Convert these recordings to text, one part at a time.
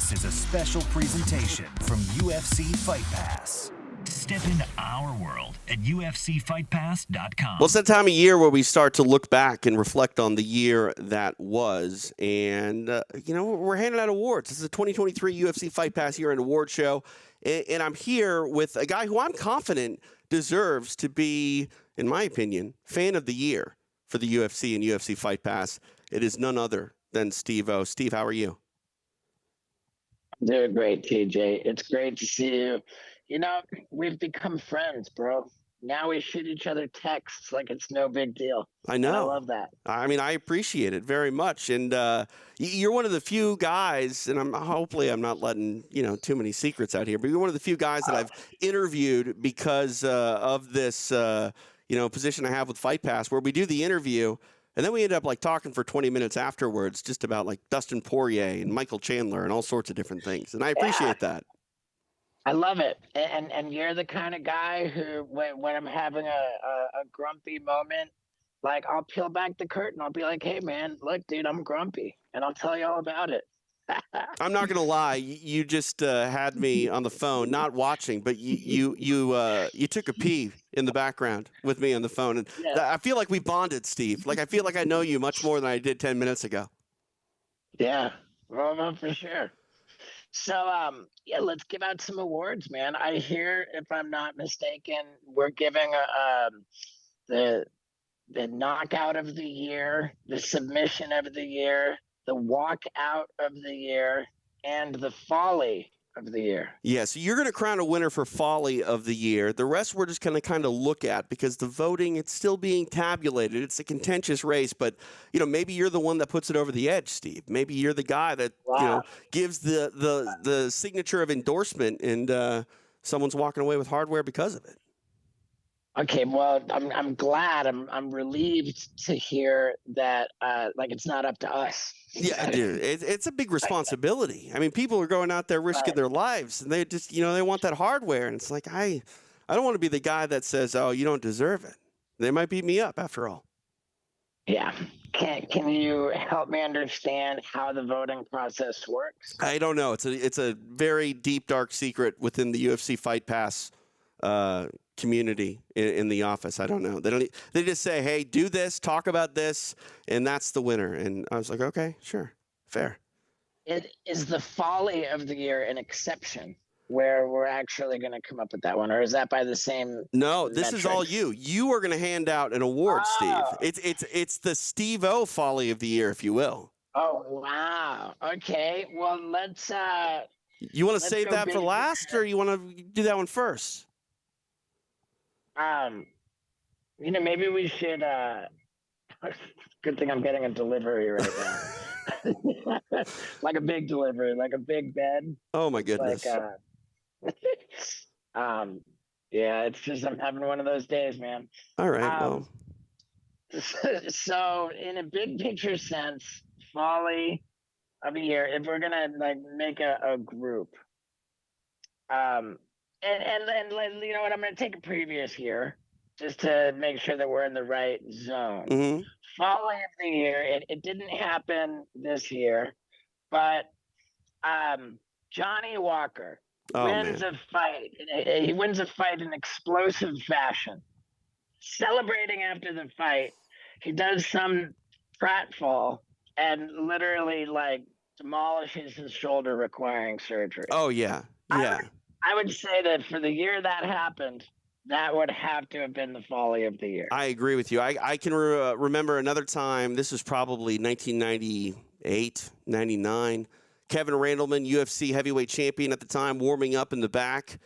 This is a special presentation from UFC Fight Pass. Step into our world at UFCFightPass.com. Well, it's that time of year where we start to look back and reflect on the year that was. And, we're handing out awards. This is the 2023 UFC Fight Pass Year-End Award Show. And I'm here with a guy who I'm confident deserves to be, in my opinion, Fan of the Year for the UFC and UFC Fight Pass. It is none other than Steve O. Steve, how are you? Doing great, TJ. It's great to see you. You know, we've become friends, bro. Now we shoot each other texts like it's no big deal. I know. And I love that. I mean, I appreciate it very much. And you're one of the few guys, and hopefully I'm not letting, too many secrets out here, but you're one of the few guys that I've interviewed because of this, position I have with Fight Pass, where we do the interview, and then we end up talking for 20 minutes afterwards just about Dustin Poirier and Michael Chandler and all sorts of different things. And I appreciate that. I love it. And you're the kind of guy who, when I'm having a grumpy moment, I'll peel back the curtain. I'll be like, hey, man, look, dude, I'm grumpy. And I'll tell you all about it. I'm not going to lie. You just had me on the phone, not watching, but you took a pee in the background with me on the phone. And yeah. I feel like we bonded, Steve. I feel like I know you much more than I did 10 minutes ago. Yeah, well, for sure. So, let's give out some awards, man. I hear, if I'm not mistaken, we're giving the knockout of the year, the submission of the year, the walkout of the year, and the folly of the year. Yeah, so you're going to crown a winner for folly of the year. The rest we're just going to kind of look at because the voting, it's still being tabulated. It's a contentious race, but, maybe you're the one that puts it over the edge, Steve. Maybe you're the guy that, gives the signature of endorsement and someone's walking away with hardware because of it. Okay, well, I'm glad. I'm relieved to hear that it's not up to us. Yeah, dude, it's a big responsibility. I mean, people are going out there risking their lives, and they just, they want that hardware, and it's I don't want to be the guy that says, oh, you don't deserve it. They might beat me up after all. Yeah. Can you help me understand how the voting process works? I don't know. It's a very deep, dark secret within the UFC Fight Pass community in the office. I don't know. They just say, hey, do this, talk about this, and that's the winner. And I was like, okay, sure, fair. It is the folly of the year an exception where we're actually going to come up with that one, or is that by the same? No, this metrics? is all you. You are going to hand out an award, Steve. It's the Steve O folly of the year, if you will. Oh wow. Okay. Well, let's. You want to save that for last, or you want to do that one first? Maybe we should. Good thing I'm getting a delivery right now. Like a big delivery, like a big bed. Oh my goodness. Yeah, it's just I'm having one of those days, man. All right. So in a big picture sense, folly of the year, if we're gonna make a group, and you know what, I'm gonna take a previous year just to make sure that we're in the right zone. Mm-hmm. Folly of the year, it didn't happen this year, but Johnny Walker wins a fight. He wins a fight in explosive fashion. Celebrating after the fight, he does some pratfall and literally demolishes his shoulder, requiring surgery. Oh yeah, yeah. I would say that for the year that happened, that would have to have been the folly of the year. I agree with you. I can remember another time. This was probably 1998, 99. Kevin Randleman, UFC heavyweight champion at the time, warming up in the back,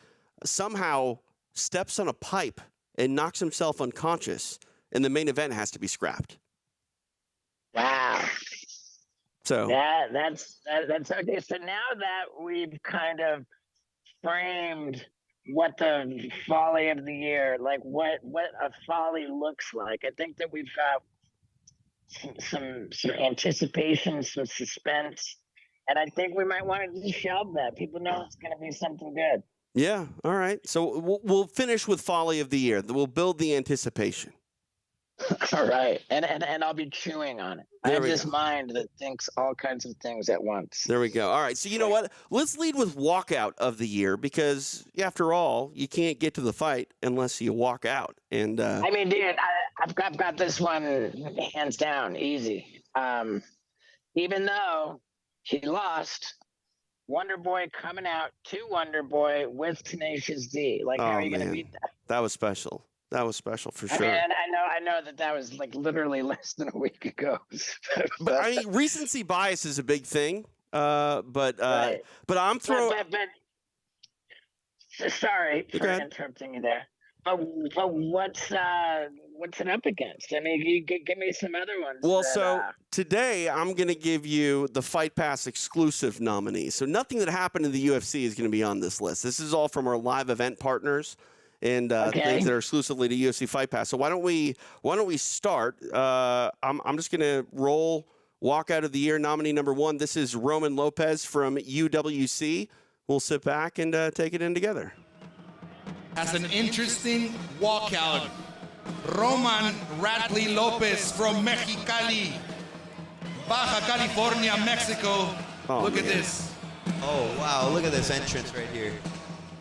somehow steps on a pipe and knocks himself unconscious, and the main event has to be scrapped. Wow. So that's okay. So now that we've kind of framed what the folly of the year, what a folly looks like, I think that we've got some anticipation, some suspense, and I think we might want to just shelve that. People know it's going to be something good. Yeah. All right. So we'll finish with folly of the year. We'll build the anticipation. All right, and I'll be chewing on it. I There have we this go. mind that thinks all kinds of things at once. There we go. All right. So you know what? Let's lead with walkout of the year because after all, you can't get to the fight unless you walk out. And I mean, dude, I've got this one hands down, easy. Even though he lost, Wonder Boy coming out to Wonder Boy with Tenacious D. Like, how are oh you going to man, beat that? that was special. That was special for I mean, sure. I know that was like literally less than a week ago. But I mean, recency bias is a big thing. But right. but I'm throwing. Sorry Go for ahead. interrupting you there. But what's it up against? I mean, you give me some other ones. Well, that, so today I'm going to give you the Fight Pass exclusive nominees. So nothing that happened in the UFC is going to be on this list. This is all from our live event partners and things that are exclusively to UFC Fight Pass. So why don't we start? I'm just going to roll walkout of the year nominee number 1. This is Roman Lopez from UWC. We'll sit back and take it in together. Has an interesting walkout. Roman Ratley Lopez from Mexicali, Baja California, Mexico. Oh, Look at man. this. Oh, wow. Look at this entrance right here.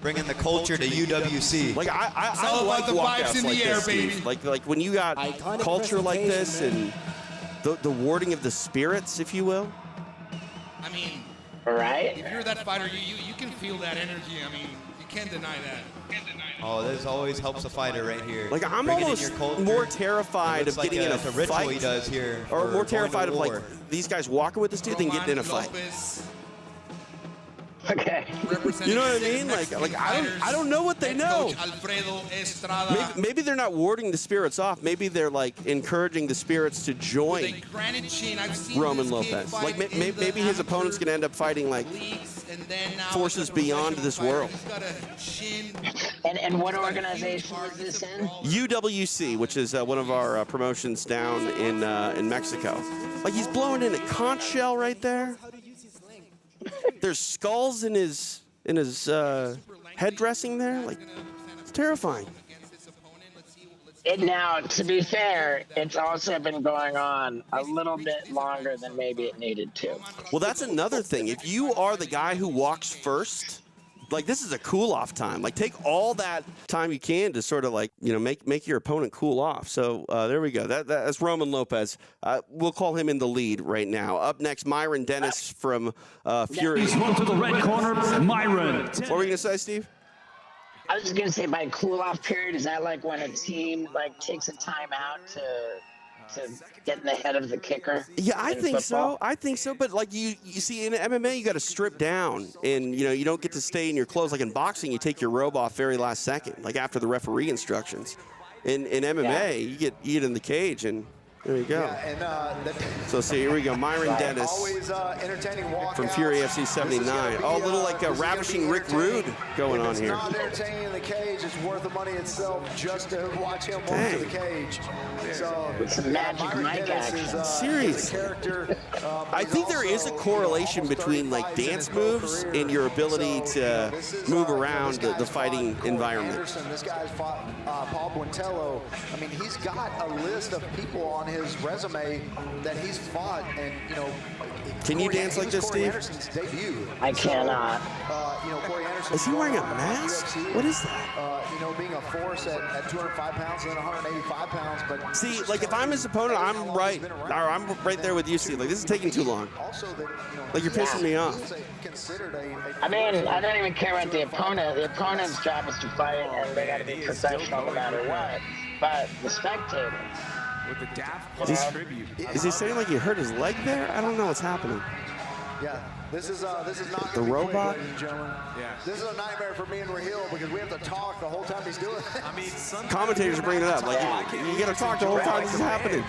Bringing the culture to UWC. Like I all like about the vibes walkouts in the like air, this, Steve. baby. Like when you got Iconic culture like this presentation, and the warding of the spirits, if you will. I mean, right? if you're that fighter, you can feel that energy. I mean, you can't deny that. Oh, this always helps a fighter right here. Like I'm Bring it in almost your culture. more It terrified looks of like getting in a it's ritual fight, he does here. or for more going to terrified of like war. these guys walking with this dude than getting in a Roman fight. Lopez, Okay. You know what I mean? Like I don't know what they know. Alfredo Estrada. Maybe they're not warding the spirits off. Maybe they're like encouraging the spirits to join With a granite chin. I've seen Roman this kid Lopez. fight Like in the maybe his opponent's amateur gonna end up fighting like leagues, and then now forces as a beyond professional this fighter, world. he's got a chin. And what organization is this in? UWC, which is one of our promotions down in Mexico. Like he's blowing in a conch shell right there. There's skulls in his head dressing there. Like it's terrifying. Now, to be fair, it's also been going on a little bit longer than maybe it needed to. Well, that's another thing. If you are the guy who walks first, like this is a cool off time. Like take all that time you can to sort of like, you know, make your opponent cool off. So there we go. That's Roman Lopez. We'll call him in the lead right now. Up next, Myron Dennis from Fury. He's one to the red corner, Myron. What were you gonna say, Steve? I was just gonna say, by cool off period, is that like when a team like takes a timeout to get in the head of the kicker? Yeah, I in think football? so. I think so. But like you see in MMA, you got to strip down, and you know you don't get to stay in your clothes. Like in boxing, you take your robe off very last second, like after the referee instructions. In MMA, you get in the cage, and there you go. Yeah, and So see, here we go, Myron Dennis always entertaining walkouts. from Fury FC This is 79. gonna be, Oh, a little like this is gonna ravishing be Rick Rude entertaining. going on If here. it's not entertaining in the cage, it's worth the money itself just to watch him walk Dang. to the cage. So, With some magic Myron mic Dennis is, action. Seriously. is a character. But I he's think there is a also, correlation almost between 30 like fights in dance his pro moves career. and your ability So, to this is, move this around guy's the fighting fought Corey environment. Anderson. This guy's fought Paul Buentello. I mean, he's got a list of people on his resume that he's fought, and you know. Can you Corey- dance he like was this, Corey Steve? Anderson's debut. I cannot. You know, Corey Anderson. Is he wearing a going on mask? UFC, What is that? You know, being a force at 205 pounds and then 185 pounds, but See, like if I'm his opponent, I'm right there with you, Steve. Like this is taking too long. Also, that you know, Like you're pissing me off. he's considered a I mean, I don't even care about the opponent. The opponent's job is to fight, and they got to be professional no matter what. But the spectator, With the daft He's- tribute. Is he saying like he hurt his leg there? I don't know what's happening. Yeah, this is not The gonna be robot? quick, ladies and gentlemen. Yeah. This is a nightmare for me and Raheel because we have to talk the whole time he's doing it. I mean, sometimes Commentators are bringing it up. Like you got to talk the whole time this is happening.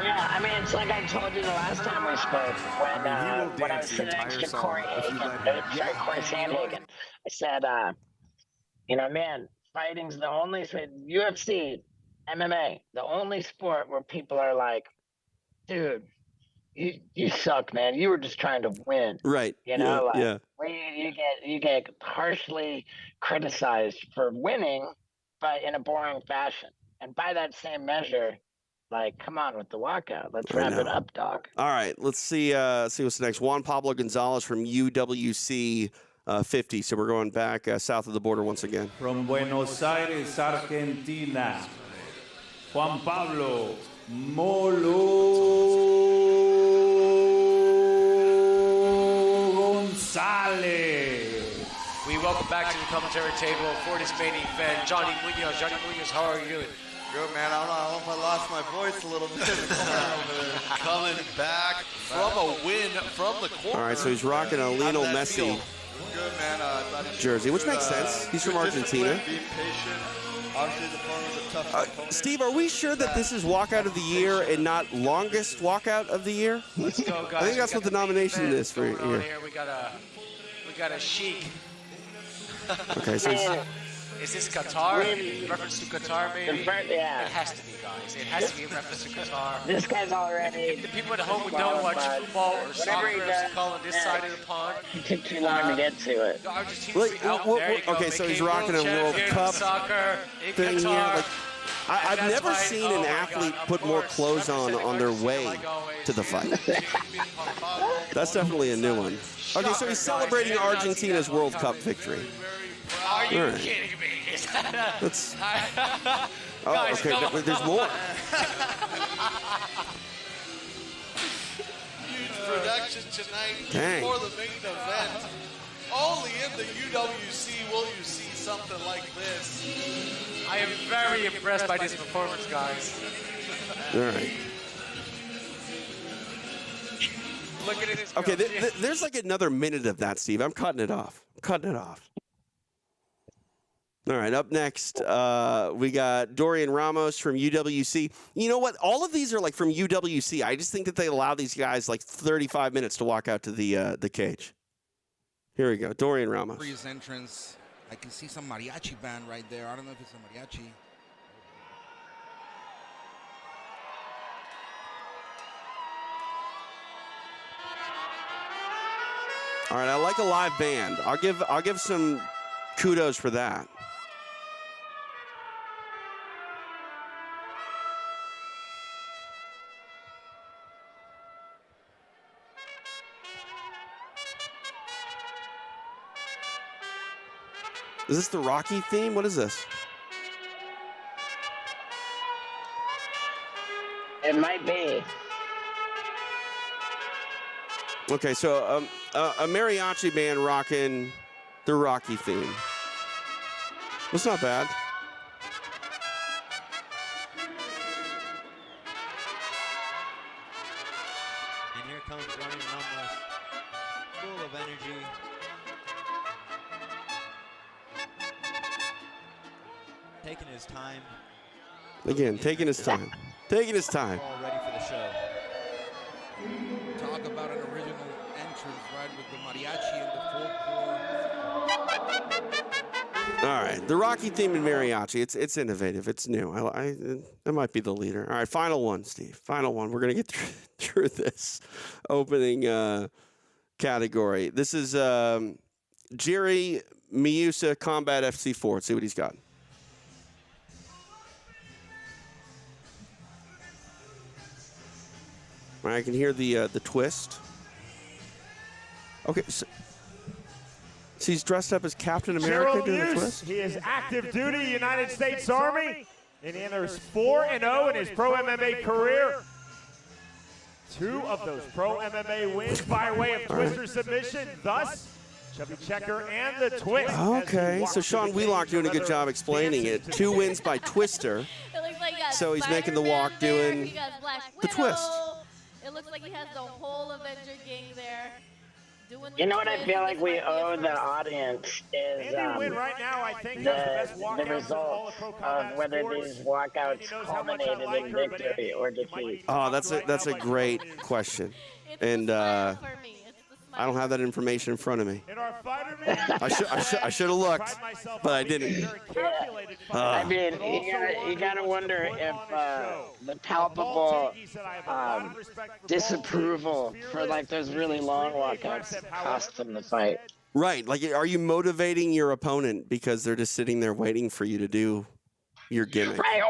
yeah, I mean, it's like I told you the last time we spoke when he will when I dance was the sitting next entire to song Corey if you Hagen, let him. Corey Sandhagen. I said, you know, man, fighting's the only UFC, MMA, the only sport where people are like, dude, you suck, man. You were just trying to win. Right. You know, like, yeah. you get harshly criticized for winning, but in a boring fashion. And by that same measure, like, come on with the walkout. Let's wrap it up, dog. All right, let's see what's next. Juan Pablo Gonzalez from UWC 50. So we're going back south of the border once again. From Buenos Aires, Argentina, Juan Pablo Molo Gonzalez. We welcome back to the commentary table for this main event, Johnny Munoz. Johnny Munoz, how are you doing? Good, man. I don't know. I hope I lost my voice a little bit. Coming back from a win from the corner. All right, so he's rocking a Lionel Messi Good, man. jersey, which makes sense. He's from Argentina. Being patient. Obviously, the opponent was a tough opponent. Steve, are we sure that this is walkout of the year and not longest walkout of the year? Let's go, guys. I think that's what the nomination is for here. We got a chic. Okay, so Is this Qatar? Reference to Qatar, maybe? Yeah. It has to be, guys. It has to be a reference to Qatar. This guy's already. If the people at home who don't watch football or soccer are calling this side of the pond. It took too long to get to it. Argentina's out there. You go. Okay, so he's Became rocking a World champion Cup soccer in thing here. Qatar. Like, I've never seen an athlete put more clothes on their way to the fight. That's definitely a new one. Okay, so he's celebrating Argentina's World Cup victory. Are you All right. kidding me? That's, Guys, okay, come on. there's more. Huge production tonight Dang. for the main event. Only in the UWC will you see something like this. I am very impressed by this performance, guys. All right. Look at it. Okay, there's like another minute of that, Steve. I'm cutting it off. All right, up next, we got Dorian Ramos from UWC. You know what? All of these are like from UWC. I just think that they allow these guys like 35 minutes to walk out to the cage. Here we go, Dorian Ramos. For his entrance, I can see some mariachi band right there. I don't know if it's a mariachi. All right, I like a live band. I'll give some kudos for that. Is this the Rocky theme? What is this? It might be. Okay, so a mariachi band rocking the Rocky theme. That's not bad. And here comes Dorian Ramos, full of energy. Taking his time. Again, taking his time. Taking his time. All ready for the show. Talk about an original entrance, right, with the mariachi and the folklore. All right, the Rocky theme in mariachi. It's innovative. It's new. That might be the leader. All right, final one, Steve. Final one. We're gonna get through this opening category. This is Jerry Miusa Combat FC4. Let's see what he's got. All right, I can hear the twist. Okay, so he's dressed up as Captain America doing the twist? He is active duty United States Army, and he enters 4-0 in his pro MMA career. 2 of those pro MMA wins by way of twister submission, thus Chubby Checker and the twist. Okay, so Sean Wheelock doing a good job explaining it. 2 wins by twister. It looks like So he's making the walk doing the twist. It looks like he has the whole Avenger gang there. You know what I feel like we owe the audience is the result of whether these walkouts culminated in victory or defeat. Oh, that's a great question, and I don't have that information in front of me. I should have looked, but I didn't. I mean, you gotta wonder if the palpable disapproval for like those really long walkouts cost them the fight. Right, like, are you motivating your opponent because they're just sitting there waiting for you to do your gimmick? Right,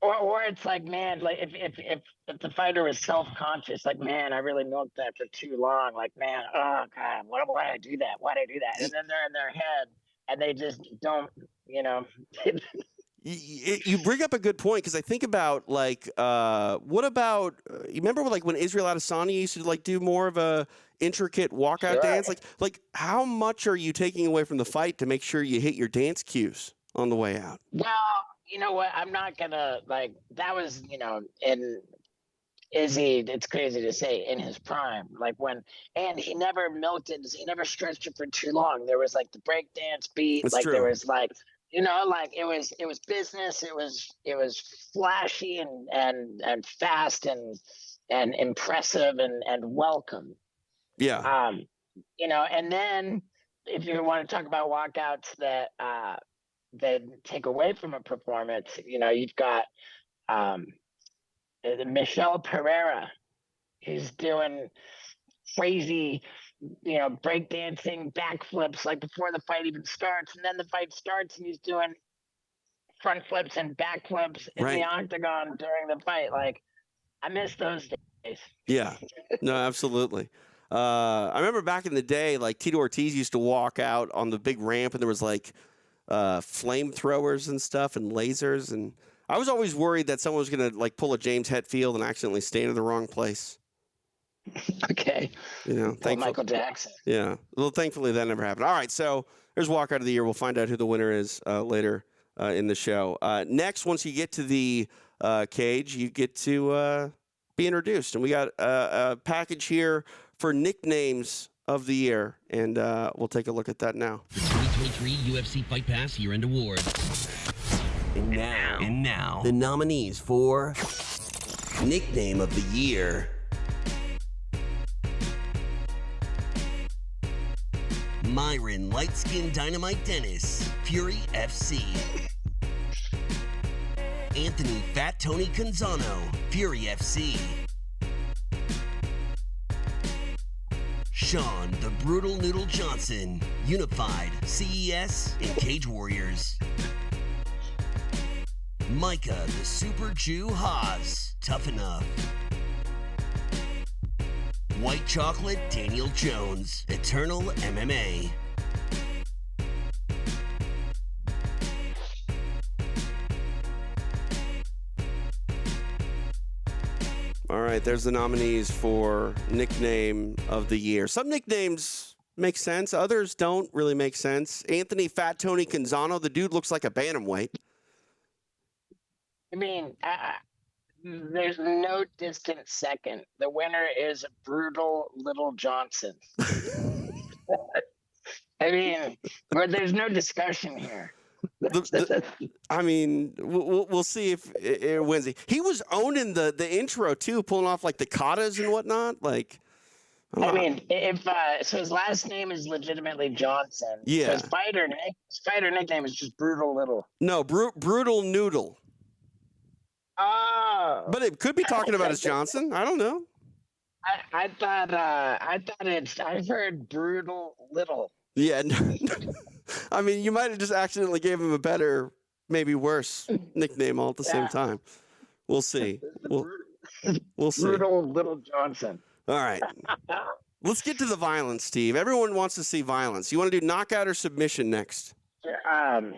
Or it's like, man, like if the fighter was self-conscious, like, man, I really milked that for too long. Like, man, oh God, why did I do that? Why did I do that? And then they're in their head and they just don't, You bring up a good point because I think about like, what about you remember like when Israel Adesanya used to like do more of a intricate walkout dance? Like how much are you taking away from the fight to make sure you hit your dance cues on the way out? Well, you know what? I'm not gonna like that was, in Izzy, it's crazy to say, in his prime. Like and he never milked it, he never stretched it for too long. There was like the break dance beat, That's like true. there was like like it was business, it was flashy and fast and impressive and welcome. Yeah. And then if you want to talk about walkouts that take away from a performance, you've got Michelle Pereira. He's doing crazy, breakdancing, backflips like before the fight even starts, and then the fight starts and he's doing front flips and backflips in the octagon during the fight. Like, I miss those days. Yeah, no, absolutely. I remember back in the day, like Tito Ortiz used to walk out on the big ramp, and there was like flamethrowers and stuff and lasers, and I was always worried that someone was gonna like pull a James Hetfield and accidentally stand in the wrong place. Okay. Michael Jackson. Yeah. Well, thankfully that never happened. All right, so there's walkout of the year. We'll find out who the winner is later in the show. Next, once you get to the cage, you get to be introduced, and we got a package here for nicknames of the year, and we'll take a look at that now. The 2023 UFC Fight Pass Year-End Award. And now, the nominees for Nickname of the Year. Myron Light Skin Dynamite Dennis, Fury FC. Anthony Fat Tony Canzano, Fury FC. Sean the Brutal Noodle Johnson, Unified, CES, and Cage Warriors. Micah the Super Jew Haas, Tough Enough. White Chocolate Daniel Jones, Eternal MMA. All right, there's the nominees for Nickname of the Year. Some nicknames make sense, others don't really make sense. Anthony Fat Tony Canzano, the dude looks like a bantamweight. I mean, there's no distant second. The winner is Brutal Little Johnson. I mean, there's no discussion here. I mean, we'll see if it wins. He was owning the intro too, pulling off like the katas and whatnot. Like, I mean, if so, his last name is legitimately Johnson. Yeah. His fighter nickname is just Brutal Little. No, Brutal Noodle. Oh. But it could be talking about his Johnson. I don't know. I thought I've heard Brutal Little. Yeah. I mean, you might have just accidentally gave him a better, maybe worse nickname all at the same time. We'll see. We'll see. Brutal Little Johnson. All right. Let's get to the violence, Steve. Everyone wants to see violence. You want to do knockout or submission next?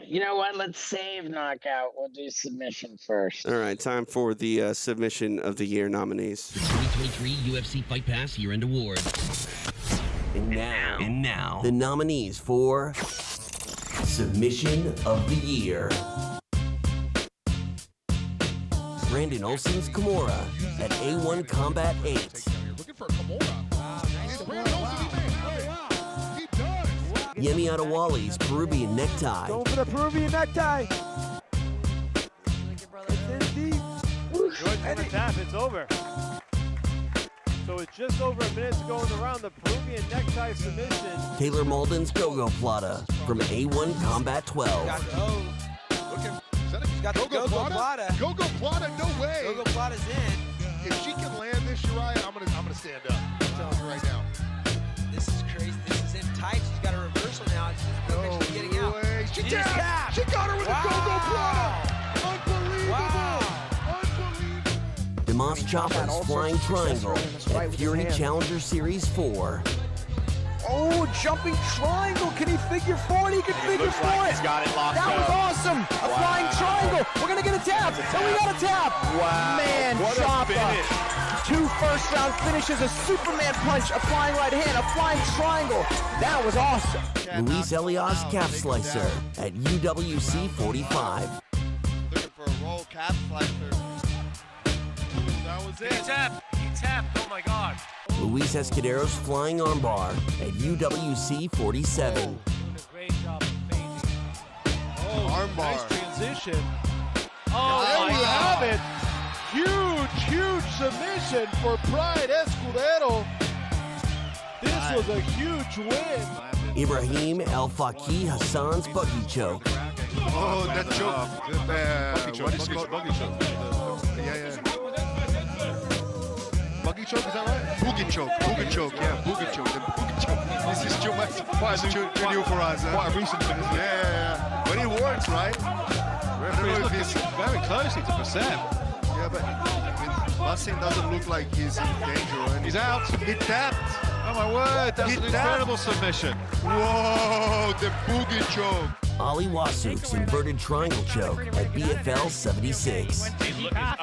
You know what? Let's save knockout. We'll do submission first. All right. Time for the submission of the year nominees. The 2023 UFC Fight Pass Year-End Award. And now, the nominees for Submission of the Year. Brandon Olson's Kimura at A1 Combat 8. Looking for Kimura. Yemi Adewale's Peruvian Necktie. Going for the Peruvian necktie. It's in deep. Good for the tap. It's over. So it's just over a minute to go in the round. The Peruvian necktie submission. Taylor Malden's Gogo Plata from A1 Combat 12. He's got the Gogo Plata. Gogo Plata, no way. Gogo Plata's in. If she can land this, Uriah, I'm gonna stand up. I'm telling you right now. This is crazy. This is in tight. She's got a reversal now. She's getting out. She got her with a Gogo Plata. Unbelievable. Wow. Dimas Chopper's Flying Triangle at Fury Challenger Series 4. Oh, jumping triangle. Can he figure four it? He can figure four it. He's got it locked That was awesome. A flying triangle. We're going to get a tap. And we got a tap. Wow. Man, Chopper. 2 first-round finishes, a Superman punch, a flying right hand, a flying triangle. That was awesome. Luis Elias Calf Slicer at UWC 45. Looking for a roll calf slicer. That was it. He tapped. Oh my God. Luis Escudero's Flying Armbar at UWC 47. Great job of phasing. Armbar. Nice transition. Oh, There you wow. have it. Huge submission for Pride Escudero. This was a huge win. Ibrahim El Faki Hassan's Buggy Choke. Oh, that choke. What is it called? Buggy choke. Yeah. Buggy choke, is that right? Boogie choke. Boogie choke. Yeah, boogie choke. The boogie choke. This is too much. Quite new for us. Quite a recent thing. Yeah. But it works, right? Referee's looking very closely to percent. Yeah, but Bassin doesn't look like he's in danger or anything. He's out. He tapped. Oh my word, that's an incredible submission. Whoa, the boogie choke. Ali Wasuk's Inverted Triangle Choke at BFL 76.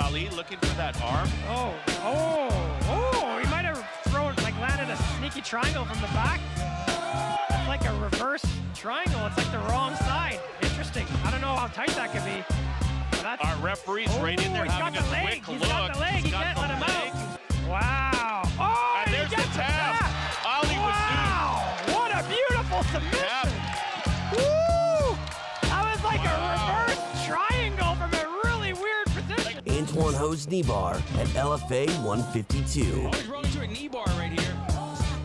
Ali looking for that arm. He might have landed a sneaky triangle from the back. It's like a reverse triangle. It's like the wrong side. Interesting. I don't know how tight that could be. Our referee's right in there having a quick look. He's got the leg. He can't let him out. Wow. Oh, and there's the tap. Ali was due. What a beautiful submission. Woo! That was like a reverse triangle from a really weird position. Antoine Ho's knee bar at LFA 152. Always rolling to a knee bar right here.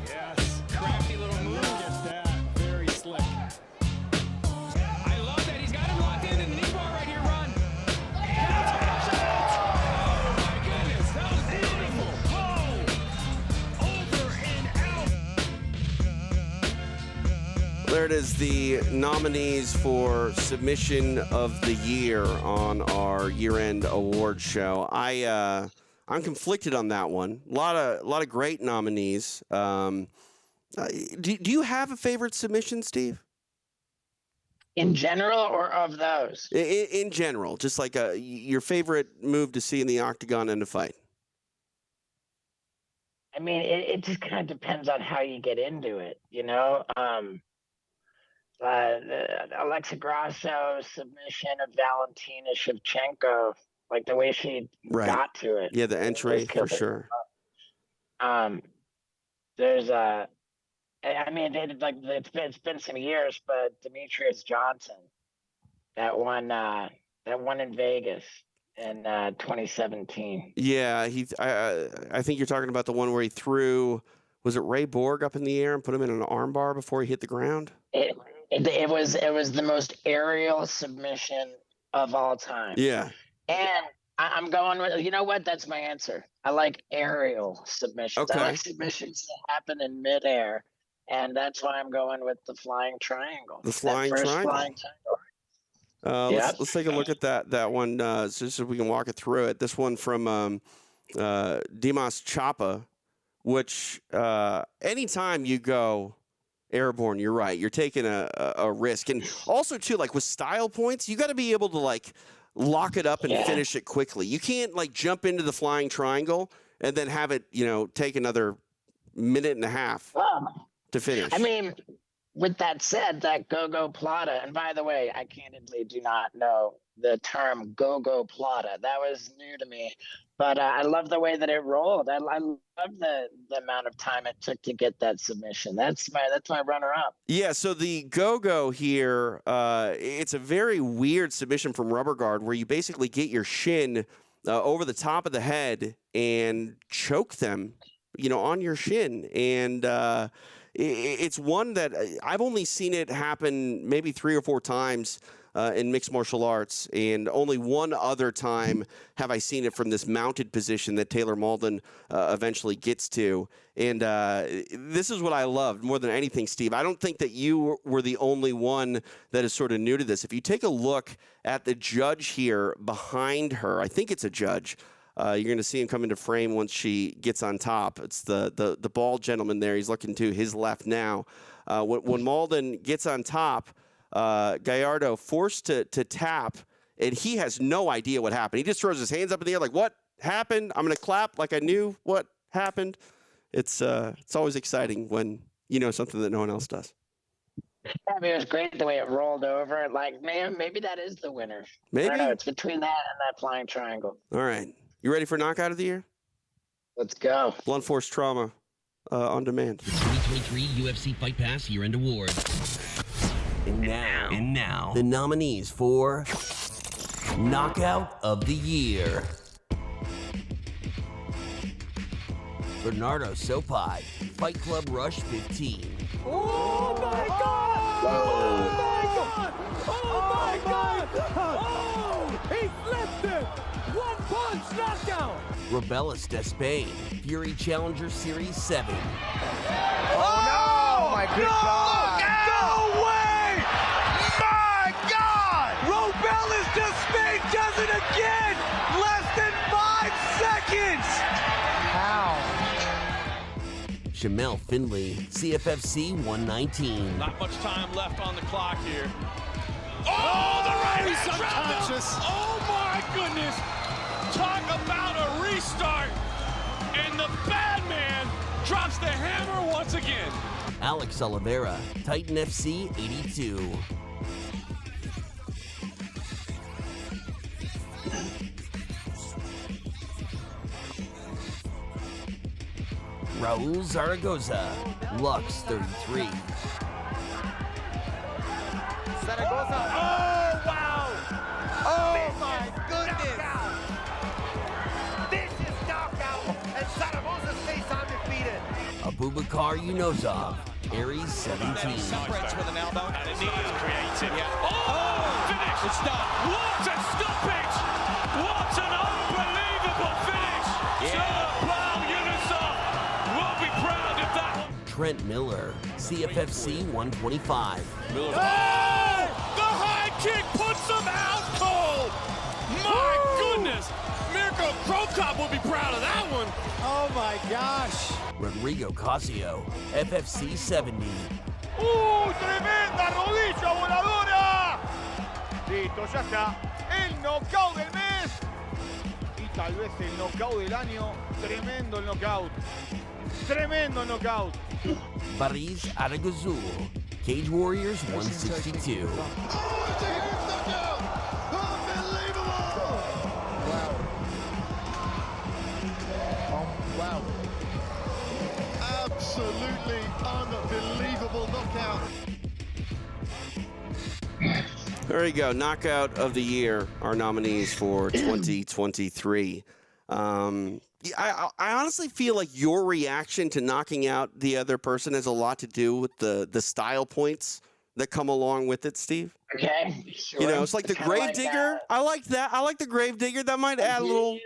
Yes, crafty little move. Get that, very slick. I love that he's got him locked in and knee bar right here, Ron. Oh my goodness, that was beautiful. Over and out. There it is, the nominees for Submission of the Year on our year-end award show. I'm conflicted on that one. A lot of great nominees. Do you have a favorite submission, Steve? In general, or of those? In general, just like your favorite move to see in the octagon in a fight. I mean, it just kind of depends on how you get into it, you know? The Alexa Grasso submission of Valentina Shevchenko, like the way she got to it. Yeah, the entry for sure. There's it's been some years, but Demetrius Johnson, that one in Vegas in 2017. Yeah, I think you're talking about the one where he threw, was it Ray Borg up in the air and put him in an armbar before he hit the ground? It was the most aerial submission of all time. Yeah. And I'm going with, you know what? That's my answer. I like aerial submissions. Okay. I like submissions that happen in midair. And that's why I'm going with the flying triangle. The flying triangle. Flying triangle. Let's take a look at that one so we can walk it through it. This one from Dimas Chopper, which anytime you go airborne, you're right. You're taking a risk. And also, too, like with style points, you got to be able to, like, lock it up and finish it quickly. You can't, like, jump into the flying triangle and then have it, take another minute and a half to finish. I mean, with that said, that go-go plata, and by the way, I candidly do not know the term go-go plata. That was new to me. But I love the way that it rolled. I love the amount of time it took to get that submission. That's my runner-up. Yeah, so the go-go here, it's a very weird submission from Rubber Guard where you basically get your shin over the top of the head and choke them, on your shin. And it's one that I've only seen it happen maybe 3 or 4 times in mixed martial arts, and only one other time have I seen it from this mounted position that Taylor Malden eventually gets to. And this is what I loved more than anything, Steve. I don't think that you were the only one that is sort of new to this. If you take a look at the judge here behind her, I think it's a judge, You're going to see him come into frame once she gets on top. It's the bald gentleman there. He's looking to his left now. When Malden gets on top, Gallardo forced to tap, and he has no idea what happened. He just throws his hands up in the air like, what happened? I'm going to clap like I knew what happened. It's always exciting when you know something that no one else does. I mean, it was great the way it rolled over. Like, man, maybe that is the winner. Maybe. I don't know. It's between that and that flying triangle. All right. You ready for knockout of the year? Let's go. Blunt force trauma on demand. 2023 UFC Fight Pass Year-End Award. And now, the nominees for Knockout of the Year. Bernardo Sopai, Fight Club Rush 15. Oh my God! Oh my God! Oh my God! Oh! He flipped it! One punch knockout! Rebellis Despain, Fury Challenger Series 7. Oh, my good God! No way! My God! Robellis Despain does it again! Less than 5 seconds! How? Jamel Finley, CFFC 119. Not much time left on the clock here. Oh, the right He's hand unconscious. Oh my goodness! Talk about a restart, and the bad man drops the hammer once again. Alex Oliveira, Titan FC 82. Raul Zaragoza, Lux 33. Zaragoza. Oh, wow! Oh, my goodness! This is knockout, and Zaragoza stays undefeated. Abubakar Yunusov, Aries 17. Separates with an elbow. And a knee is created. Yeah. Oh! Finish! It's done. What a stoppage! What an unbelievable finish! Paul Yunusov will be proud of that one. Trent Miller, CFFC 125. Oh! The high kick puts him out cold! My goodness! Mirko Krokop will be proud of that one. Oh, my gosh! Rodrigo Casio, FFC 70. ¡Tremenda rodilla voladora! Listo, ya está. El knockout del mes. Y tal vez el knockout del año. Tremendo el knockout. Tremendo knockout. Baris Aragazul, Cage Warriors 162. Wow. Absolutely unbelievable knockout. There you go. Knockout of the year, our nominees for 2023. I honestly feel like your reaction to knocking out the other person has a lot to do with the style points that come along with it, Steve. Okay. Sure. You know, it's like the Gravedigger. I like that. I like the Gravedigger. That might add a little.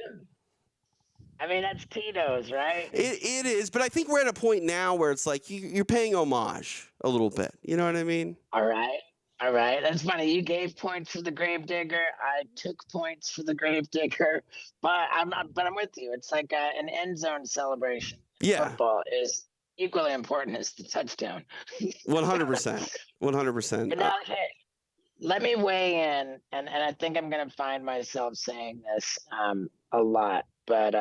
I mean, that's Tito's, right? It is, but I think we're at a point now where it's like you're paying homage a little bit. You know what I mean? All right. All right. That's funny. You gave points for the Gravedigger. I took points for the Gravedigger, but I'm with you. It's like an end zone celebration. Yeah. Football is equally important as the touchdown. 100%. 100%. But now, hey, let me weigh in, and I think I'm going to find myself saying this a lot, but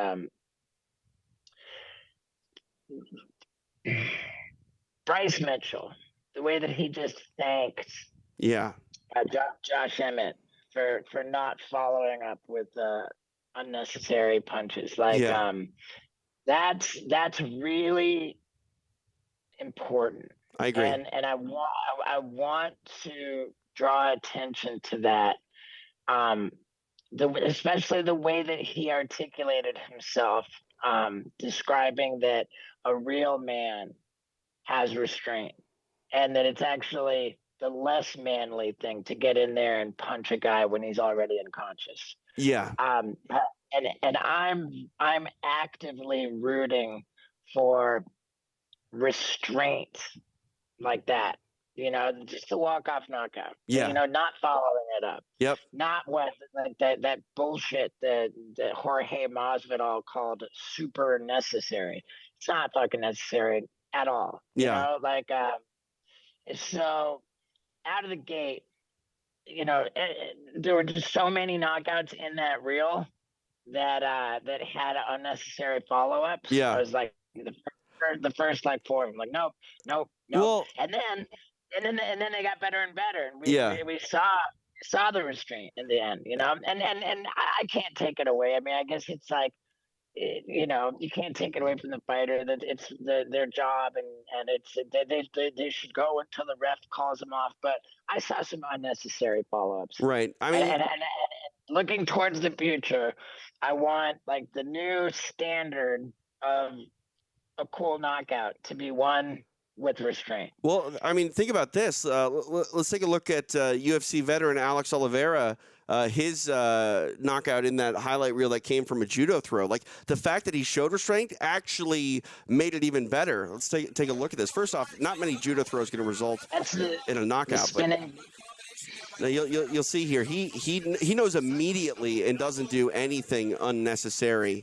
Bryce Mitchell, the way that he just thanked Josh Emmett for not following up with unnecessary punches, like that's really important. I agree, and I want to draw attention to that. Especially the way that he articulated himself, describing that a real man has restraint, and that it's actually the less manly thing to get in there and punch a guy when he's already unconscious. Yeah. And I'm actively rooting for restraint like that. You know, just a walk-off knockout. Yeah. You know, not following head up. Yep. Not what like that bullshit that Jorge Masvidal called super necessary. It's not fucking necessary at all. You Yeah. know, like so out of the gate, you know, there were just so many knockouts in that reel that that had unnecessary follow-ups. Yeah. I was like the first like 4 of them, like nope. Well, and then they got better and better, and we saw the restraint in the end, you know, and I can't take it away. I mean, I guess it's like, you know, you can't take it away from the fighter, that it's their job, and it's they should go until the ref calls them off. But I saw some unnecessary follow-ups. Right. I mean, and looking towards the future, I want like the new standard of a cool knockout to be one with restraint. Well, I mean, think about this. Let's take a look at UFC veteran Alex Oliveira. His knockout in that highlight reel that came from a judo throw. Like, the fact that he showed restraint actually made it even better. Let's take a look at this. First off, not many judo throws going to result in a knockout. But now you'll see here, he knows immediately and doesn't do anything unnecessary.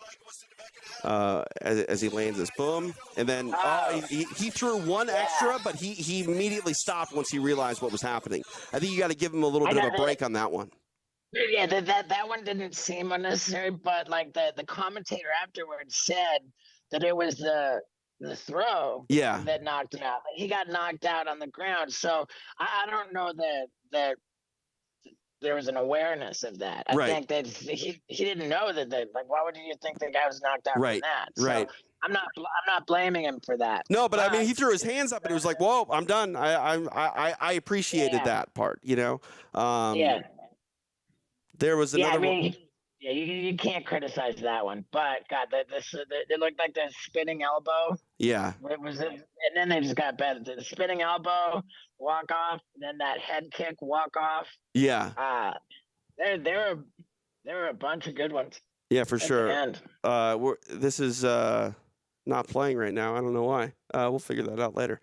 As he lands this, boom, and then he threw one extra, but he immediately stopped once he realized what was happening. I think you got to give him a little bit of a break on that one. Yeah, that one didn't seem unnecessary, but like the commentator afterwards said that it was the throw that knocked him out. Like, he got knocked out on the ground, so I don't know that there was an awareness of that. I think that he didn't know that. Like, why would you think the guy was knocked out from that? So I'm not blaming him for that. No, but I mean, he threw his hands up and he was like, "Whoa, I'm done." I appreciated that part. You know. There was another one. Yeah, you can't criticize that one. But God, it looked like the spinning elbow. Yeah. And then they just got better. The spinning elbow, walk off, and then that head kick, walk off. Yeah. There were a bunch of good ones. Yeah, for sure. This is not playing right now. I don't know why. We'll figure that out later.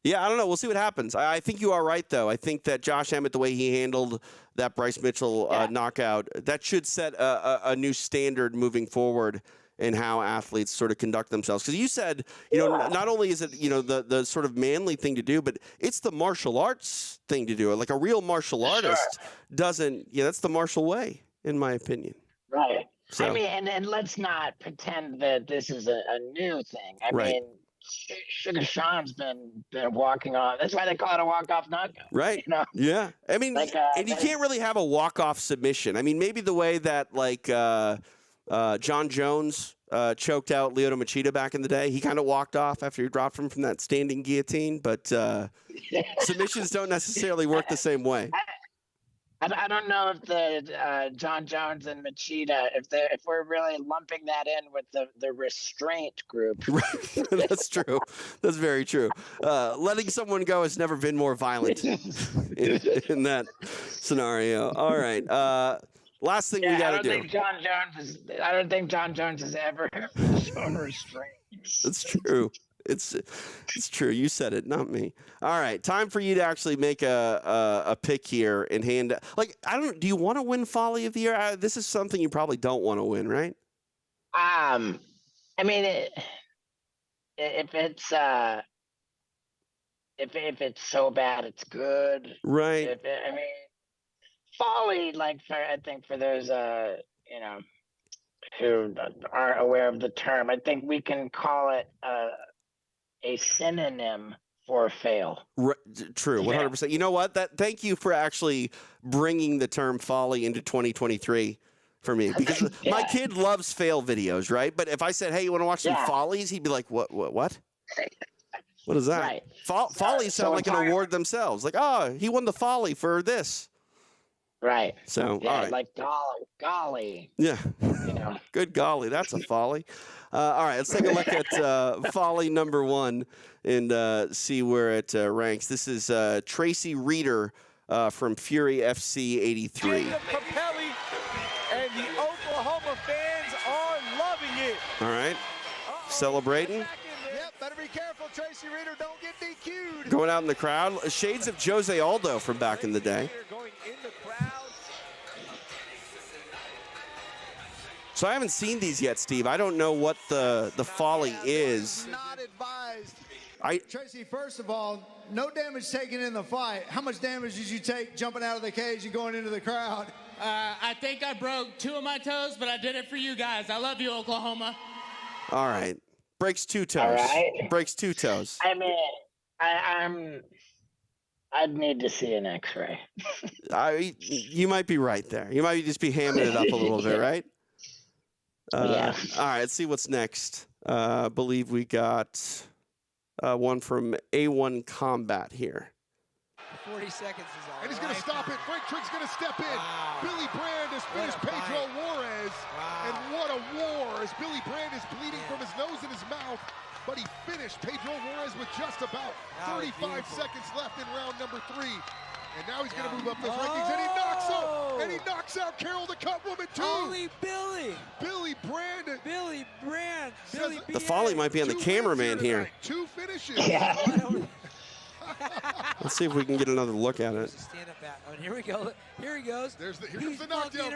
Yeah, I don't know. We'll see what happens. I think you are right, though. I think that Josh Emmett, the way he handled that Bryce Mitchell knockout, that should set a new standard moving forward in how athletes sort of conduct themselves. Because you said, you know, not only is it, you know, the sort of manly thing to do, but it's the martial arts thing to do. Like, a real martial artist doesn't, that's the martial way, in my opinion. Right. So. I mean, and let's not pretend that this is a new thing. I mean, Sugar Sean's been walking off. That's why they call it a walk-off knockout. Right. You know? Yeah. I mean, like, and you can't really have a walk-off submission. I mean, maybe the way that, like, John Jones choked out Lyoto Machida back in the day. He kind of walked off after he dropped him from that standing guillotine. But submissions don't necessarily work the same way. I don't know if the John Jones and Machida, if we're really lumping that in with the restraint group. That's true. That's very true. Letting someone go has never been more violent in that scenario. All right. Last thing we got to do. I don't think John Jones has ever shown restraint. That's true. It's true. You said it, not me. All right, time for you to actually make a pick here and hand. Like, do you want to win Folly of the Year? This is something you probably don't want to win, right? I mean, if it's so bad, it's good. Right. I mean, Folly, like, I think for those you know, who aren't aware of the term, I think we can call it a synonym for fail. Right, true, 100%. You know what? Thank you for actually bringing the term folly into 2023 for me, because my kid loves fail videos, right? But if I said, "Hey, you want to watch some follies?" he'd be like, "What? What is that?" Right. Follies sound like an award themselves. Like, oh, he won the folly for this. Right. So, yeah, all right. Like golly. Yeah. You know. Good golly, that's a folly. All right, let's take a look at folly number 1 and see where it ranks. This is Tracy Reeder from Fury FC 83. Capelli and the Oklahoma fans are loving it. All right. Celebrating. Yep, Better be careful, Tracy Reader. Don't get DQ'd. Going out in the crowd. Shades of Jose Aldo from back in the day. Going in the crowd. So I haven't seen these yet, Steve. I don't know what the folly is. Not advised. Tracy, first of all, no damage taken in the fight. How much damage did you take jumping out of the cage and going into the crowd? I think I broke 2 of my toes, but I did it for you guys. I love you, Oklahoma. All right. Breaks 2 toes. All right. Breaks 2 toes. I mean, I'd need to see an X-ray. You might be right there. You might just be hamming it up a little bit, right? Yeah. All right, let's see what's next. I believe we got one from A1 Combat here. 40 seconds is all. And he's going to stop it. Frank Trink's going to step in. Wow. Billy Brand has finished Pedro Juarez. Wow. And what a war as Billy Brand is bleeding from his nose and his mouth. But he finished Pedro Juarez with just about 35 seconds left in round number 3. And now he's going to move up those rankings. And he knocks out Carol the Cutwoman too. Holy Billy. Billy Brand. Billy Brand. The folly might be on the cameraman here. 2 finishes. Yeah. Let's see if we can get another look at it. Stand up at. Oh, here we go. Here he goes. Here comes the knockdown.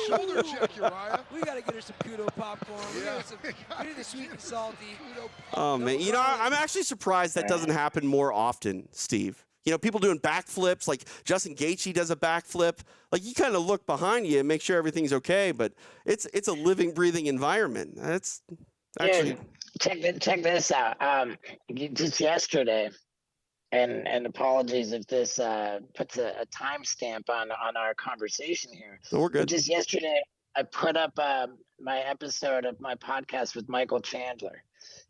Shoulder check, Uriah. We got to get her some kudo popcorn. We need the sweet and salty. Oh, man. You know, I'm actually surprised that doesn't happen more often, Steve. You know, people doing backflips, like Justin Gaethje does a backflip. Like, you kind of look behind you and make sure everything's okay, but it's a living, breathing environment. That's actually... Check this out. Just yesterday, and apologies if this puts a timestamp on our conversation here. No, we're good. Just yesterday, I put up my episode of my podcast with Michael Chandler,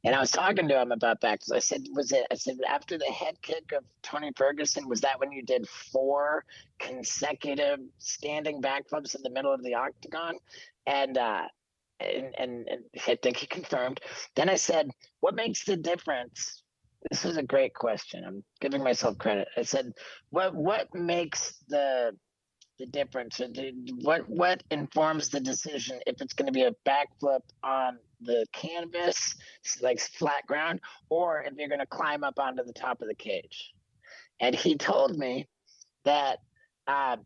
and I was talking to him about that because I said, after the head kick of Tony Ferguson, was that when you did 4 consecutive standing backflips in the middle of the octagon? And I think he confirmed. Then I said, what makes the difference? This is a great question. I'm giving myself credit. I said, what makes the difference? What informs the decision if it's going to be a backflip on the canvas, like flat ground, or if you're going to climb up onto the top of the cage? And he told me that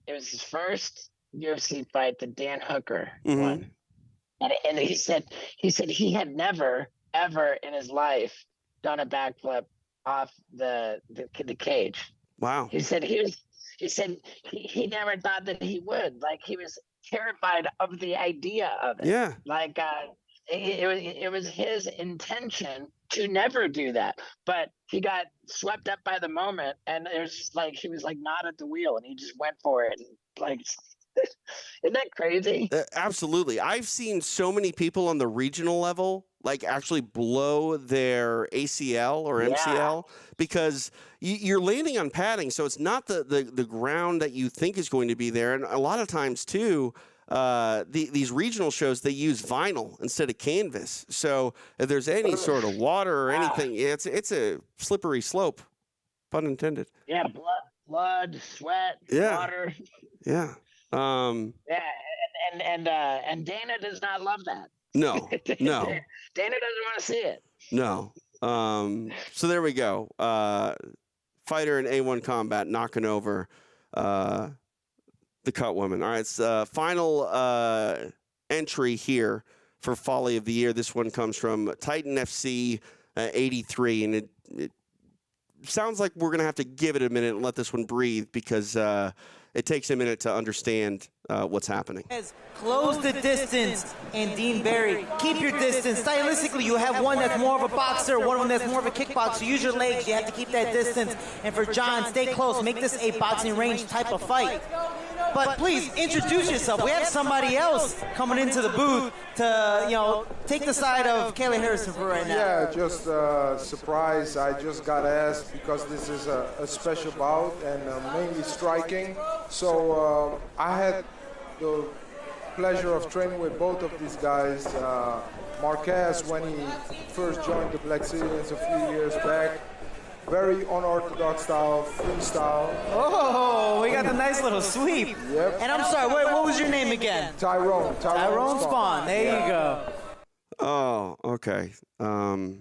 it was his first UFC fight that Dan Hooker won. And he said he had never, ever in his life done a backflip off the cage. Wow. He said he never thought that he would. Like, he was terrified of the idea of it. Yeah. Like, it was his intention to never do that, but he got swept up by the moment, and it was just like he was like not at the wheel, and he just went for it. And like, isn't that crazy? Absolutely. I've seen so many people on the regional level like actually blow their ACL or MCL because you're landing on padding, so it's not the ground that you think is going to be there. And a lot of times too, these regional shows, they use vinyl instead of canvas. So if there's any sort of water or anything, it's a slippery slope, pun intended. Yeah, blood, sweat, water. Yeah. And Dana does not love that. No. Dana doesn't want to see it. No. So there we go. Fighter in A1 Combat knocking over the Cutwoman. All right, it's final entry here for Folly of the Year. This one comes from Titan FC 83, and it sounds like we're going to have to give it a minute and let this one breathe because it takes a minute to understand what's happening. Close the distance, and Dean Barry, keep your distance. Stylistically, you have one that's more of a boxer, one that's more of a kickboxer. Use your legs. You have to keep that distance. And for John, stay close. Make this a boxing range type of fight. But please, introduce yourself. We have somebody else coming into the booth to, take the side of Kayla Harrison for right now. Yeah, just surprised. I just got asked because this is a special bout and mainly striking. So I had the pleasure of training with both of these guys. Marquez, when he first joined the Black Citizens a few years back, very unorthodox style, freestyle. Oh, we got the nice little sweep. Yep. And I'm sorry, what was your name again? Tyrone Spawn. There you go. Oh, okay. So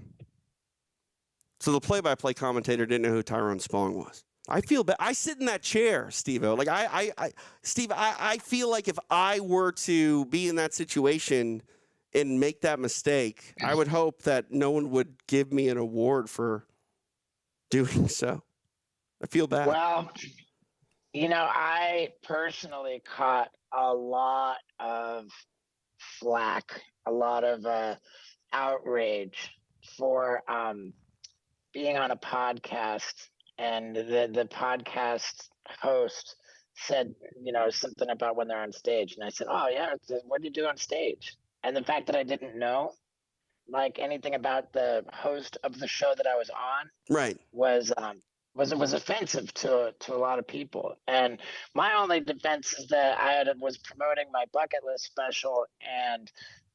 the play-by-play commentator didn't know who Tyrone Spong was. I feel bad. I sit in that chair, Steve-O. Like Steve, I feel like if I were to be in that situation and make that mistake, I would hope that no one would give me an award for doing so. I feel bad. Well, I personally caught a lot of flack, a lot of outrage for being on a podcast, and the podcast host said, something about when they're on stage, and I said, "Oh yeah, what do you do on stage?" And the fact that I didn't know like anything about the host of the show that I was on Right. was offensive to a lot of people. And my only defense is that was promoting my bucket list special, and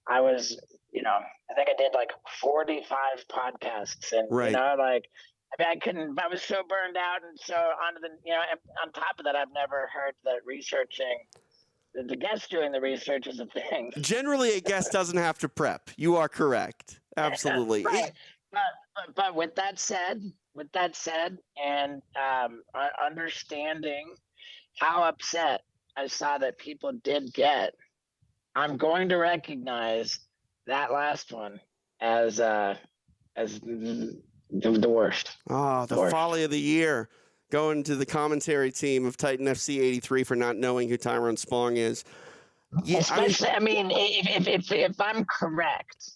I was, I think I did like 45 podcasts, and Right. I was so burned out, and so and on top of that, I've never heard that researching the guest doing the research is a thing. Generally, a guest doesn't have to prep. You are correct. Absolutely. Right. But with that said, and understanding how upset I saw that people did get, I'm going to recognize that last one as the worst. Oh, the folly of the year. Going to the commentary team of Titan FC 83 for not knowing who Tyrone Spong is. Yeah, especially, if I'm correct,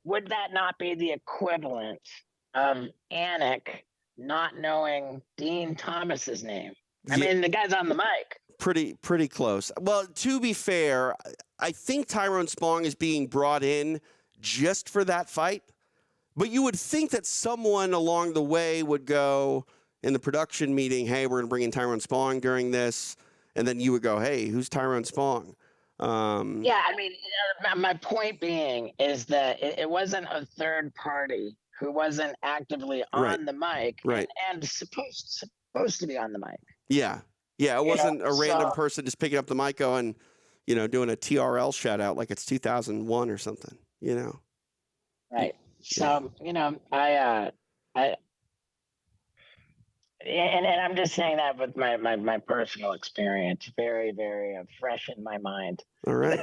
would that not be the equivalent of Anik not knowing Dean Thomas's name? I mean, the guy's on the mic. Pretty close. Well, to be fair, I think Tyrone Spong is being brought in just for that fight. But you would think that someone along the way would go in the production meeting, hey, we're going to bring in Tyrone Spong during this. And then you would go, hey, who's Tyrone Spong? Yeah, my point being is that it wasn't a third party who wasn't actively on the mic and supposed to be on the mic. Yeah. Yeah, it wasn't a random person just picking up the mic going, doing a TRL shout out like it's 2001 or something, Right. So, and I'm just saying that with my personal experience, very, very fresh in my mind. All right.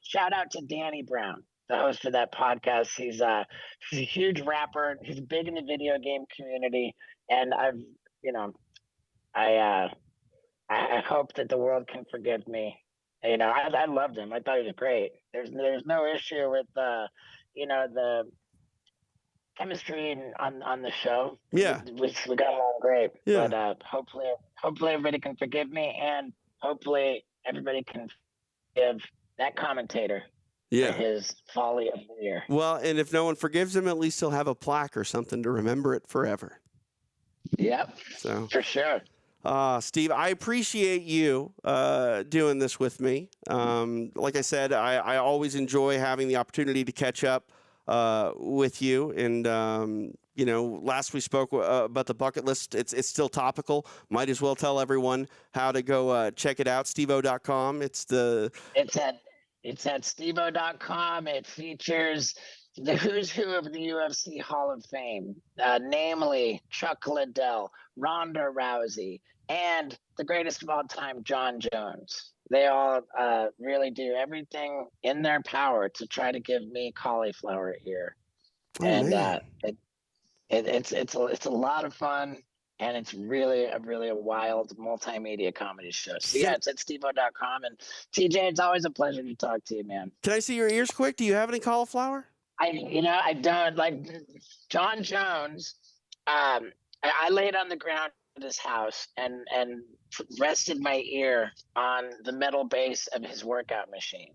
Shout out to Danny Brown, the host of that podcast. He's a huge rapper. He's big in the video game community, and I hope that the world can forgive me. I loved him. I thought he was great. There's no issue with the chemistry on the show. Yeah, we got along great. Yeah. But hopefully everybody can forgive me, and hopefully everybody can forgive that commentator for his folly of the year. Well, and if no one forgives him, at least he'll have a plaque or something to remember it forever. Yep. So for sure. Steve, I appreciate you doing this with me. Like I said, I always enjoy having the opportunity to catch up with you. And, last we spoke about the bucket list. It's still topical. Might as well tell everyone how to go check it out. Steve-O.com. It's at Steve-O.com. It features the who's who of the UFC Hall of Fame, namely Chuck Liddell, Ronda Rousey, and the greatest of all time, John Jones. They all really do everything in their power to try to give me cauliflower ear, and it's a lot of fun, and it's really a wild multimedia comedy show. So yeah, it's at Steve-O.com, and TJ, it's always a pleasure to talk to you, man. Can I see your ears quick? Do you have any cauliflower? I don't like John Jones. I laid on the ground at his house and rested my ear on the metal base of his workout machine.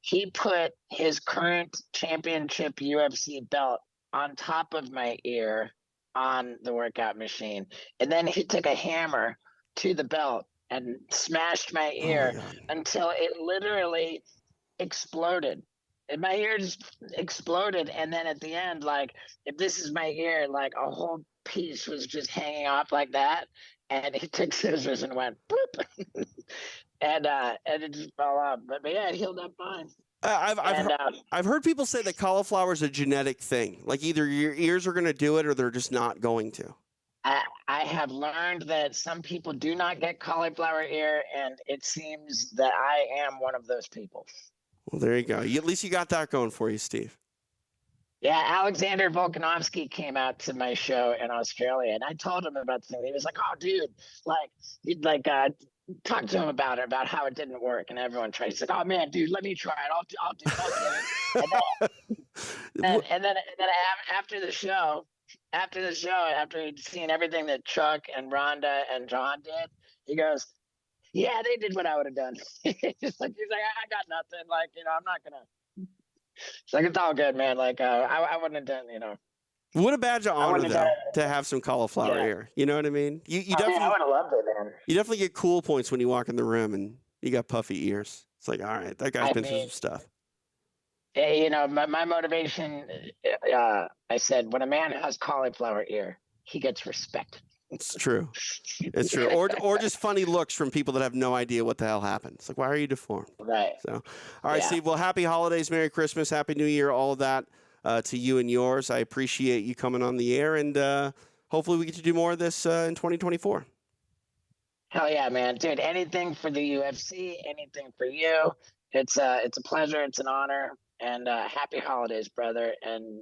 He put his current championship UFC belt on top of my ear on the workout machine. And then he took a hammer to the belt and smashed my ear until it literally exploded. And my ear just exploded. And then at the end, like, if this is my ear, like a whole piece was just hanging off like that. And he took scissors and went bloop. and it just fell off. But yeah, it healed up fine. I've heard people say that cauliflower is a genetic thing. Like either your ears are going to do it or they're just not going to. I have learned that some people do not get cauliflower ear, and it seems that I am one of those people. Well, there you go. At least you got that going for you, Steve. Yeah, Alexander Volkanovski came out to my show in Australia, and I told him about the thing. He was like, "Oh, dude, you'd talk to him about it, about how it didn't work." And everyone tried. He's like, "Oh man, dude, let me try it. I'll do it." And then after the show, after he'd seen everything that Chuck and Rhonda and John did, he goes, "Yeah, they did what I would have done." he's like, "I got nothing. I'm not gonna." It's like, it's all good, man. I wouldn't have done, What a badge of honor, though, to have some cauliflower ear. You know what I mean? You definitely, I would have loved it, man. You definitely get cool points when you walk in the room and you got puffy ears. It's like, all right, that guy's been through some stuff. My motivation, I said, when a man has cauliflower ear, he gets respect. It's true. It's true. Or just funny looks from people that have no idea what the hell happened. It's like, why are you deformed? Right. So, all right, Steve. Well, happy holidays, Merry Christmas, Happy New Year, all of that to you and yours. I appreciate you coming on the air, and hopefully we get to do more of this in 2024. Hell yeah, man. Dude, anything for the UFC, anything for you. It's a pleasure. It's an honor. And happy holidays, brother. And,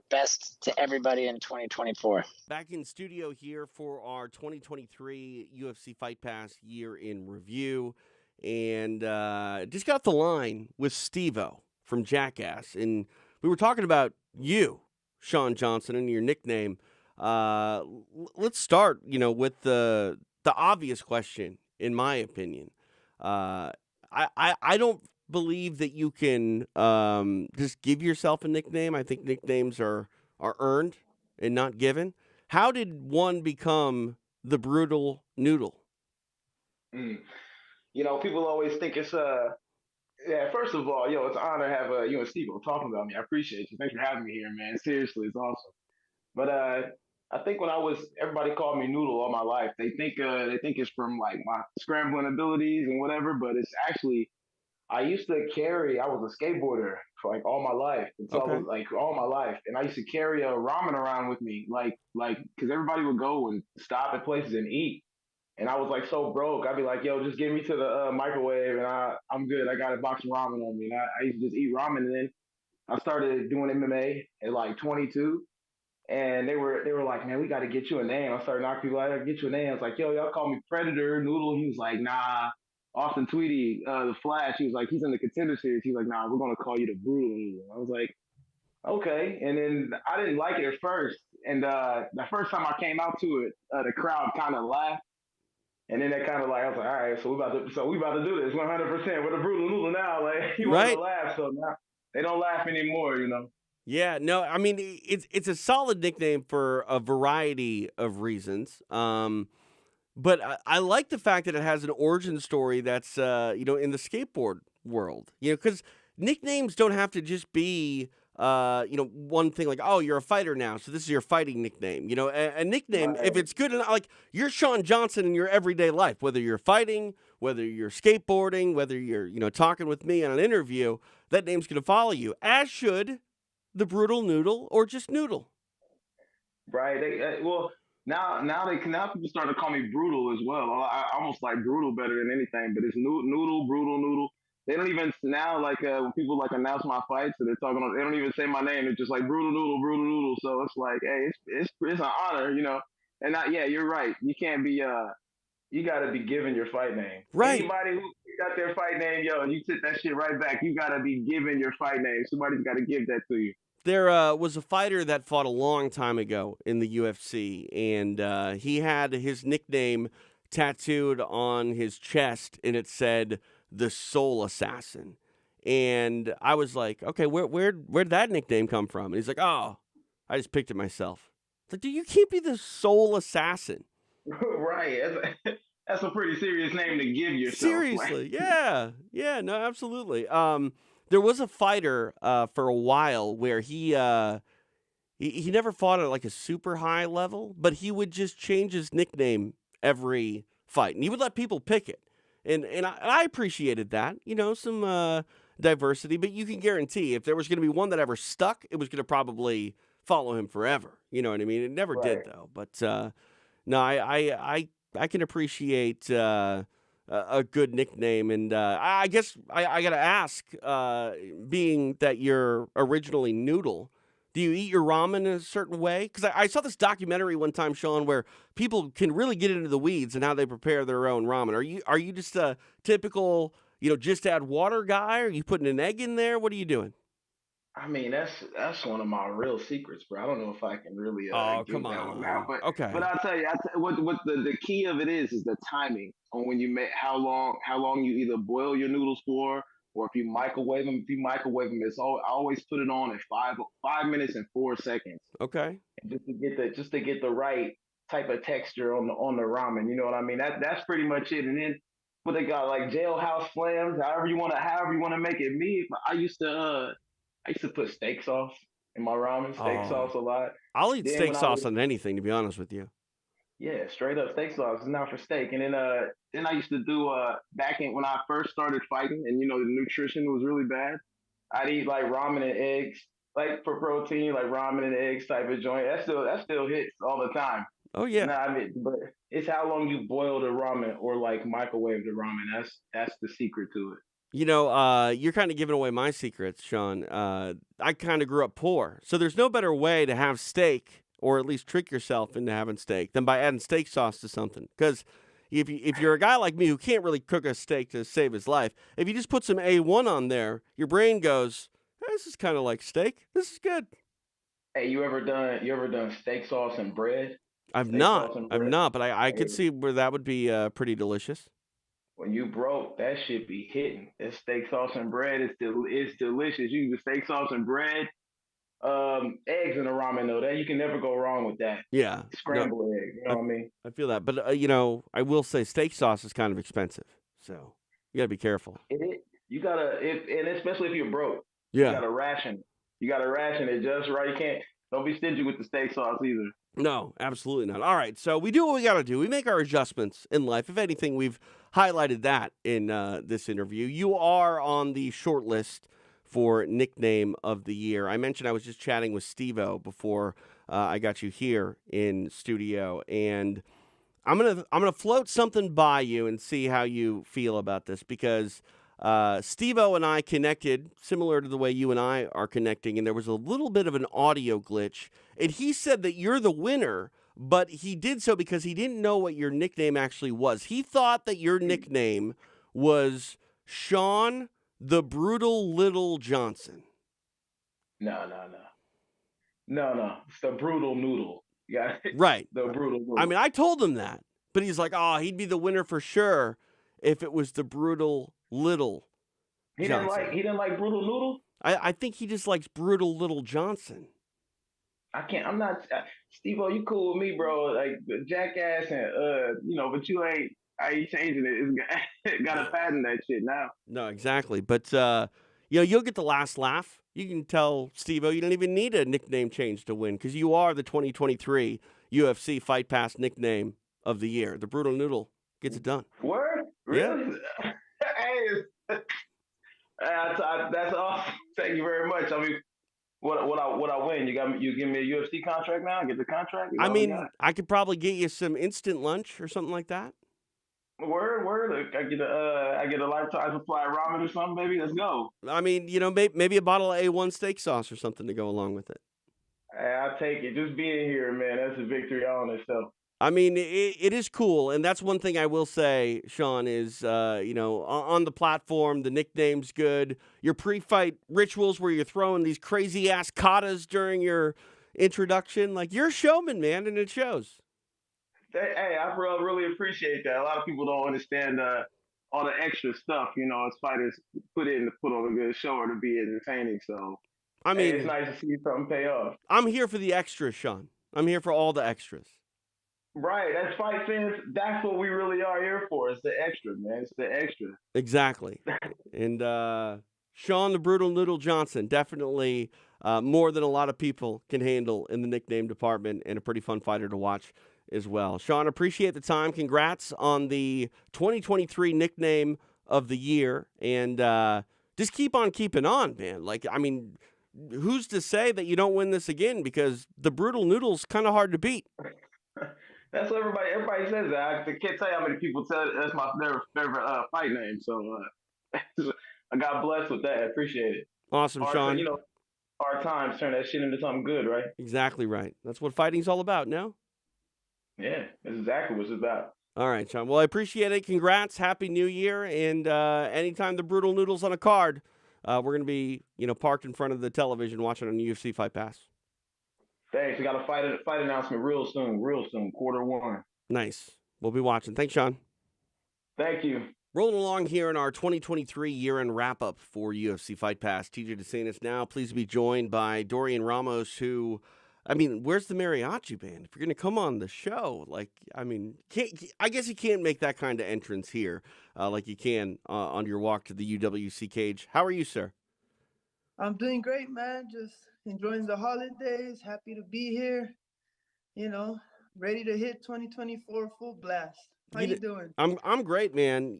best to everybody in 2024. Back in studio here for our 2023 UFC Fight Pass year in review. And just got the line with Steve-O from Jackass. And we were talking about you, Sean Johnson, and your nickname. Let's start, with the obvious question, in my opinion. I don't believe that you can just give yourself a nickname. I think nicknames are earned and not given. How did one become the Brutal Noodle? People always think it's first of all, it's an honor to have you and Steve talking about me. I appreciate you. Thanks for having me here, man. Seriously, it's awesome. But I think everybody called me Noodle all my life. They think it's from like my scrambling abilities and whatever, but it's actually, I was a skateboarder for like all my life. I was like all my life. And I used to carry a ramen around with me, because everybody would go and stop at places and eat. And I was like so broke. I'd be like, yo, just get me to the microwave and I'm good. I got a box of ramen on me. And I used to just eat ramen. And then I started doing MMA at like 22. And they were like, man, we got to get you a name. I started knocking people out. I got to get you a name. I was like, yo, y'all call me Predator, Noodle. He was like, nah. Austin Tweedy, the Flash, he was like, he's in the Contender Series. He's like, nah, we're going to call you the Brutal Noodle. I was like, okay. And then I didn't like it at first. And the first time I came out to it, the crowd kind of laughed. And then they kind of I was like, all right, so we about to do this 100%. We're the Brutal Noodle now. Like, you want to laugh. So now they don't laugh anymore, Yeah, no, I mean, it's a solid nickname for a variety of reasons. But I like the fact that it has an origin story that's, in the skateboard world. Because nicknames don't have to just be, one thing like, oh, you're a fighter now, so this is your fighting nickname. A nickname, if it's good enough, like you're Sean Johnson in your everyday life, whether you're fighting, whether you're skateboarding, whether you're, talking with me on an interview, that name's going to follow you, as should the Brutal Noodle or just Noodle. Right. Now people starting to call me Brutal as well. I almost like Brutal better than anything, but it's Noodle, Brutal, Noodle. They don't even now when people announce my fights, so they don't even say my name. It's just like Brutal Noodle, Brutal Noodle. So it's like, hey, it's an honor, And you're right. You can't be you got to be given your fight name. Right. Anybody who got their fight name, and you sit that shit right back. You got to be given your fight name. Somebody's got to give that to you. There was a fighter that fought a long time ago in the UFC, and he had his nickname tattooed on his chest, and it said the Soul Assassin. And I was like, okay, where'd that nickname come from? And he's like, oh, I just picked it myself. It's like, dude, you can't be the Soul Assassin. Right. That's a pretty serious name to give yourself. Seriously, yeah, no, absolutely. There was a fighter for a while where he never fought at a super high level, but he would just change his nickname every fight, and he would let people pick it, and I appreciated that. Some diversity, but you can guarantee if there was going to be one that ever stuck, it was going to probably follow him forever. You know what I mean? It never did, though. But no, I can appreciate a good nickname, and I guess I got to ask, being that you're originally Noodle, do you eat your ramen in a certain way? Because I saw this documentary one time, Sean, where people can really get into the weeds and how they prepare their own ramen. Are you just a typical, just add water guy? Are you putting an egg in there? What are you doing? I mean, that's one of my real secrets, bro. I don't know if I can really Oh, give come that one out, on. Okay. but I'll tell you, what the key of it is the timing on when you make how long you either boil your noodles for, or if you microwave them. If you microwave them, I always put it on at 5 minutes and 4 seconds, Okay. just to get the right type of texture on the ramen. You know what I mean? That's pretty much it. And then what they got, like jailhouse slams, however you wanna make it. I used to put steak sauce in my ramen, steak sauce a lot. I'll eat Then steak when I sauce was on anything, to be honest with you. Yeah, straight up steak sauce is not for steak. And then I used to do back in when I first started fighting, and the nutrition was really bad. I'd eat like ramen and eggs, like for protein, like ramen and eggs type of joint. That still hits all the time. Oh yeah. Nah, I mean, but it's how long you boil the ramen or like microwave the ramen. That's the secret to it. You're kind of giving away my secrets, Sean. I kind of grew up poor, so there's no better way to have steak, or at least trick yourself into having steak, than by adding steak sauce to something. Because if you're a guy like me who can't really cook a steak to save his life, if you just put some A1 on there, your brain goes, hey, "This is kind of like steak. This is good." Hey, you ever done steak sauce and bread? I've Steak not, sauce and I've bread. not, but I could Hey, see where that would be pretty delicious. when you broke, that shit be hitting. That steak sauce and bread is it's delicious. You do steak sauce and bread, eggs in the ramen though. That you can never go wrong with that. Yeah. No, Scrambled egg. You know what I mean? I feel that, but I will say steak sauce is kind of expensive, so you gotta be careful. You gotta and especially if you're broke, Yeah. you gotta ration. You gotta ration it just right. You can't don't be stingy with the steak sauce either. No, absolutely not. All right, so we do what we got to do. We make our adjustments in life. If anything, we've highlighted that in this interview. You are on the short list for Nickname of the Year. I mentioned I was just chatting with Steve-O before I got you here in studio, and I'm gonna float something by you and see how you feel about this, because Steve-O and I connected similar to the way you and I are connecting, and there was a little bit of an audio glitch, and he said that you're the winner, but he did so because he didn't know what your nickname actually was. He thought that your nickname was Sean the Brutal Little Johnson. No. It's the brutal noodle. Yeah. Right. The brutal noodle. I mean, I told him that, but he's like, oh, he'd be the winner for sure if it was the Brutal Little Johnson. He didn't like brutal noodle? I think he just likes Brutal Little Johnson. I'm not Steve-O, you cool with me, bro. Like jackass and but I ain't changing it. It's gotta patent that shit now. No, exactly. But you'll get the last laugh. You can tell Steve-O you don't even need a nickname change to win, because you are the 2023 UFC Fight Pass Nickname of the Year. The Brutal Noodle gets it done. Word? Really? Yeah. Hey, that's awesome. Thank you very much. I mean, what I win? You give me a UFC contract now? Get the contract? I mean, I could probably get you some instant lunch or something like that. Word. I get a lifetime supply of ramen or something, baby. Let's go. I mean, maybe a bottle of A1 steak sauce or something to go along with it. Hey, I'll take it. Just being here, man, that's a victory on itself. I mean, it is cool, and that's one thing I will say, Sean, is, on the platform, the nickname's good. Your pre-fight rituals where you're throwing these crazy-ass katas during your introduction, like, you're a showman, man, and it shows. Hey, I really appreciate that. A lot of people don't understand all the extra stuff, as fighters put on a good show or to be entertaining. So, I mean, it's nice to see something pay off. I'm here for the extras, Sean. I'm here for all the extras. Right, as fight fans, that's what we really are here for. It's the extra, man. It's the extra. Exactly. And Sean the Brutal Noodle Johnson, definitely more than a lot of people can handle in the nickname department, and a pretty fun fighter to watch as well. Sean, appreciate the time. Congrats on the 2023 Nickname of the Year, and just keep on keeping on, man. Like, I mean, who's to say that you don't win this again? Because the Brutal Noodle's kind of hard to beat. That's what everybody says. That I can't tell you how many people tell that's my favorite fight name. So I got blessed with that. I appreciate it. Awesome, Sean. Hard times turn that shit into something good, right? Exactly right. That's what fighting's all about, no? Yeah, that's exactly what it's about. All right, Sean. Well, I appreciate it. Congrats. Happy New Year. And anytime the Brutal Noodle's on a card, we're going to be, parked in front of the television watching on UFC Fight Pass. Thanks. We got a fight announcement real soon, Q1. Nice. We'll be watching. Thanks, Sean. Thank you. Rolling along here in our 2023 year-end wrap-up for UFC Fight Pass. TJ DeSantis now pleased to be joined by Dorian Ramos, who, I mean, where's the mariachi band? If you're going to come on the show, I guess you can't make that kind of entrance here like you can on your walk to the UWC cage. How are you, sir? I'm doing great, man. Just enjoying the holidays. Happy to be here. Ready to hit 2024 full blast. How you doing? I'm great, man.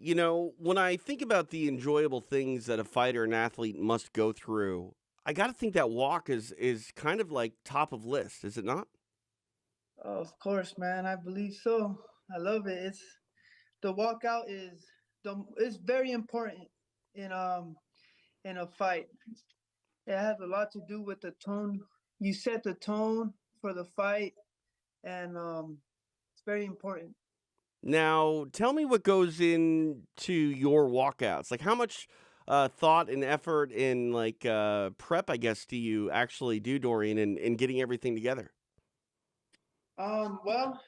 When I think about the enjoyable things that a fighter and athlete must go through, I got to think that walk is kind of like top of list, is it not? Oh, of course, man. I believe so. I love it. The walkout is very important in a fight. It has a lot to do with the tone. You set the tone for the fight, and it's very important. Now, tell me what goes into your walkouts. Like, how much thought and effort and prep, I guess, do you actually do, Dorian, in getting everything together? Well,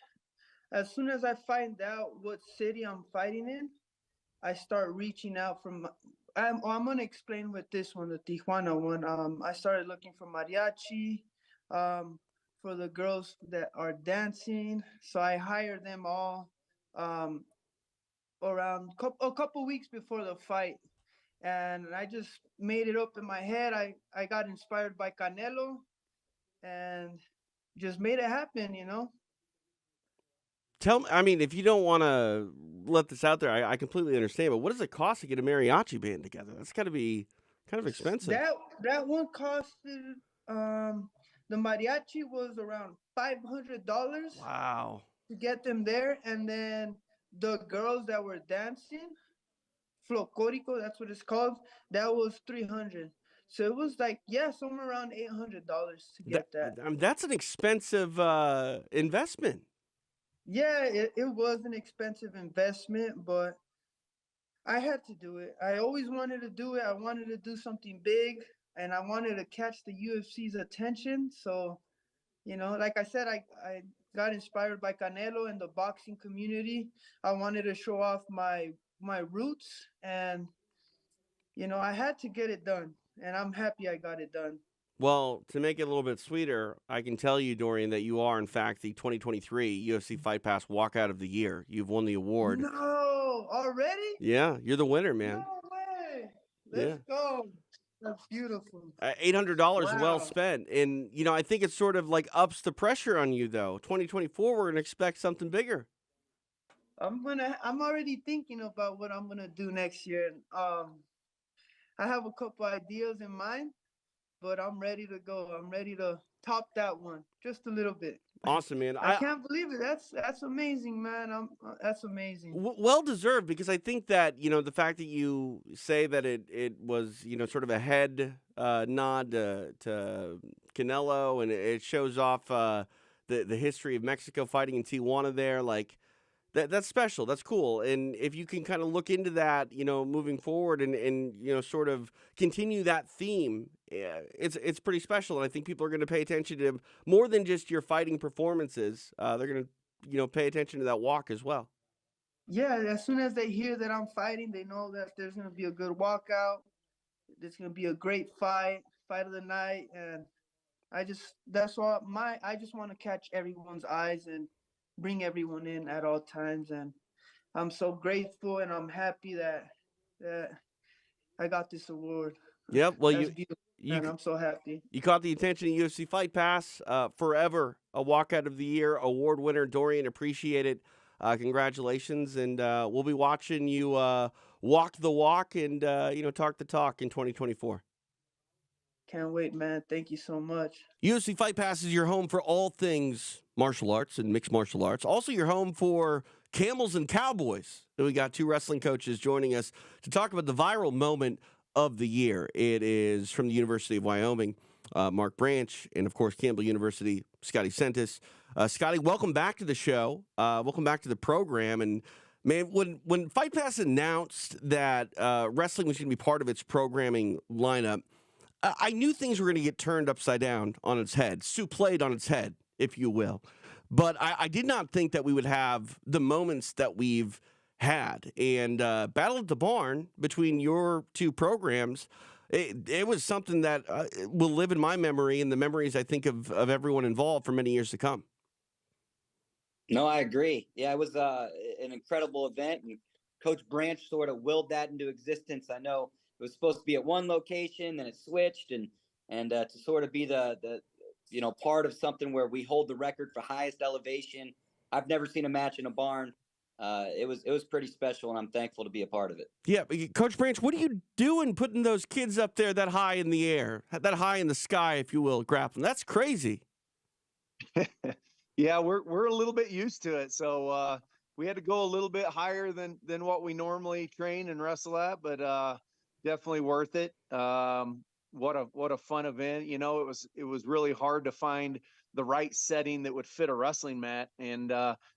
as soon as I find out what city I'm fighting in, I start reaching out I'm going to explain with this one, the Tijuana one. I started looking for mariachi, for the girls that are dancing. So I hired them all around a couple weeks before the fight. And I just made it up in my head. I got inspired by Canelo and just made it happen, Tell me, I mean, if you don't want to let this out there, I completely understand. But what does it cost to get a mariachi band together? That's got to be kind of expensive. That one costed the mariachi was around $500. Wow. To get them there, and then the girls that were dancing, Flocorico, that's what it's called. That was $300. So it was somewhere around $800 to get that. That's an expensive investment. Yeah, it was an expensive investment, but I had to do it. I always wanted to do it. I wanted to do something big, and I wanted to catch the UFC's attention. So, like I said, I got inspired by Canelo and the boxing community. I wanted to show off my roots, and I had to get it done, and I'm happy I got it done. Well, to make it a little bit sweeter, I can tell you, Dorian, that you are, in fact, the 2023 UFC Fight Pass Walkout of the Year. You've won the award. No, already? Yeah, you're the winner, man. No way. Let's go. That's beautiful. $800 well spent. And, I think it sort of ups the pressure on you, though. 2024, we're going to expect something bigger. I'm already thinking about what I'm going to do next year. I have a couple ideas in mind, but I'm ready to go. I'm ready to top that one just a little bit. Awesome, man. I can't believe it. That's amazing, man. That's amazing. Well deserved, because I think that, the fact that you say that it was, sort of a head nod to Canelo, and it shows off the history of Mexico fighting in Tijuana there, that's special. That's cool. And if you can kind of look into that, moving forward and sort of continue that theme, it's pretty special. And I think people are going to pay attention to more than just your fighting performances. They're going to, pay attention to that walk as well. Yeah, as soon as they hear that I'm fighting, they know that there's going to be a good walkout. There's going to be a great fight of the night. And I just want to catch everyone's eyes and bring everyone in at all times. And I'm so grateful, and I'm happy that I got this award. Yep. Well, I'm so happy. You caught the attention of UFC Fight Pass. Forever a Walkout of the Year award winner, Dorian. Appreciate it. Congratulations, and we'll be watching you walk the walk and talk the talk in 2024. Can't wait, man. Thank you so much. UFC Fight Pass is your home for all things martial arts and mixed martial arts. Also your home for Camels and Cowboys. And we got two wrestling coaches joining us to talk about the viral moment of the year. It is from the University of Wyoming, Mark Branch, and of course Campbell University, Scotty Santis. Scotty, welcome back to the show. Welcome back to the program. And man, when Fight Pass announced that wrestling was going to be part of its programming lineup, I knew things were going to get turned upside down on its head, souplayed on its head, if you will. But I did not think that we would have the moments that we've had. And Battle at the Barn between your two programs, it was something that will live in my memory and the memories, I think, of everyone involved for many years to come. No, I agree. Yeah, it was an incredible event. And Coach Branch sort of willed that into existence. I know it was supposed to be at one location, then it switched, and to sort of be the part of something where we hold the record for highest elevation. I've never seen a match in a barn. It was pretty special, and I'm thankful to be a part of it. Yeah, Coach Branch, what are you doing putting those kids up there that high in the air, that high in the sky, if you will, grappling? That's crazy. Yeah, we're a little bit used to it, so we had to go a little bit higher than what we normally train and wrestle at, but definitely worth it. What a fun event! It was really hard to find the right setting that would fit a wrestling mat, and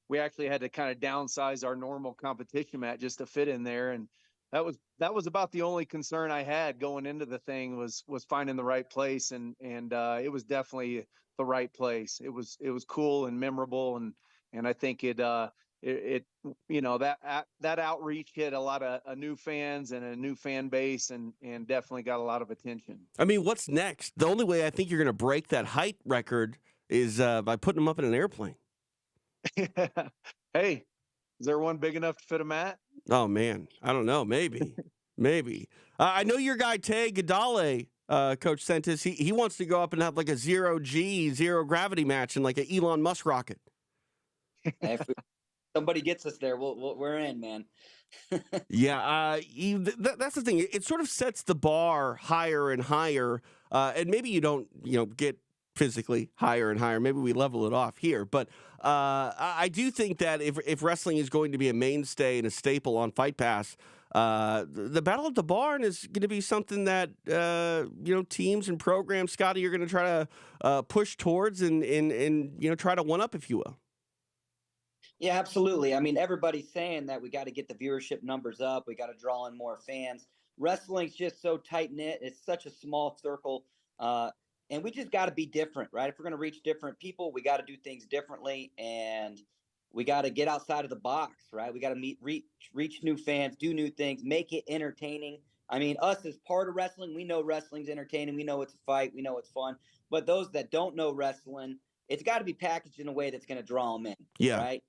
we actually had to kind of downsize our normal competition mat just to fit in there, and that was about the only concern I had going into the thing was finding the right place, and it was definitely the right place. It was cool and memorable, and I think that outreach hit a lot of new fans and a new fan base, and definitely got a lot of attention. I mean, what's next? The only way I think you're going to break that height record is by putting them up in an airplane. Hey, is there one big enough to fit a mat? Oh man, I don't know. Maybe, maybe. I know your guy Tay Gadale, Coach Santis. He wants to go up and have like a 0G, zero gravity match in like an Elon Musk rocket. If somebody gets us there, we're in, man. Yeah, that's the thing. It sort of sets the bar higher and higher, and maybe you don't, get physically higher and higher. Maybe we level it off here, but I do think that if wrestling is going to be a mainstay and a staple on Fight Pass, the Battle at the Barn is going to be something that teams and programs, Scotty, are going to try to push towards and try to one up, if you will. Yeah, absolutely. I mean, everybody's saying that we got to get the viewership numbers up. We got to draw in more fans. Wrestling's just so tight knit. It's such a small circle. And we just got to be different, right? If we're going to reach different people, we got to do things differently, and we got to get outside of the box, right? We got to reach new fans, do new things, make it entertaining. I mean, us as part of wrestling, we know wrestling's entertaining. We know it's a fight. We know it's fun. But those that don't know wrestling, it's got to be packaged in a way that's going to draw them in, right?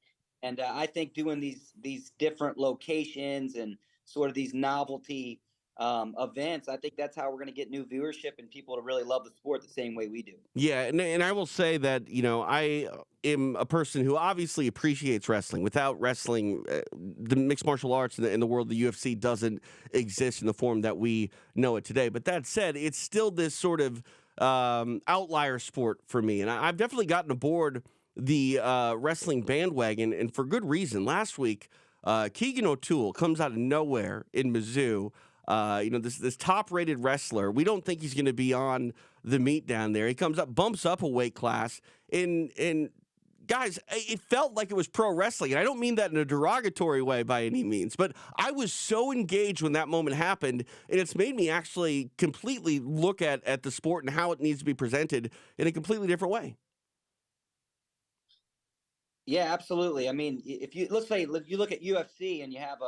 And I think doing these different locations and sort of these novelty events, I think that's how we're going to get new viewership and people to really love the sport the same way we do. Yeah, and I will say that, I am a person who obviously appreciates wrestling. Without wrestling, the mixed martial arts in the world, the UFC doesn't exist in the form that we know it today. But that said, it's still this sort of outlier sport for me. And I've definitely gotten aboard the wrestling bandwagon, and for good reason. Last week, Keegan O'Toole comes out of nowhere in Mizzou. This top-rated wrestler. We don't think he's going to be on the meet down there. He comes up, bumps up a weight class, and guys, it felt like it was pro wrestling, and I don't mean that in a derogatory way by any means, but I was so engaged when that moment happened, and it's made me actually completely look at the sport and how it needs to be presented in a completely different way. Yeah, absolutely. I mean, let's say you look at UFC and you have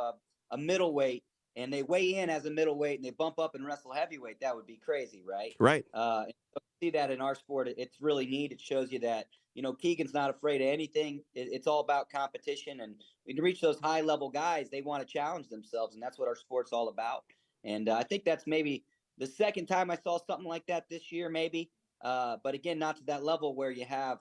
a middleweight and they weigh in as a middleweight and they bump up and wrestle heavyweight, that would be crazy, right? Right. And so see that in our sport, it's really neat. It shows you that, Keegan's not afraid of anything. It's all about competition. And when you reach those high level guys, they want to challenge themselves. And that's what our sport's all about. And I think that's maybe the second time I saw something like that this year, maybe. But again, not to that level where you have,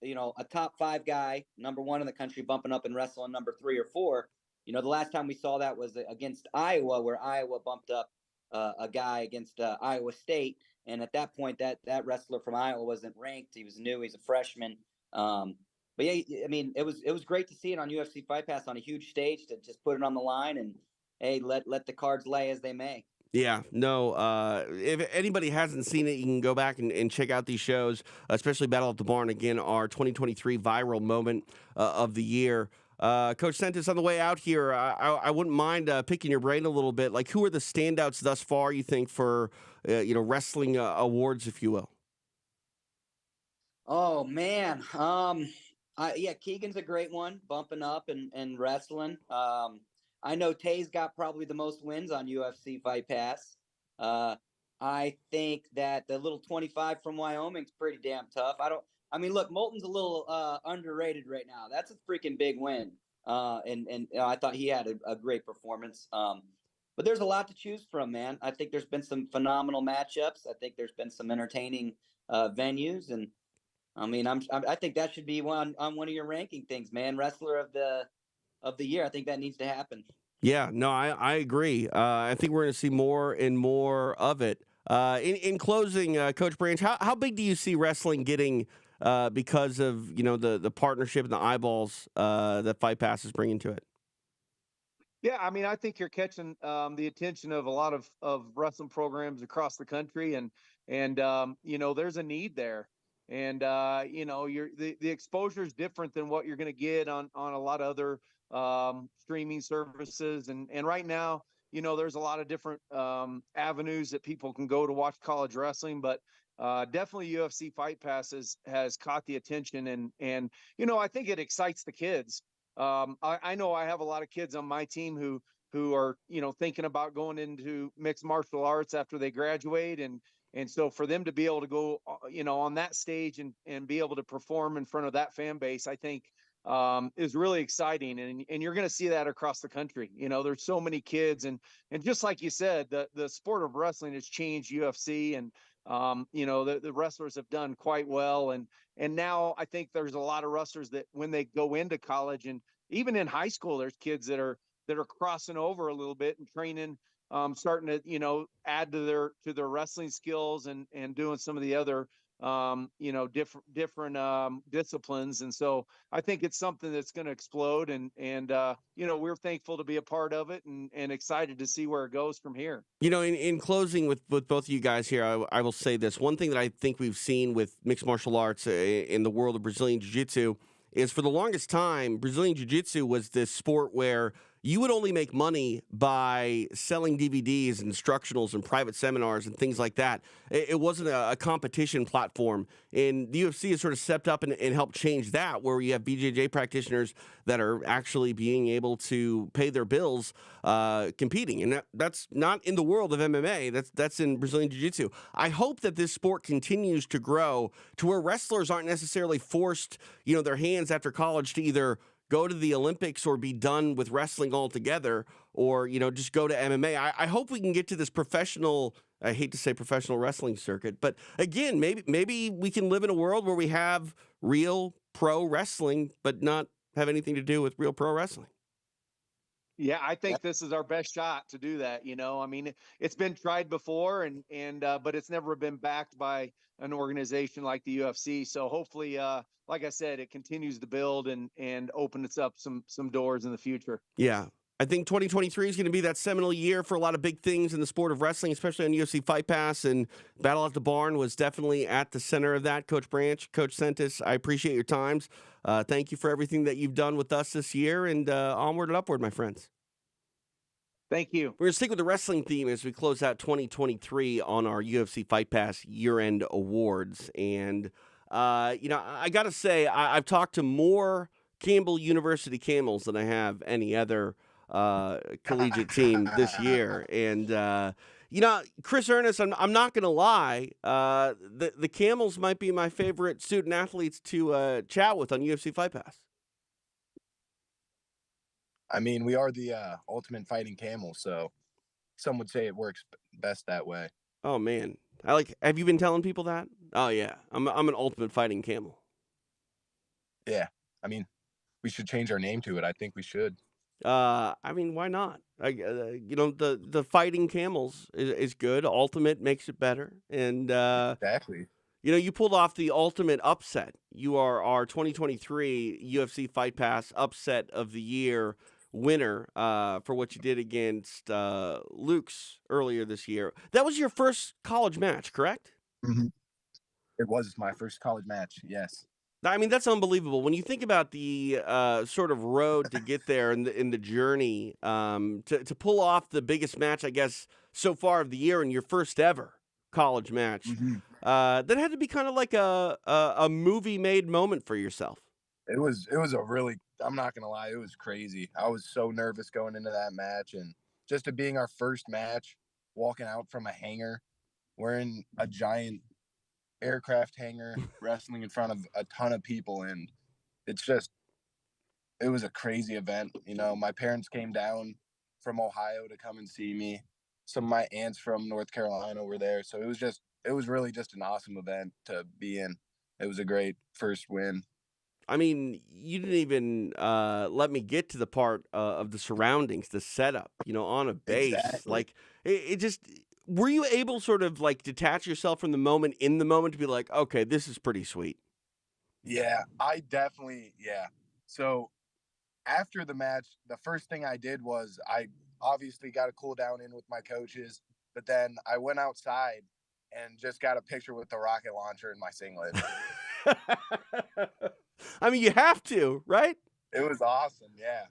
a top 5 guy, number 1 in the country, bumping up and wrestling number 3 or 4. You know, the last time we saw that was against Iowa, where Iowa bumped up a guy against Iowa State. And at that point, that wrestler from Iowa wasn't ranked. He was new. He's a freshman. But yeah, I mean, it was great to see it on UFC Fight Pass on a huge stage, to just put it on the line and, hey, let the cards lay as they may. Yeah, no, if anybody hasn't seen it, you can go back and check out these shows, especially Battle at the Barn. Again, our 2023 viral moment of the year. Coach Santis, on the way out here, I wouldn't mind picking your brain a little bit. Like, who are the standouts thus far, you think, for, wrestling awards, if you will? Oh, man. Yeah, Keegan's a great one, bumping up and wrestling. I know Tay's got probably the most wins on UFC Fight Pass. I think that the little 25 from Wyoming's pretty damn tough. I mean, look, Moulton's a little underrated right now. That's a freaking big win. And I thought he had a great performance. But there's a lot to choose from, man. I think there's been some phenomenal matchups. I think there's been some entertaining venues, and I mean, I think that should be on one of your ranking things, man. Wrestler of the year. I think that needs to happen. Yeah, no, I agree. I think we're going to see more and more of it. In closing, Coach Branch, how big do you see wrestling getting because of the partnership and the eyeballs that Fight Pass is bringing to it? Yeah, I mean, I think you're catching the attention of a lot of wrestling programs across the country, and there's a need there, and the exposure is different than what you're going to get on a lot of other streaming services, and right now, there's a lot of different avenues that people can go to watch college wrestling, but definitely UFC Fight Pass has caught the attention, and I think it excites the kids. I know I have a lot of kids on my team who are, thinking about going into mixed martial arts after they graduate. And so for them to be able to go, on that stage and be able to perform in front of that fan base, I think is really exciting. And you're going to see that across the country. There's so many kids, and just like you said, the sport of wrestling has changed UFC, and the wrestlers have done quite well. And now I think there's a lot of wrestlers that when they go into college and even in high school, there's kids that are crossing over a little bit and training, starting to, add to their wrestling skills and doing some of the other, different disciplines. And so I think it's something that's going to explode, and we're thankful to be a part of it and excited to see where it goes from here. In closing with both of you guys here, I will say this. One thing that I think we've seen with mixed martial arts in the world of Brazilian Jiu-Jitsu is, for the longest time, Brazilian Jiu-Jitsu was this sport where you would only make money by selling DVDs, instructionals, and private seminars and things like that. It wasn't a competition platform. And the UFC has sort of stepped up and helped change that, where you have BJJ practitioners that are actually being able to pay their bills competing. And that's not in the world of MMA. That's in Brazilian Jiu-Jitsu. I hope that this sport continues to grow to where wrestlers aren't necessarily forced, their hands after college to either go to the Olympics or be done with wrestling altogether, or, just go to MMA. I hope we can get to this professional, I hate to say professional wrestling circuit, but again, maybe we can live in a world where we have real pro wrestling, but not have anything to do with real pro wrestling. Yeah, I think this is our best shot to do that. I mean, it's been tried before, but it's never been backed by an organization like the UFC. So hopefully, like I said, it continues to build and opens up some doors in the future. Yeah. I think 2023 is going to be that seminal year for a lot of big things in the sport of wrestling, especially on UFC Fight Pass, and Battle at the Barn was definitely at the center of that. Coach Branch, Coach Santis, I appreciate your times. Thank you for everything that you've done with us this year, and onward and upward, my friends. Thank you. We're going to stick with the wrestling theme as we close out 2023 on our UFC Fight Pass year-end awards. And, I got to say, I've talked to more Campbell University Camels than I have any other collegiate team this year. And, Chris Ernest, I'm not going to lie, the Camels might be my favorite student athletes to chat with on UFC Fight Pass. I mean, we are the ultimate fighting camel, so some would say it works best that way. Oh, man. Have you been telling people that? Oh, yeah. I'm an ultimate fighting camel. Yeah. I mean, we should change our name to it. I think we should. I mean, why not? The fighting camels is good. Ultimate makes it better, and Exactly. you pulled off the ultimate upset. You are our 2023 UFC Fight Pass Upset of the Year winner for what you did against Luke's earlier this year. That was your first college match, correct? Mm-hmm. It was my first college match. Yes. I mean, that's unbelievable. When you think about the sort of road to get there and the journey to pull off the biggest match, I guess, so far of the year and your first ever college match, that had to be kind of like a movie-made moment for yourself. It was a really, I'm not gonna lie, it was crazy. I was so nervous going into that match, and just it being our first match, walking out from a hangar, wearing a giant aircraft hangar, wrestling in front of a ton of people, and it's just, it was a crazy event. My parents came down from Ohio to come and see me. Some of my aunts from North Carolina were there, so it was really just an awesome event to be in. It was a great first win. I mean, you didn't even let me get to the part of the surroundings, the setup, on a base. Exactly. Like, it just, were you able sort of like detach yourself from the moment in the moment to be like, okay, this is pretty sweet? Yeah, I definitely, yeah. So after the match, the first thing I did was I obviously got to cool down in with my coaches, but then I went outside and just got a picture with the rocket launcher in my singlet. I mean, you have to, right? It was awesome, yeah.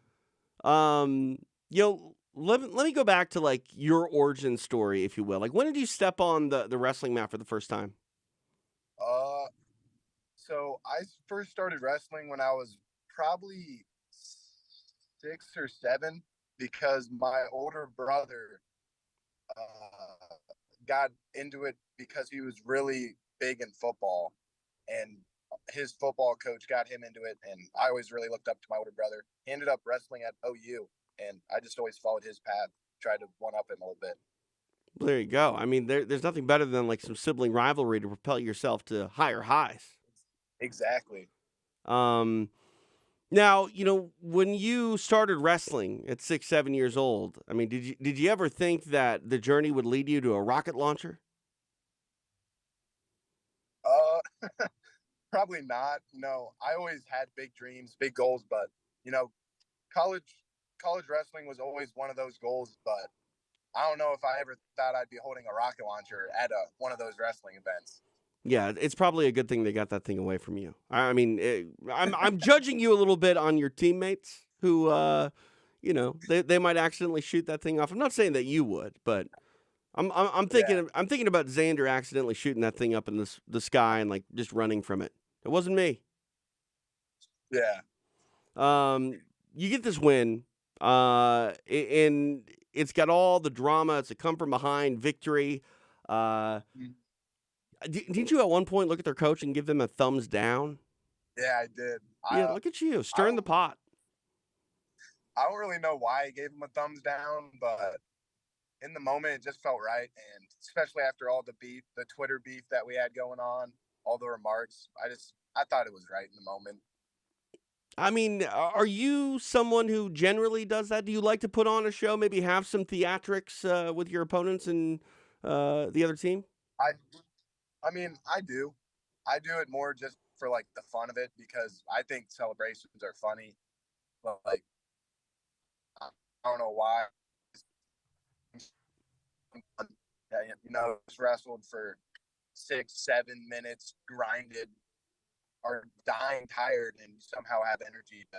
Let me go back to like your origin story, if you will. Like, when did you step on the wrestling mat for the first time? So I first started wrestling when I was probably 6 or 7, because my older brother got into it because he was really big in football, and his football coach got him into it, and I always really looked up to my older brother. He ended up wrestling at OU, and I just always followed his path, tried to one up him a little bit. Well, there you go. I mean, there's nothing better than like some sibling rivalry to propel yourself to higher highs. Exactly. Now, when you started wrestling at 6, 7 years old, I mean, did you ever think that the journey would lead you to a rocket launcher? Probably not. I always had big dreams, big goals, but college wrestling was always one of those goals. But I don't know if I ever thought I'd be holding a rocket launcher at one of those wrestling events. Yeah, it's probably a good thing they got that thing away from you. I mean, I'm judging you a little bit on your teammates who, they might accidentally shoot that thing off. I'm not saying that you would, but I'm thinking about Xander accidentally shooting that thing up in the sky and like just running from it. It wasn't me. Yeah. You get this win, and it's got all the drama. It's a come from behind victory. Didn't you at one point look at their coach and give them a thumbs down? Yeah, I did. Yeah, look at you, stirring the pot. I don't really know why I gave him a thumbs down, but in the moment, it just felt right. And especially after all the beef, the Twitter beef that we had going on, all the remarks, I thought it was right in the moment. I mean, are you someone who generally does that? Do you like to put on a show, maybe have some theatrics with your opponents and the other team? I mean, I do. I do it more just for like the fun of it, because I think celebrations are funny. But like, I don't know why. Just wrestled for 6, 7 minutes, grinded, are dying tired, and somehow have energy to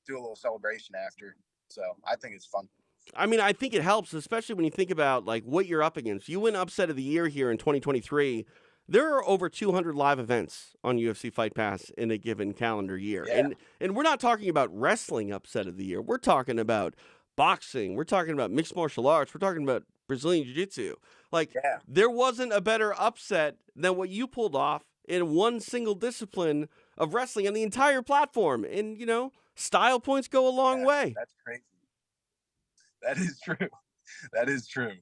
do a little celebration after. So I think it's fun. I mean, I think it helps, especially when you think about like what you're up against. You win Upset of the Year here in 2023. There are over 200 live events on UFC Fight Pass in a given calendar year. Yeah. And we're not talking about wrestling Upset of the Year. We're talking about boxing. We're talking about mixed martial arts. We're talking about Brazilian Jiu-Jitsu. Like, there wasn't a better upset than what you pulled off in one single discipline of wrestling on the entire platform. And, style points go a long way. That's crazy. That is true. That is true.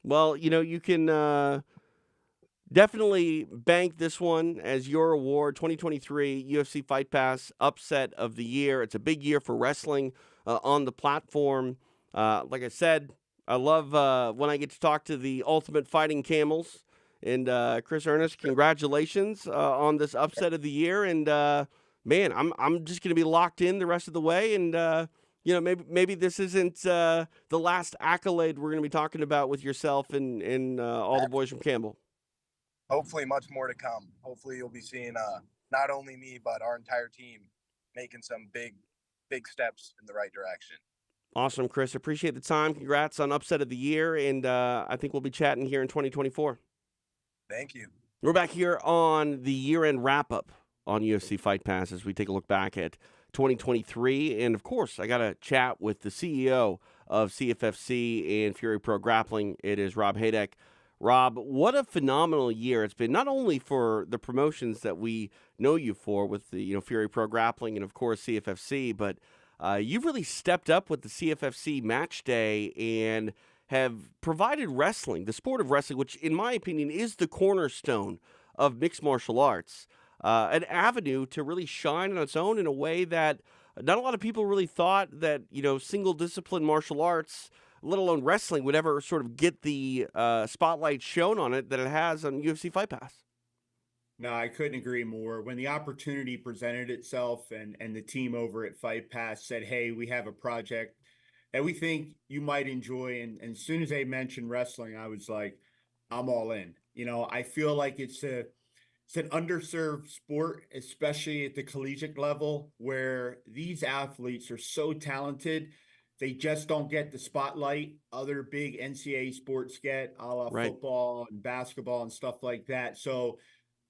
Well, you can Definitely bank this one as your award, 2023 UFC Fight Pass Upset of the Year. It's a big year for wrestling on the platform. Like I said, I love when I get to talk to the Ultimate Fighting Camels. And Chris Ernest, congratulations on this upset of the year. And man, I'm just going to be locked in the rest of the way. And maybe this isn't the last accolade we're going to be talking about with yourself and all the boys from Campbell. Hopefully much more to come. Hopefully you'll be seeing not only me, but our entire team making some big steps in the right direction. Awesome, Chris. Appreciate the time. Congrats on upset of the year. And I think we'll be chatting here in 2024. Thank you. We're back here on the year-end wrap-up on UFC Fight Pass as we take a look back at 2023. And, of course, I got to chat with the CEO of CFFC and Fury Pro Grappling. It is Rob Hayduk. Rob, what a phenomenal year it's been, not only for the promotions that we know you for with the Fury Pro Grappling and, of course, CFFC, but you've really stepped up with the CFFC match day and have provided wrestling, the sport of wrestling, which in my opinion is the cornerstone of mixed martial arts, an avenue to really shine on its own in a way that not a lot of people really thought that, single discipline martial arts, let alone wrestling, would ever sort of get the spotlight shown on it that it has on UFC Fight Pass. No, I couldn't agree more. When the opportunity presented itself and the team over at Fight Pass said, hey, we have a project that we think you might enjoy. And as soon as they mentioned wrestling, I was like, I'm all in. I feel like it's an underserved sport, especially at the collegiate level, where these athletes are so talented. They just don't get the spotlight other big NCAA sports get, a la football and basketball and stuff like that. So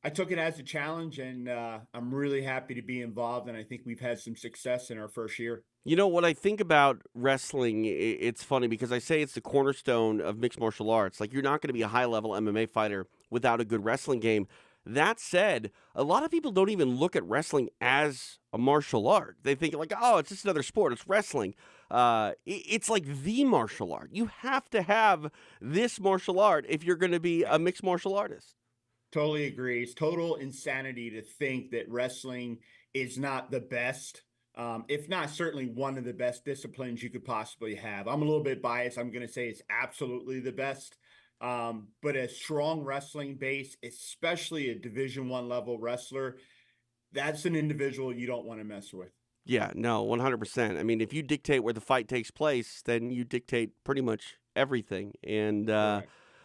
I took it as a challenge, and I'm really happy to be involved, and I think we've had some success in our first year. What I think about wrestling, it's funny because I say it's the cornerstone of mixed martial arts. Like, you're not going to be a high-level MMA fighter without a good wrestling game. That said, a lot of people don't even look at wrestling as a martial art. They think like, oh, it's just another sport. It's wrestling. It's like the martial art. You have to have this martial art if you're going to be a mixed martial artist. Totally agree. It's total insanity to think that wrestling is not the best, if not certainly one of the best disciplines you could possibly have. I'm a little bit biased. I'm going to say it's absolutely the best. But a strong wrestling base, especially a Division I level wrestler, that's an individual you don't want to mess with. Yeah, no, 100%. I mean, if you dictate where the fight takes place, then you dictate pretty much everything. And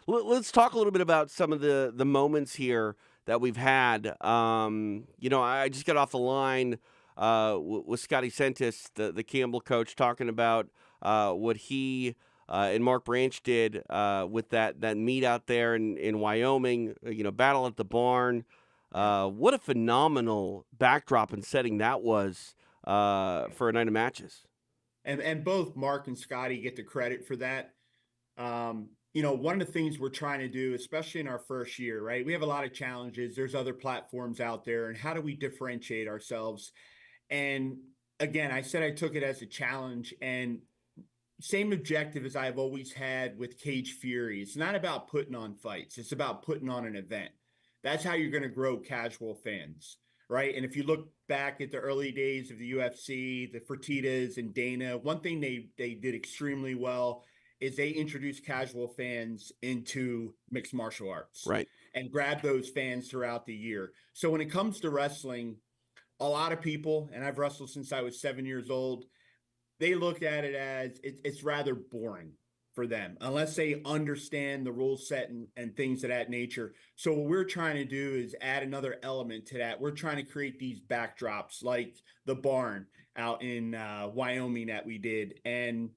let's talk a little bit about some of the moments here that we've had. I just got off the line with Scotty Santis, the Campbell coach, talking about what he and Mark Branch did with that meet out there in Wyoming, battle at the barn. What a phenomenal backdrop and setting that was for a night of matches. And both Mark and Scotty get the credit for that. One of the things we're trying to do, especially in our first year, right? We have a lot of challenges. There's other platforms out there, and how do we differentiate ourselves? And again, I said I took it as a challenge, and same objective as I've always had with Cage Fury. It's not about putting on fights. It's about putting on an event. That's how you're going to grow casual fans, right? And if you look back at the early days of the UFC, the Fertittas and Dana, one thing they did extremely well is they introduced casual fans into mixed martial arts. Right. And grabbed those fans throughout the year. So when it comes to wrestling, a lot of people, and I've wrestled since I was 7 years old, they look at it as it's rather boring for them, unless they understand the rule set and things of that nature. So what we're trying to do is add another element to that. We're trying to create these backdrops like the barn out in Wyoming that we did. And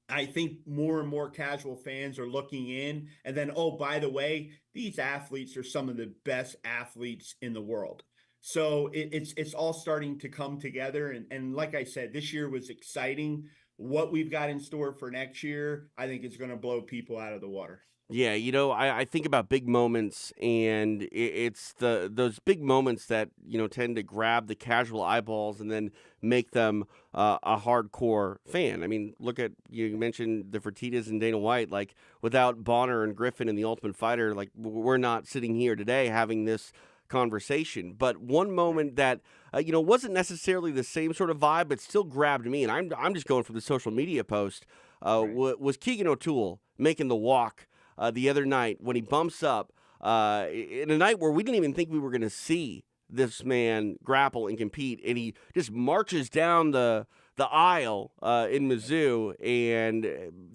I think more and more casual fans are looking in. And then, oh, by the way, these athletes are some of the best athletes in the world. So it's all starting to come together. And like I said, this year was exciting. What we've got in store for next year, I think it's going to blow people out of the water. Yeah, I think about big moments, and it's those big moments that tend to grab the casual eyeballs and then make them a hardcore fan. I mean, look at you mentioned the Fertittas and Dana White. Like without Bonner and Griffin and the Ultimate Fighter, like we're not sitting here today having this conversation. But one moment that wasn't necessarily the same sort of vibe, but still grabbed me, and I'm just going from the social media post. Was Keegan O'Toole making the walk the other night when he bumps up in a night where we didn't even think we were going to see this man grapple and compete, and he just marches down the aisle in Mizzou, and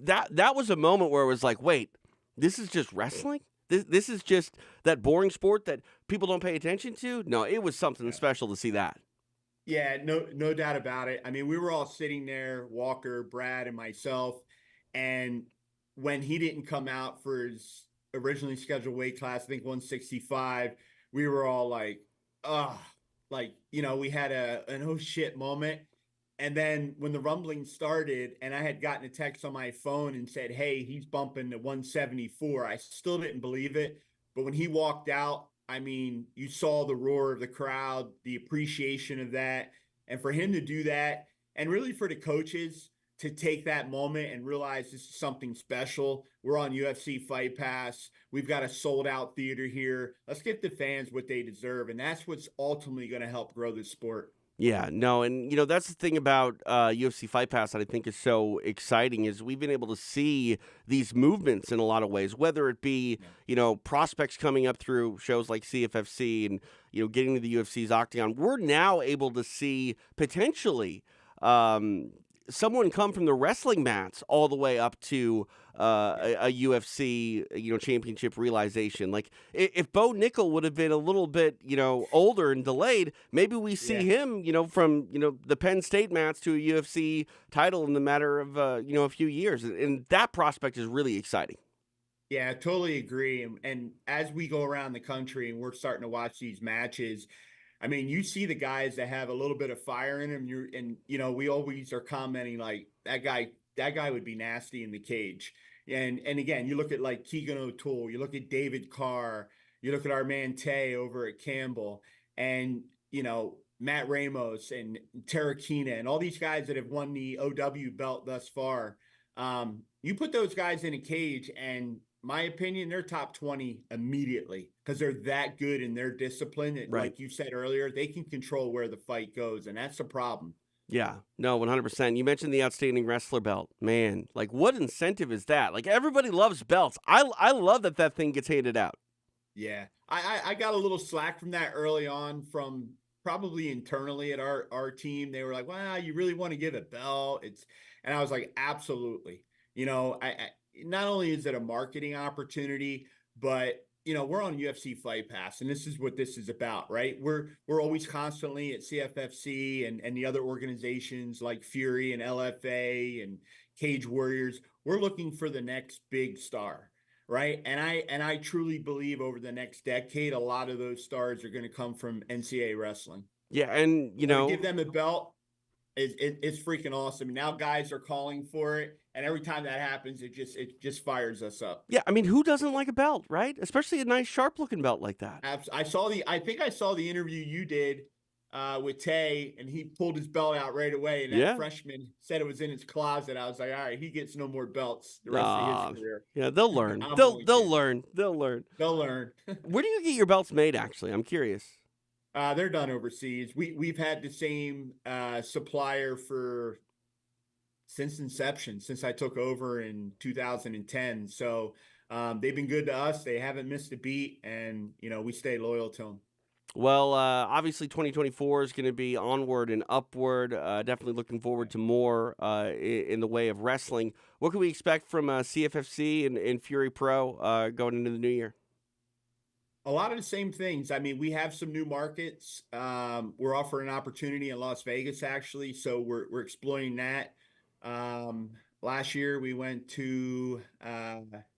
that was a moment where it was like, wait, this is just wrestling? This is just that boring sport that people don't pay attention to? No, it was something special to see that. Yeah, no doubt about it. I mean, we were all sitting there, Walker, Brad, and myself, and when he didn't come out for his originally scheduled weight class, I think 165, we were all like, "Ugh," like we had an oh shit moment. And then when the rumbling started, and I had gotten a text on my phone and said, "Hey, he's bumping to 174," I still didn't believe it. But when he walked out, I mean, you saw the roar of the crowd, the appreciation of that. And for him to do that, and really for the coaches to take that moment and realize this is something special. We're on UFC Fight Pass. We've got a sold out theater here. Let's get the fans what they deserve. And that's what's ultimately going to help grow the sport. Yeah, no, and that's the thing about UFC Fight Pass that I think is so exciting is we've been able to see these movements in a lot of ways, whether it be prospects coming up through shows like CFFC and getting to the UFC's Octagon. We're now able to see potentially someone come from the wrestling mats all the way up to a UFC championship realization. Like if Bo Nickel would have been a little bit older and delayed, maybe we see him from the Penn State mats to a UFC title in the matter of a few years, and that prospect is really exciting. Yeah, I totally agree. And as we go around the country and we're starting to watch these matches, I mean, you see the guys that have a little bit of fire in them. We always are commenting like that guy would be nasty in the cage. And again, you look at like Keegan O'Toole, you look at David Carr, you look at our man Tay over at Campbell, and Matt Ramos and Tarakina and all these guys that have won the OW belt thus far. You put those guys in a cage, and my opinion, they're top 20 immediately because they're that good in their discipline. Right. Like you said earlier, they can control where the fight goes, and that's the problem. Yeah, no, 100%. You mentioned the outstanding wrestler belt. Man, like what incentive is that? Like everybody loves belts. I love that thing gets handed out. Yeah, I got a little slack from that early on from probably internally at our team. They were like, "Wow, you really want to give a belt?" And I was like, "Absolutely." I not only is it a marketing opportunity, but we're on UFC Fight Pass, and this is what this is about, right? We're always constantly at CFFC and the other organizations like Fury and LFA and Cage Warriors. We're looking for the next big star, right? And I truly believe over the next decade, a lot of those stars are going to come from NCAA wrestling. Yeah, and to give them a belt, it's freaking awesome. Now guys are calling for it, and every time that happens, it just fires us up. Yeah, I mean, who doesn't like a belt, right? Especially a nice, sharp-looking belt like that. I think I saw the interview you did with Tay, and he pulled his belt out right away, and that freshman said it was in his closet. I was like, all right, he gets no more belts the rest of his career. Yeah, they'll learn. they'll learn. They'll learn. They'll learn. Where do you get your belts made? Actually, I'm curious. They're done overseas. We've had the same supplier since inception, since I took over in 2010. So they've been good to us. They haven't missed a beat, and we stay loyal to them. Well, obviously 2024 is going to be onward and upward. Definitely looking forward to more in the way of wrestling. What can we expect from CFFC and Fury Pro going into the new year? A lot of the same things. I mean, we have some new markets. We're offering an opportunity in Las Vegas, actually, so we're exploring that. Last year, we went to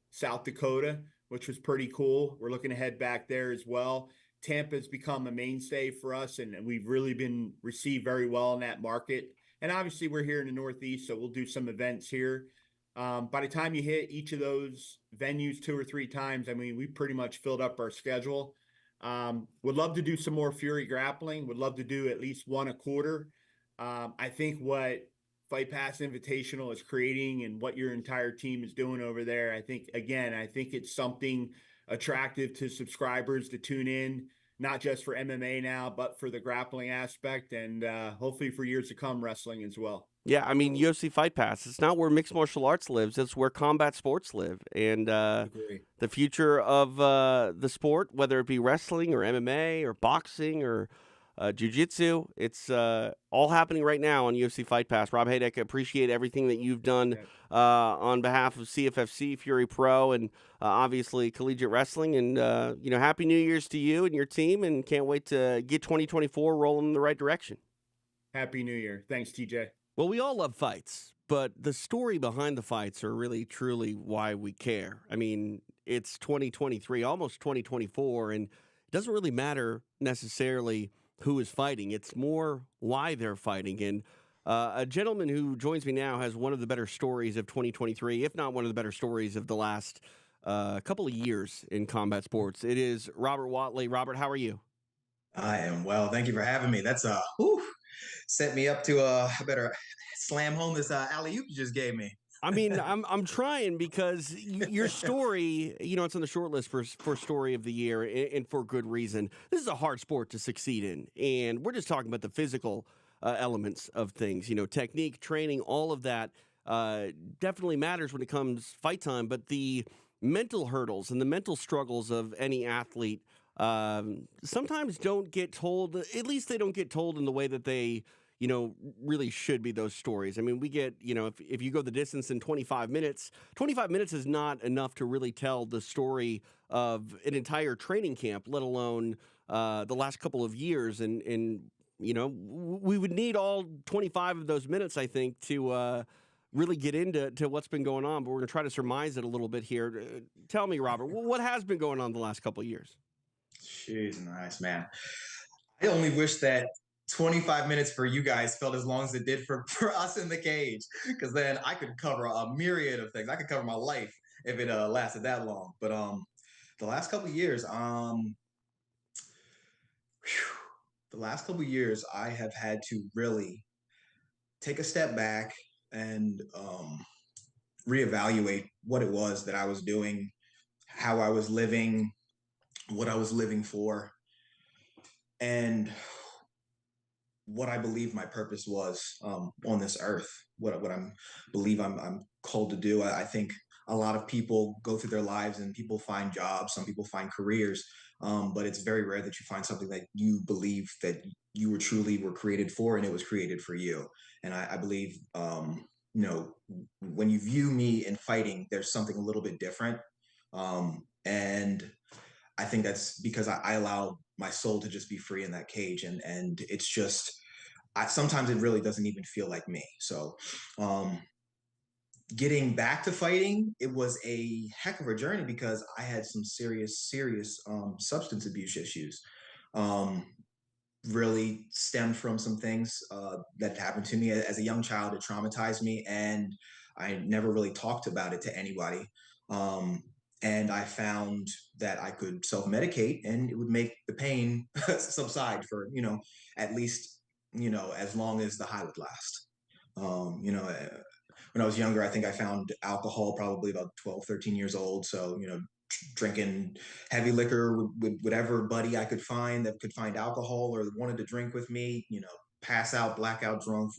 South Dakota, which was pretty cool. We're looking to head back there as well. Tampa's become a mainstay for us, and we've really been received very well in that market. And obviously, we're here in the Northeast, so we'll do some events here. By the time you hit each of those venues 2 or 3 times, I mean, we pretty much filled up our schedule. Would love to do some more Fury grappling. Would love to do at least one a quarter. I think what Fight Pass Invitational is creating and what your entire team is doing over there, I think it's something attractive to subscribers to tune in, not just for MMA now, but for the grappling aspect and hopefully for years to come, wrestling as well. Yeah, I mean, UFC Fight Pass, it's not where mixed martial arts lives, it's where combat sports live. And the future of the sport, whether it be wrestling or MMA or boxing or jiu-jitsu, it's all happening right now on UFC Fight Pass. Rob Haydek, appreciate everything that you've done on behalf of CFFC, Fury Pro, and obviously Collegiate Wrestling. And, Happy New Year's to you and your team, and can't wait to get 2024 rolling in the right direction. Happy New Year. Thanks, TJ. Well, we all love fights, but the story behind the fights are really, truly why we care. I mean, it's 2023, almost 2024, and it doesn't really matter necessarily who is fighting. It's more why they're fighting. And a gentleman who joins me now has one of the better stories of 2023, if not one of the better stories of the last couple of years in combat sports. It is Robert Watley. Robert, how are you? I am well. Thank you for having me. That's set me up to I better slam home this alley-oop you just gave me. I mean, I'm trying because your story, it's on the short list for story of the year, and for good reason. This is a hard sport to succeed in, and we're just talking about the physical elements of things. Technique, training, all of that definitely matters when it comes fight time. But the mental hurdles and the mental struggles of any athlete sometimes don't get told. At least they don't get told in the way that they really should be those stories. I mean, we get, if you go the distance in 25 minutes is not enough to really tell the story of an entire training camp, let alone the last couple of years. And we would need all 25 of those minutes, I think, to really get into what's been going on. But we're going to try to surmise it a little bit here. Tell me, Robert, what has been going on the last couple of years? Jeez, nice, man. I only wish that 25 minutes for you guys felt as long as it did for us in the cage, because then I could cover a myriad of things. I could cover my life if it lasted that long. But the last couple of years, I have had to really take a step back and reevaluate what it was that I was doing, how I was living, what I was living for, and what I believe my purpose was on this earth, what I'm called to do. I think a lot of people go through their lives and people find jobs, some people find careers, but it's very rare that you find something that you believe that you were created for, and it was created for you. And I believe, when you view me in fighting, there's something a little bit different. And I think that's because I allow my soul to just be free in that cage. And it's just, sometimes it really doesn't even feel like me. So getting back to fighting, it was a heck of a journey because I had some serious substance abuse issues. Really stemmed from some things that happened to me as a young child. It traumatized me, and I never really talked about it to anybody. And I found that I could self-medicate and it would make the pain subside for, at least, as long as the high would last. When I was younger, I think I found alcohol probably about 12, 13 years old. So, drinking heavy liquor with whatever buddy I could find that could find alcohol or wanted to drink with me, pass out, blackout drunk,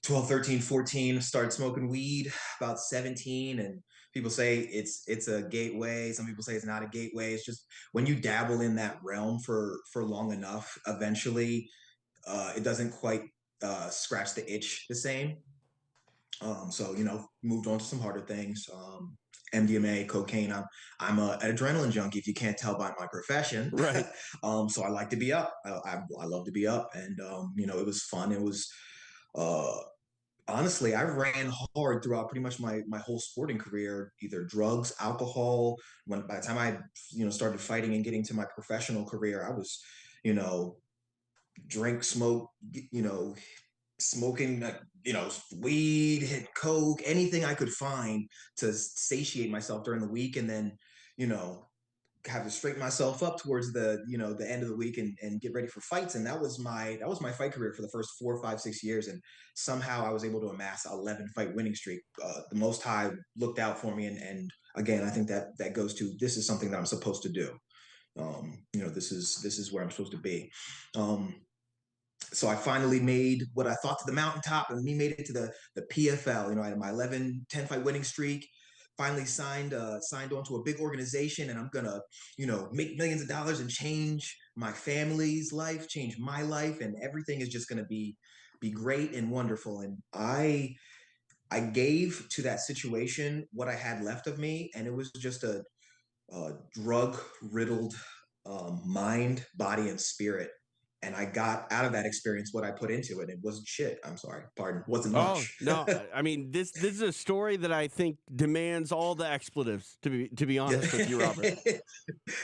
12, 13, 14, started smoking weed about 17. And people say it's a gateway. Some people say it's not a gateway. It's just when you dabble in that realm for long enough, eventually it doesn't quite scratch the itch the same. So, moved on to some harder things. MDMA, cocaine. I'm an adrenaline junkie, if you can't tell by my profession. Right. So I like to be up. I love to be up. And, it was fun. It was, honestly, I ran hard throughout pretty much my whole sporting career, either drugs, alcohol. By the time I, started fighting and getting to my professional career, I was, drink, smoke, smoking, weed, hit coke, anything I could find to satiate myself during the week, and then, have to straighten myself up towards the end of the week and get ready for fights. And that was my fight career for the first 4, 5, 6 years. And somehow I was able to amass 11 fight winning streak. The Most High looked out for me, and again, I think that goes to, this is something that I'm supposed to do. This is where I'm supposed to be. So I finally made what I thought to the mountaintop, and we made it to the PFL. I had my 10 fight winning streak. Finally signed on to a big organization, and I'm gonna, make millions of dollars and change my family's life, change my life, and everything is just gonna be great and wonderful. And I gave to that situation what I had left of me, and it was just a drug riddled mind, body, and spirit. And I got out of that experience what I put into it. It wasn't shit. I'm sorry. Pardon. Wasn't much. Oh, no. I mean, this is a story that I think demands all the expletives, to be honest with you, Robert.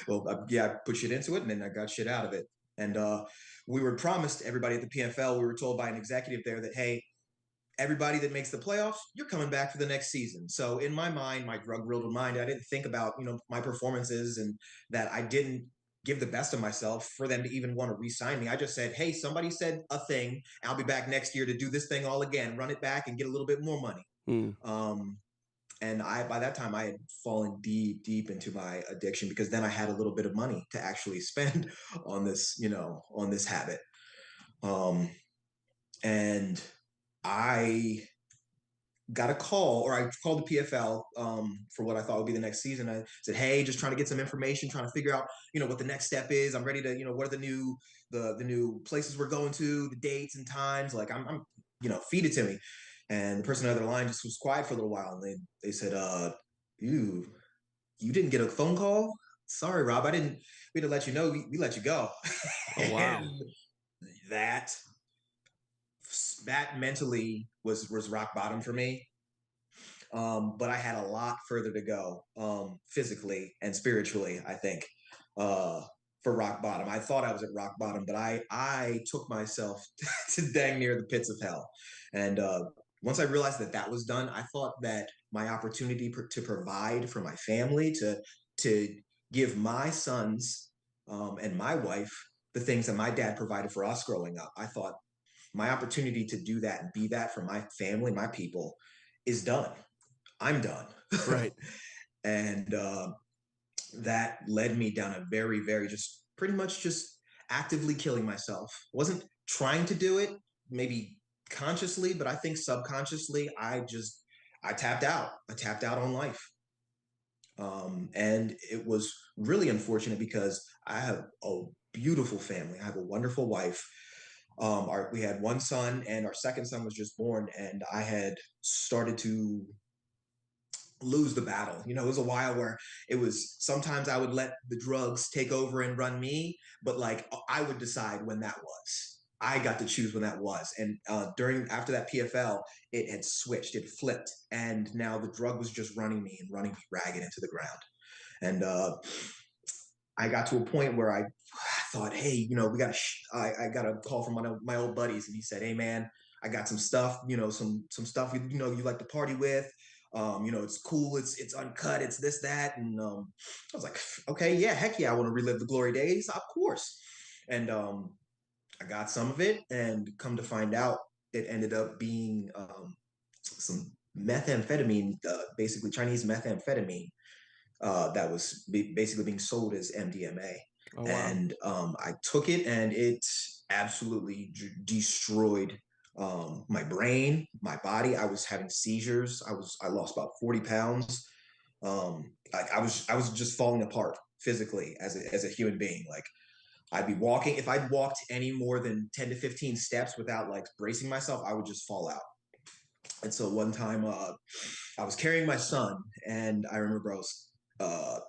Well, I put shit into it, and then I got shit out of it. And we were promised, everybody at the PFL, we were told by an executive there that, hey, everybody that makes the playoffs, you're coming back for the next season. So in my mind, my drug-riddled mind, I didn't think about, my performances and that I didn't give the best of myself for them to even want to re-sign me. I just said, hey, somebody said a thing. I'll be back next year to do this thing all again, run it back and get a little bit more money. And by that time I had fallen deep into my addiction, because then I had a little bit of money to actually spend on this, on this habit. And I got a call, or I called the PFL for what I thought would be the next season. I said, hey, just trying to get some information, trying to figure out, what the next step is. I'm ready to, what are the new places we're going to, the dates and times. Like I'm feed it to me. And the person on the other line just was quiet for a little while. And they said, you didn't get a phone call? Sorry, Rob, we had to let you know, we let you go. Oh, wow. that mentally was rock bottom for me. But I had a lot further to go, physically and spiritually, I think, for rock bottom. I thought I was at rock bottom, but I took myself to dang near the pits of hell. And once I realized that was done, I thought that my opportunity to provide for my family, to give my sons and my wife the things that my dad provided for us growing up, I thought my opportunity to do that and be that for my family, my people, is done. I'm done. Right. And that led me down a very, very pretty much just actively killing myself. Wasn't trying to do it, maybe consciously, but I think subconsciously, I tapped out. I tapped out on life. And it was really unfortunate because I have a beautiful family. I have a wonderful wife. We had one son, and our second son was just born, and I had started to lose the battle. It was a while where it was, sometimes I would let the drugs take over and run me, but like I would decide when that was. I got to choose when that was. And after that PFL, it had switched, it flipped, and now the drug was just running me ragged into the ground. And I got to a point where I thought, hey, I got a call from one of my old buddies, and he said, hey man, I got some stuff, some stuff, you like to party with. It's cool. It's uncut. It's this, that. And I was like, okay, yeah, heck yeah. I want to relive the glory days. Of course. And I got some of it, and come to find out, it ended up being some methamphetamine, basically Chinese methamphetamine, that was basically being sold as MDMA. Oh, wow. And I took it, and it absolutely destroyed my brain, my body. I was having seizures. I lost about 40 pounds. I was just falling apart physically as a human being. Like I'd be walking, if I'd walked any more than 10 to 15 steps without like bracing myself, I would just fall out. And so one time I was carrying my son, and I remember I was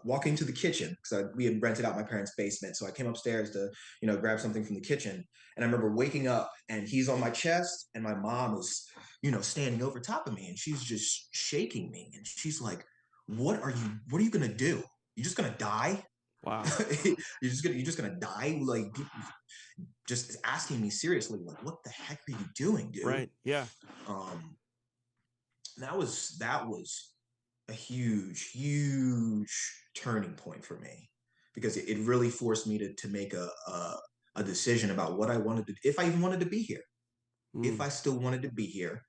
walking to the kitchen because we had rented out my parents' basement. So I came upstairs to, grab something from the kitchen. And I remember waking up, and he's on my chest, and my mom is, standing over top of me, and she's just shaking me. And she's like, what are you going to do? You're just going to die? Wow. You're just going to die? Like, just asking me seriously, like, what the heck are you doing, dude? Right. Yeah. That was a huge turning point for me, because it really forced me to make a decision about what I wanted to, if I even wanted to be here, if I still wanted to be here,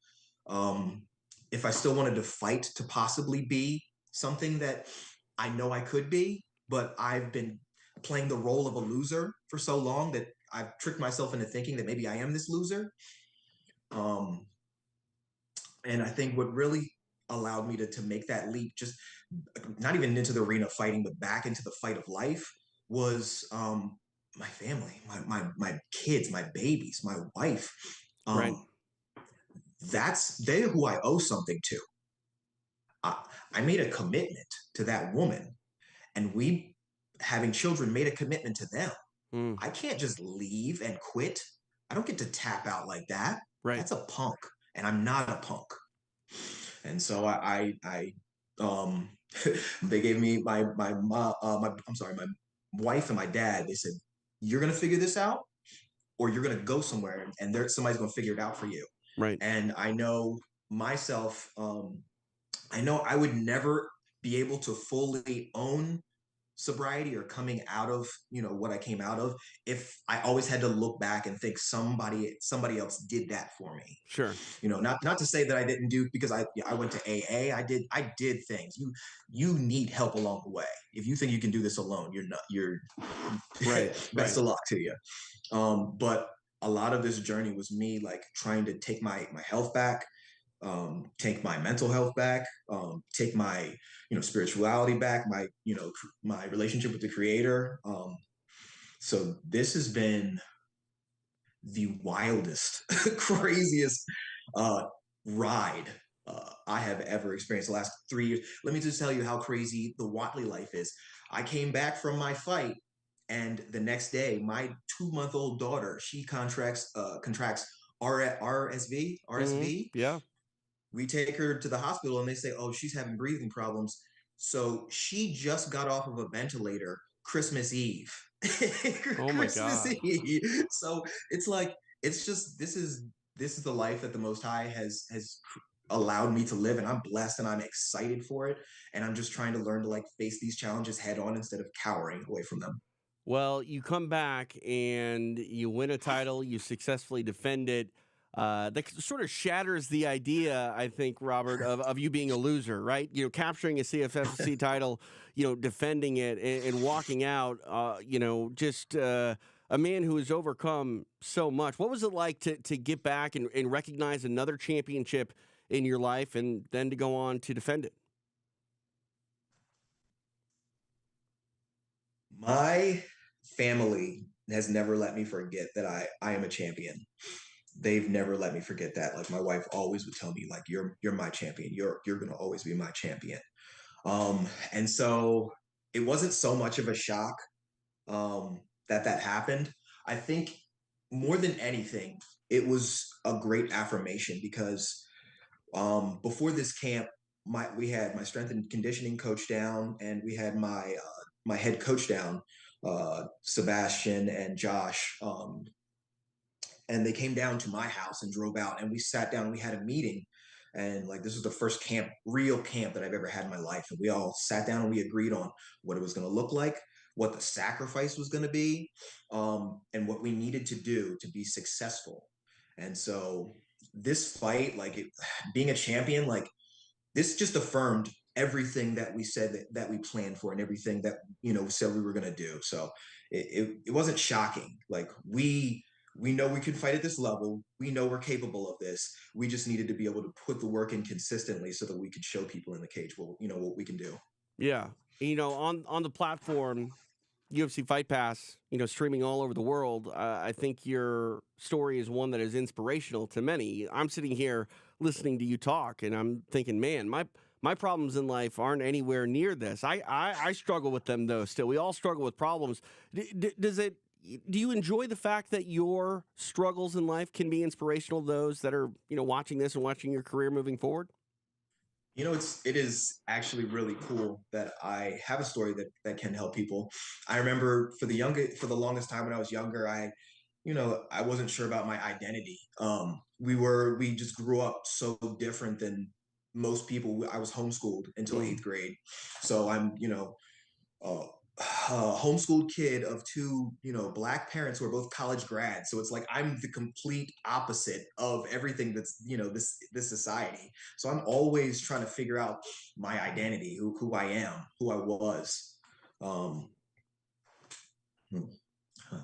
if I still wanted to fight to possibly be something that I know I could be, but I've been playing the role of a loser for so long that I've tricked myself into thinking that maybe I am this loser. And I think what really allowed me to make that leap, just not even into the arena of fighting, but back into the fight of life, was my family, my kids, my babies, my wife. Right. They're who I owe something to. I made a commitment to that woman, and we, having children, made a commitment to them. I can't just leave and quit. I don't get to tap out like that. Right. That's a punk, and I'm not a punk. And so they gave me my wife and my dad. They said, "You're gonna figure this out, or you're gonna go somewhere, and somebody's gonna figure it out for you." Right. And I know myself. I know I would never be able to fully own sobriety or coming out of, what I came out of, if I always had to look back and think somebody else did that for me. Sure. Not to say that I didn't do, because I went to AA. I did things. You need help along the way. If you think you can do this alone, you're right. Best of luck to you. But a lot of this journey was me, like, trying to take my health back, take my mental health back, take my spirituality back, my relationship with the Creator. So this has been the wildest, craziest ride I have ever experienced the last 3 years. Let me just tell you how crazy the Watley life is. I came back from my fight, and the next day, my 2-month-old daughter, she contracts RSV. Yeah. We take her to the hospital, and they say, "Oh, she's having breathing problems." So she just got off of a ventilator Christmas Eve. Oh my God. Eve. So it's like, it's just, this is the life that the Most High has allowed me to live, and I'm blessed and I'm excited for it. And I'm just trying to learn to, like, face these challenges head on instead of cowering away from them. Well, you come back and you win a title, you successfully defend it. That sort of shatters the idea, I think, Robert, of you being a loser, right? Capturing a CFFC title, defending it and walking out, just a man who has overcome so much. What was it like to get back and recognize another championship in your life and then to go on to defend it? My family has never let me forget that I am a champion. They've never let me forget that. Like, my wife always would tell me, like, you're my champion. You're going to always be my champion. And so it wasn't so much of a shock that happened. I think more than anything, it was a great affirmation, because before this camp, we had my strength and conditioning coach down, and we had my head coach down, Sebastian and Josh, and they came down to my house and drove out, and we sat down and we had a meeting. And, like, this was the first real camp that I've ever had in my life. And we all sat down and we agreed on what it was going to look like, what the sacrifice was going to be, and what we needed to do to be successful. And so this fight, like, being a champion, like, this just affirmed everything that we said that we planned for, and everything that said we were going to do. So it wasn't shocking. Like, we know we can fight at this level. We know we're capable of this. We just needed to be able to put the work in consistently so that we could show people in the cage what we can do. Yeah. On the platform, UFC Fight Pass, streaming all over the world, I think your story is one that is inspirational to many. I'm sitting here listening to you talk, and I'm thinking, man, my problems in life aren't anywhere near this. I struggle with them, though, still. We all struggle with problems. Do you enjoy the fact that your struggles in life can be inspirational to those that are, watching this and watching your career moving forward? It is actually really cool that I have a story that can help people. I remember for the longest time when I was younger, I wasn't sure about my identity. We just grew up so different than most people. I was homeschooled until 8th grade. So I'm, a homeschooled kid of two, Black parents who are both college grads. So it's like I'm the complete opposite of everything that's, this society. So I'm always trying to figure out my identity, who I am, who I was. I'll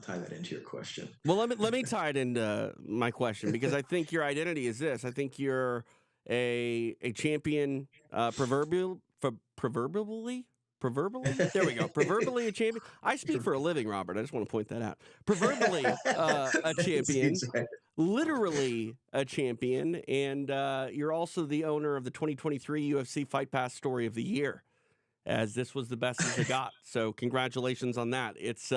tie that into your question. Well, let me tie it into my question, because I think your identity is this. I think you're a champion, proverbially. There we go. Proverbially a champion. I speak for a living, Robert. I just want to point that out. Proverbially a champion, literally a champion, and you're also the owner of the 2023 UFC Fight Pass Story of the Year, as this was the best as it got. So congratulations on that. It's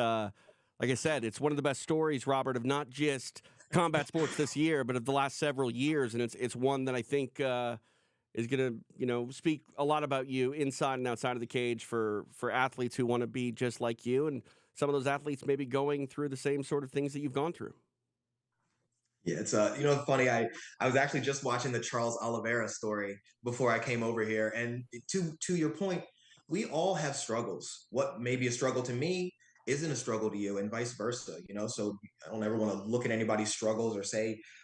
like I said, it's one of the best stories, Robert, of not just combat sports this year, but of the last several years, and it's one that I think is going to, speak a lot about you inside and outside of the cage for athletes who want to be just like you, and some of those athletes may be going through the same sort of things that you've gone through. Yeah, it's funny. I was actually just watching the Charles Oliveira story before I came over here, and to your point, we all have struggles. What may be a struggle to me isn't a struggle to you, and vice versa. So I don't ever want to look at anybody's struggles or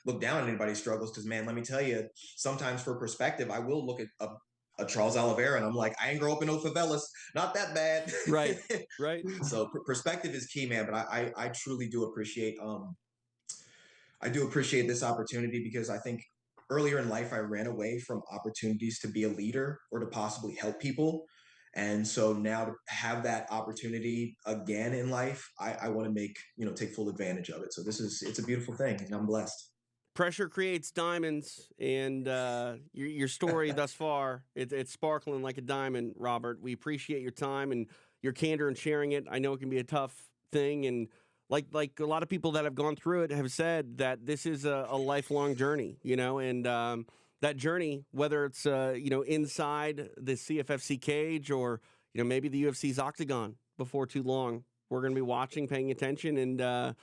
look down at anybody's struggles, because, man, let me tell you, sometimes for perspective, I will look at a Charles Oliveira and I'm like, I ain't grow up in no favelas, not that bad. Right. So perspective is key, man. But I truly do appreciate this opportunity, because I think earlier in life I ran away from opportunities to be a leader or to possibly help people. And so now to have that opportunity again in life, I want to take full advantage of it. So it's a beautiful thing, and I'm blessed. Pressure creates diamonds, and your story thus far, it's sparkling like a diamond, Robert. We appreciate your time and your candor in sharing it. I know it can be a tough thing, and like a lot of people that have gone through it have said that this is a lifelong journey, and that journey, whether it's inside the CFFC cage or maybe the UFC's octagon before too long, we're going to be watching, paying attention, and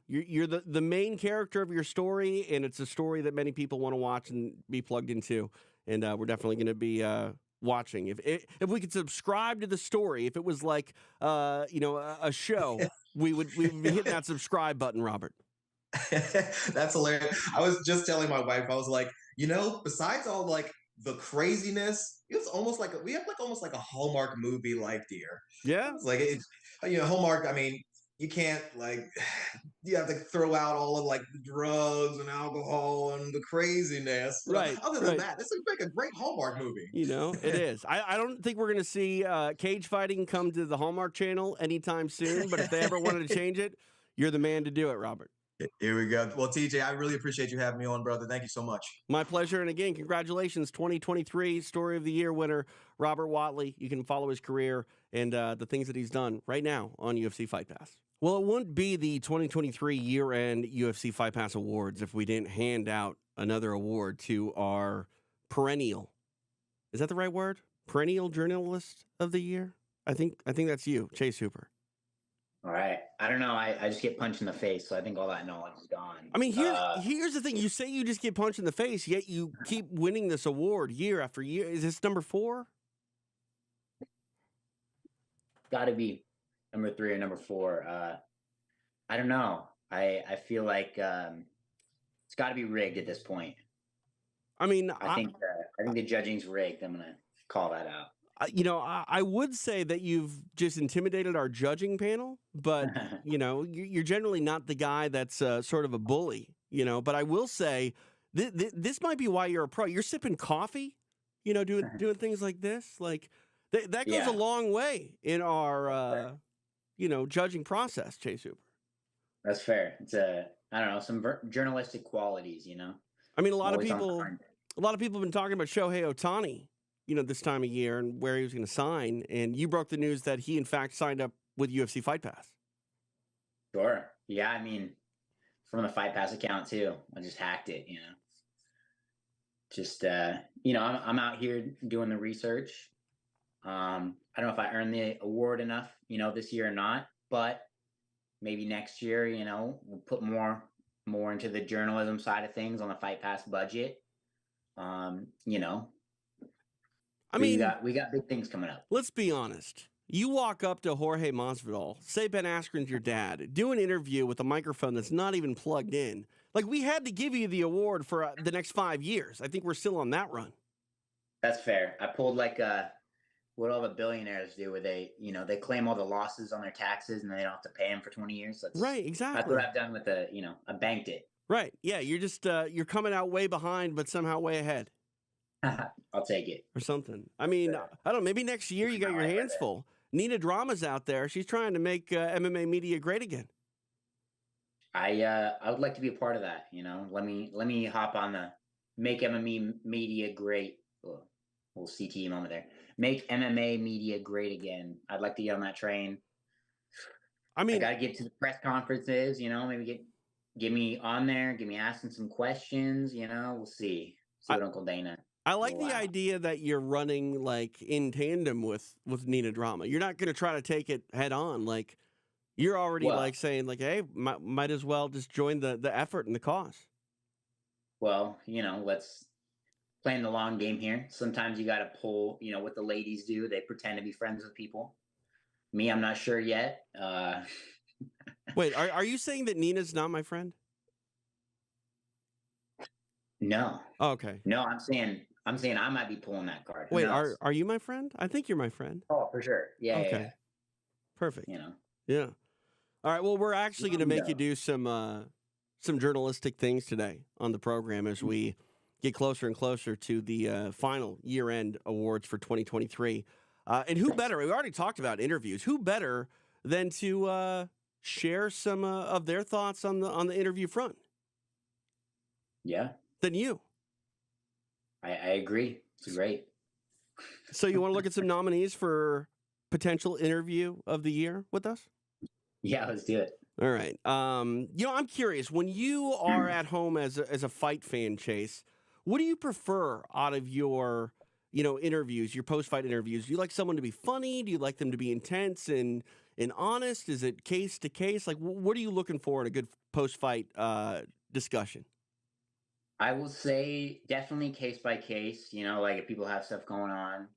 you're the main character of your story, and it's a story that many people want to watch and be plugged into, and we're definitely going to be watching. If we could subscribe to the story, if it was like a show, we would be hitting that subscribe button, Robert. That's hilarious. I was just telling my wife, I was like, besides all the craziness, it's almost like we have almost like a Hallmark movie life here. Yeah. It's like Hallmark, I mean, you can't you have to throw out all of the drugs and alcohol and the craziness. Right. Other than that, this looks like a great Hallmark movie. It is. I don't think we're going to see cage fighting come to the Hallmark Channel anytime soon, but if they ever wanted to change it, you're the man to do it, Robert. Here we go. Well, TJ, I really appreciate you having me on, brother. Thank you so much. My pleasure. And again, congratulations, 2023 Story of the Year winner, Robert Watley. You can follow his career and the things that he's done right now on UFC Fight Pass. Well, it wouldn't be the 2023 year-end UFC Fight Pass Awards if we didn't hand out another award to our perennial. Is that the right word? Perennial Journalist of the Year? I think that's you, Chase Hooper. All right. I don't know. I just get punched in the face, so I think all that knowledge is gone. I mean, here's the thing. You say you just get punched in the face, yet you keep winning this award year after year. Is this number 4? Got to be number 3 or number 4. I don't know. I feel like it's got to be rigged at this point. I mean, I think the judging's rigged. I'm going to call that out. I would say that you've just intimidated our judging panel, but, you're generally not the guy that's sort of a bully, but I will say this might be why you're a pro. You're sipping coffee, doing things like this. Like that goes a long way in our, judging process, Chase Hooper. That's fair. It's I don't know, some journalistic qualities, I mean, a lot of people have been talking about Shohei Ohtani, this time of year and where he was going to sign. And you broke the news that he, in fact, signed up with UFC Fight Pass. Sure. Yeah. I mean, from the Fight Pass account too. I just hacked it, Just, I'm out here doing the research. I don't know if I earned the award enough, this year or not, but, maybe next year, we'll put more into the journalism side of things on the Fight Pass budget. I mean, we got big things coming up. Let's be honest. You walk up to Jorge Masvidal, say Ben Askren's your dad, do an interview with a microphone that's not even plugged in. Like, we had to give you the award for the next 5 years. I think we're still on that run. That's fair. I pulled like what all the billionaires do, where they claim all the losses on their taxes and then they don't have to pay them for 20 years. Right, exactly. That's what I've done with I banked it. Right. Yeah, you're just you're coming out way behind, but somehow way ahead. I'll take it. Or something. I mean, I don't know, maybe next year you got your hands full. Nina Drama's out there. She's trying to make MMA media great again. I would like to be a part of that. Let me hop on the make MMA media great. Oh, little CTE moment there. Make MMA media great again. I'd like to get on that train. I mean, I gotta get to the press conferences. Maybe get me on there. Get me asking some questions. We'll see. See what Uncle Dana. I like the idea that you're running like in tandem with Nina Drama. You're not going to try to take it head on. Like, you're already like saying like, hey, might as well just join the effort and the cause. Well, let's play the long game here. Sometimes you got to pull, what the ladies do. They pretend to be friends with people. Me, I'm not sure yet. Wait, are you saying that Nina's not my friend? No. Oh, okay. No, I'm saying I might be pulling that card. Wait, are you my friend? I think you're my friend. Oh, for sure. Yeah. Okay. Yeah. Perfect. Yeah. All right. Well, we're actually going to make you do some journalistic things today on the program as we get closer and closer to the final year-end awards for 2023. And who better? We already talked about interviews. Who better than to share some of their thoughts on the interview front? Yeah. Than you. I agree. It's great. So you want to look at some nominees for potential interview of the year with us? Yeah, let's do it. All right. I'm curious, when you are at home as a fight fan, Chase, what do you prefer out of your, interviews, your post-fight interviews? Do you like someone to be funny? Do you like them to be intense and honest? Is it case to case? Like, what are you looking for in a good post-fight discussion? I will say definitely case by case. Like if people have stuff going on,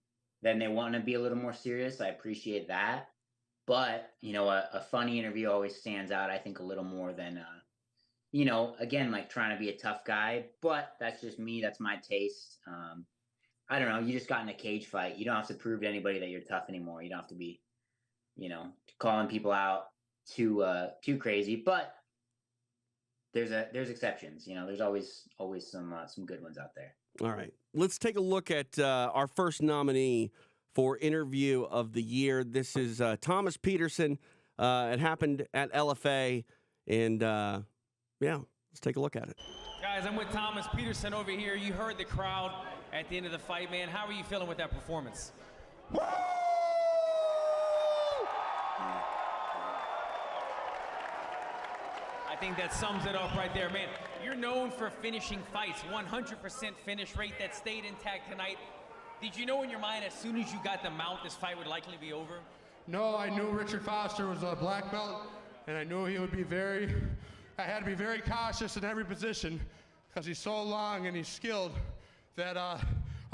then they want to be a little more serious. I appreciate that. But, a funny interview always stands out, I think, a little more than, again, like trying to be a tough guy. But that's just me. That's my taste. I don't know. You just got in a cage fight. You don't have to prove to anybody that you're tough anymore. You don't have to be, calling people out too crazy. But there's exceptions. There's always some good ones out there. All right. Let's take a look at our first nominee for interview of the year. This is Thomas Peterson. It happened at LFA, and let's take a look at it. Guys, I'm with Thomas Peterson over here. You heard the crowd at the end of the fight, man. How are you feeling with that performance? Woo! I think that sums it up right there, man. You're known for finishing fights, 100% finish rate that stayed intact tonight. Did you know in your mind as soon as you got the mount, this fight would likely be over? No, I knew Richard Foster was a black belt, and I knew he would be I had to be very cautious in every position because he's so long and he's skilled that I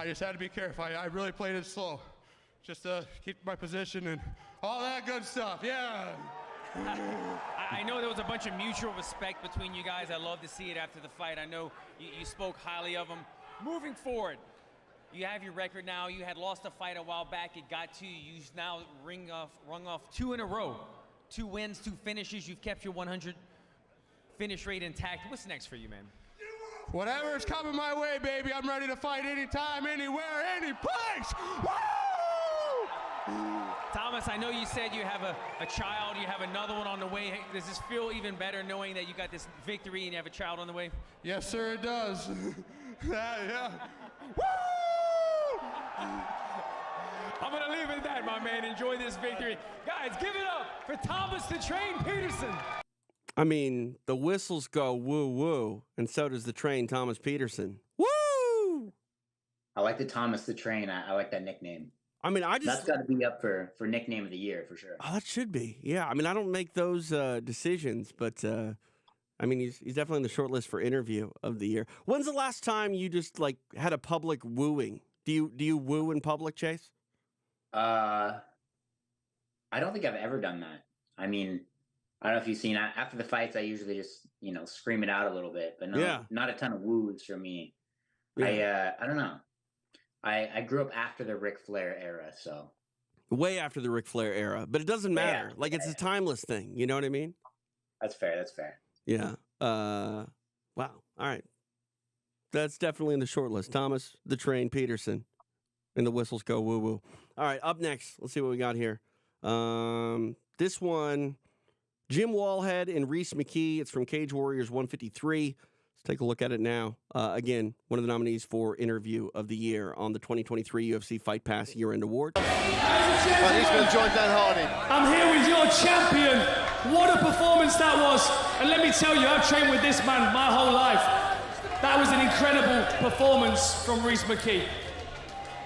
just had to be careful. I really played it slow, just to keep my position and all that good stuff, yeah. I know there was a bunch of mutual respect between you guys. I love to see it after the fight. I know you spoke highly of him. Moving forward, you have your record now. You had lost a fight a while back. It got to you. You've now rung off 2 in a row. 2 wins, 2 finishes. You've kept your 100 finish rate intact. What's next for you, man? Whatever's coming my way, baby, I'm ready to fight anytime, anywhere, any place. Woo! Thomas, I know you said you have a child, you have another one on the way. Does this feel even better knowing that you got this victory and you have a child on the way? Yes, sir, it does. yeah. I'm going to leave it at that, my man. Enjoy this victory. Guys, give it up for Thomas the Train Peterson. I mean, the whistles go woo-woo, and so does the train Thomas Peterson. Woo! I like the Thomas the Train. I like that nickname. I mean, I That's just got to be up for nickname of the year for sure. that should be. Yeah, I mean, I don't make those decisions, but I mean, he's definitely on the short list for interview of the year. When's the last time you just like had a public wooing? Do you woo in public, Chase? I don't think I've ever done that. I mean, I don't know if you've seen after the fights, I usually just scream it out a little bit, but no, Yeah. not a ton of woos from me. Yeah. I don't know. I grew up after the Ric Flair era, so Way after the Ric Flair era, but it doesn't matter. Yeah. Like it's a timeless thing. You know what I mean? That's fair. That's fair. Yeah. Wow. All right. That's definitely in the short list. Thomas the Train Peterson, and the whistles go woo woo. All right. Up next, let's see what we got here. This one, Jim Wallhead and Reese McKee. It's from Cage Warriors 153. Let's take a look at it now. Again, one of the nominees for Interview of the Year on the 2023 UFC Fight Pass Year-End Award. He's going to join Dan Hardy. I'm here with your champion. What a performance that was. And let me tell you, I've trained with this man my whole life. That was an incredible performance from Reese McKee.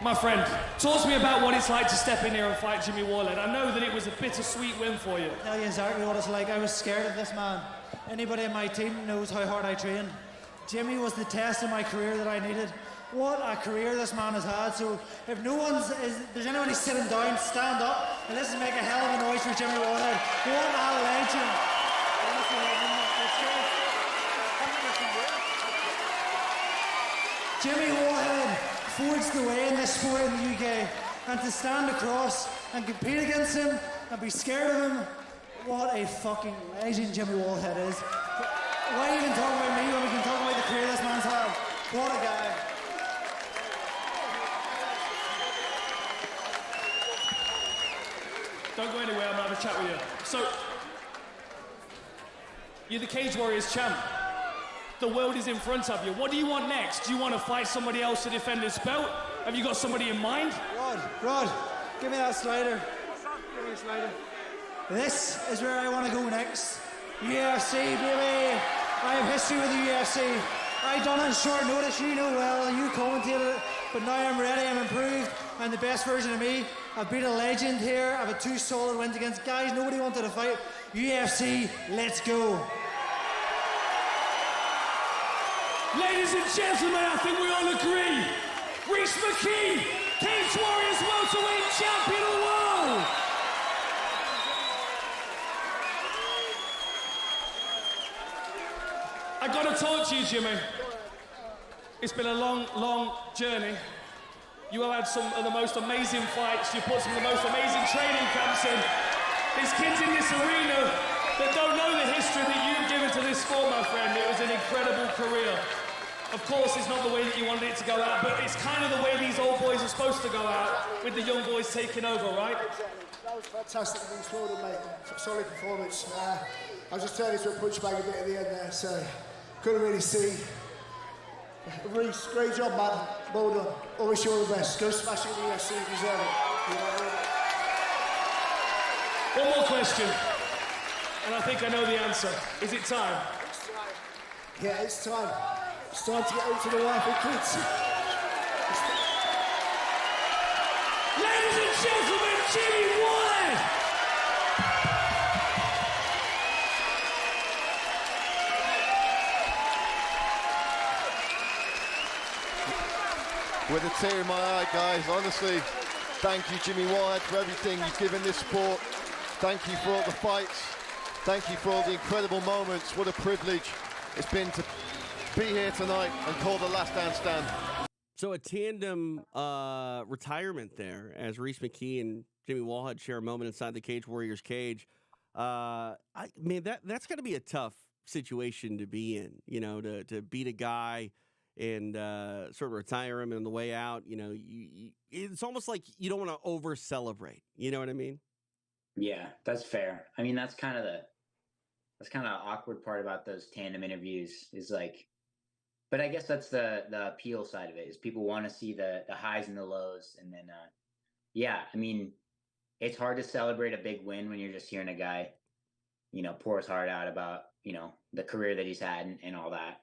My friend, talk to me about what it's like to step in here and fight Jimmy Wallhead. I know that it was a bittersweet win for you. I'll tell you exactly what it's like. I was scared of this man. Anybody in my team knows how hard I train. Jimmy was the test in my career that I needed. What a career this man has had. So if there's anyone who's sitting down, stand up and let's make a hell of a noise for Jimmy Wallhead. What a legend. Jimmy Wallhead forged the way in this sport in the UK, and to stand across and compete against him and be scared of him, what a fucking legend Jimmy Wallhead is. Why even talk about me when we can talk about the career this man's had? What a guy. Don't go anywhere, I'm gonna have a chat with you. So, you're the Cage Warriors champ. The world is in front of you. What do you want next? Do you want to fight somebody else to defend this belt? Have you got somebody in mind? Rod, give me that slider. Give me a slider. This is where I want to go next. UFC, baby. I have history with the UFC. I done it in short notice, you know well, you commentated it, but now I'm ready, I'm improved, I'm the best version of me. I've been a legend here, I've had 2 solid wins against guys nobody wanted to fight. UFC, let's go. Ladies and gentlemen, I think we all agree. Reese McKee, Cage Warriors welterweight champion of the world. I gotta talk to you, Jimmy. It's been a long, long journey. You have had some of the most amazing fights. You put some of the most amazing training camps in. There's kids in this arena that don't know the history that you've given to this sport, my friend. It was an incredible career. Of course, it's not the way that you wanted it to go out, but it's kind of the way these old boys are supposed to go out, with the young boys taking over, right? That was fantastic. It was well done, mate. Solid performance. I was just turning into a punch bag a bit at the end there, so couldn't really see. Reece, great job, man. Well done. I wish you all the best. Go smash it in the UFC. You deserve it. You know what I mean? One more question, and I think I know the answer. Is it time? Yeah, it's time. It's time to get home to the wife and kids. Ladies and gentlemen, Jimmy Wallhead! With a tear in my eye, guys, honestly, thank you, Jimmy Wallhead, for everything you've given this sport. Thank you for all the fights. Thank you for all the incredible moments. What a privilege it's been to be here tonight and call the Last Dance stand. So a tandem retirement there as Reese McKee and Jimmy Wallhead share a moment inside the Cage Warriors cage. That's got to be a tough situation to be in, you know, to beat a guy and sort of retire him on the way out. You know, it's almost like you don't want to over celebrate. You know what I mean? Yeah, that's fair. I mean, that's kind of the awkward part about those tandem interviews is like, but I guess that's the appeal side of it is people want to see the highs and the lows. And then, yeah, I mean, it's hard to celebrate a big win when you're just hearing a guy, you know, pour his heart out about, you know, the career that he's had and all that.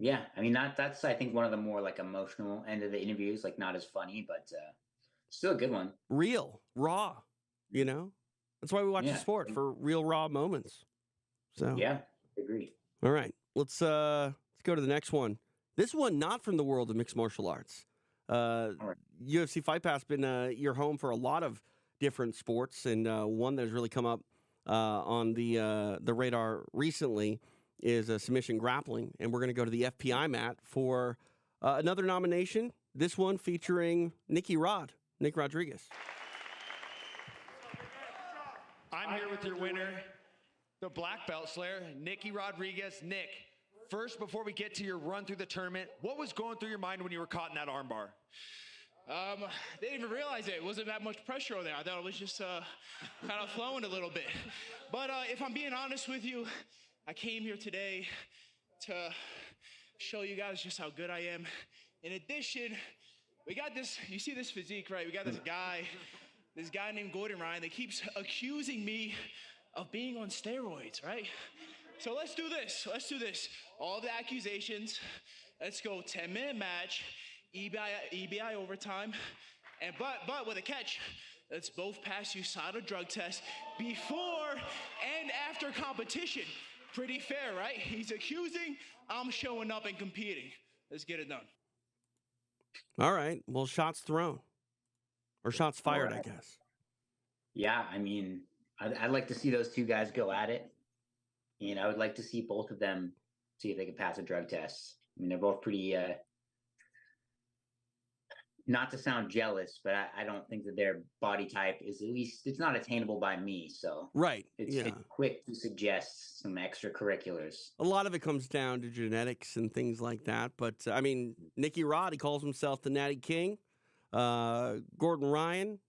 Yeah, I mean that's I think one of the more like emotional end of the interviews, like not as funny, but still a good one. Real, raw, you know? That's why we watch the sport, for real raw moments. So yeah, agree. All right. Let's go to the next one. This one not from the world of mixed martial arts. UFC Fight Pass been your home for a lot of different sports, and one that has really come up on the radar recently is submission grappling, and we're going to go to the FPI mat for another nomination. This one featuring Nick Rodriguez. I'm here with your winner, the black belt slayer, Nicky Rodriguez. Nick, first, before we get to your run through the tournament, what was going through your mind when you were caught in that armbar? They didn't even realize it. It wasn't that much pressure on there. I thought it was just kind of flowing a little bit. But if I'm being honest with you, I came here today to show you guys just how good I am. In addition, we got this, you see this physique, right? We got this guy named Gordon Ryan that keeps accusing me of being on steroids, right? So let's do this. All the accusations. Let's go 10-minute match, EBI overtime, but with a catch. Let's both pass USADA drug test before and after competition. Pretty fair, right? He's accusing, I'm showing up and competing. Let's get it done. All right. Well, shots thrown. Or shots fired, I guess. Yeah, I mean, I'd like to see those two guys go at it. And I would like to see both of them see if they can pass a drug test. I mean, they're both pretty, not to sound jealous, but I don't think that their body type is, at least, it's not attainable by me. So right, it's quick to suggest some extracurriculars. A lot of it comes down to genetics and things like that. But, I mean, Nicky Rod, he calls himself the Natty King. Gordon Ryan,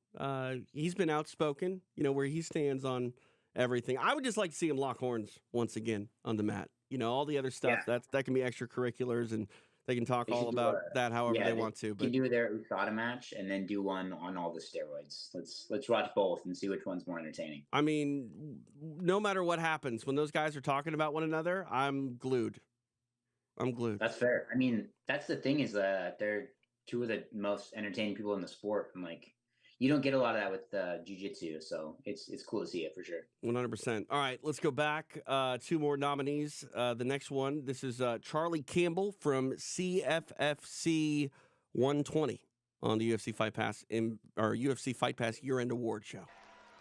he's been outspoken, where he stands on everything. I would just like to see him lock horns once again on the mat. All the other stuff that can be extracurriculars, and they can talk all about that however they want to. But do their USADA match and then do one on all the steroids. Let's watch both and see which one's more entertaining. I mean, no matter what happens, when those guys are talking about one another, I'm glued. That's fair. I mean, that's the thing, is that they're two of the most entertaining people in the sport, and you don't get a lot of that with jiu-jitsu, so it's cool to see it for sure. 100%. All right, let's go back. Two more nominees. The next one, this is Charlie Campbell from CFFC 120 on the UFC Fight Pass UFC Fight Pass year-end award show.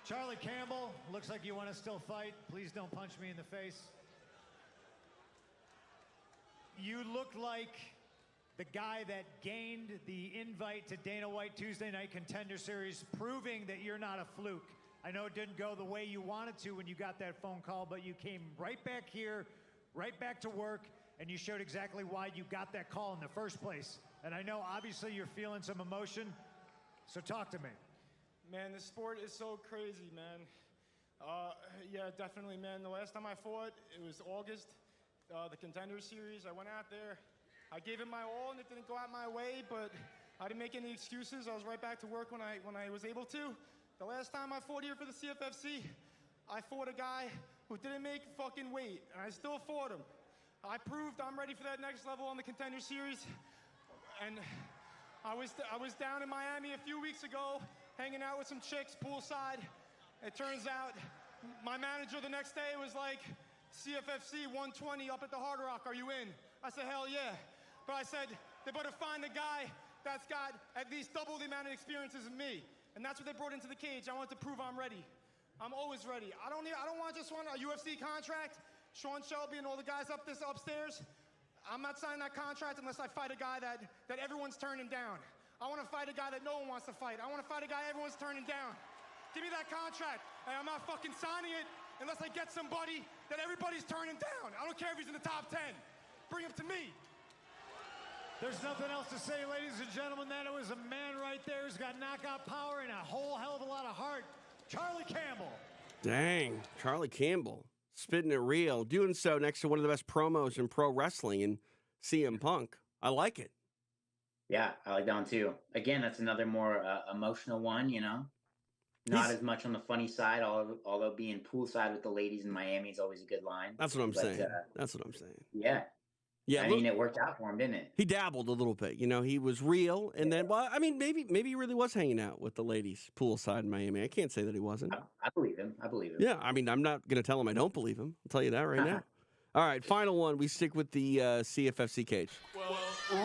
Charlie Campbell, looks like you want to still fight. Please don't punch me in the face. You look like the guy that gained the invite to Dana White Tuesday Night Contender Series, proving that you're not a fluke. I know it didn't go the way you wanted to when you got that phone call, but you came right back here, right back to work, and you showed exactly why you got that call in the first place. And I know, obviously, you're feeling some emotion, so talk to me. Man, this sport is so crazy, man. Yeah, definitely, man. The last time I fought, it was August, the Contender Series. I went out there. I gave it my all, and it didn't go out my way, but I didn't make any excuses. I was right back to work when I was able to. The last time I fought here for the CFFC, I fought a guy who didn't make fucking weight, and I still fought him. I proved I'm ready for that next level on the Contender Series, and I was down in Miami a few weeks ago, hanging out with some chicks poolside. It turns out my manager the next day was like, CFFC 120 up at the Hard Rock, are you in? I said, hell yeah. But I said, they better find a guy that's got at least double the amount of experiences as me. And that's what they brought into the cage. I want to prove I'm ready. I'm always ready. I don't want just one a UFC contract. Sean Shelby and all the guys upstairs. I'm not signing that contract unless I fight a guy that everyone's turning down. I want to fight a guy that no one wants to fight. I want to fight a guy everyone's turning down. Give me that contract, and I'm not fucking signing it unless I get somebody that everybody's turning down. I don't care if he's in the top 10. Bring him to me. There's nothing else to say, ladies and gentlemen. That was a man right there who's got knockout power and a whole hell of a lot of heart. Charlie Campbell. Dang, Charlie Campbell. Spitting it real. Doing so next to one of the best promos in pro wrestling in CM Punk. I like it. Yeah, I like that one too. Again, that's another more emotional one, Not as much on the funny side, although being poolside with the ladies in Miami is always a good line. That's what I'm saying. That's what I'm saying. Yeah. Yeah, I mean, it worked out for him, didn't it? he dabbled a little bit. You know, he was real, and then, well, I mean, maybe he really was hanging out with the ladies poolside in Miami. I can't say that he wasn't. I believe him. I believe him. Yeah, I mean, I'm not going to tell him I don't believe him. I'll tell you that right now. All right, final one. We stick with the CFFC cage. Well,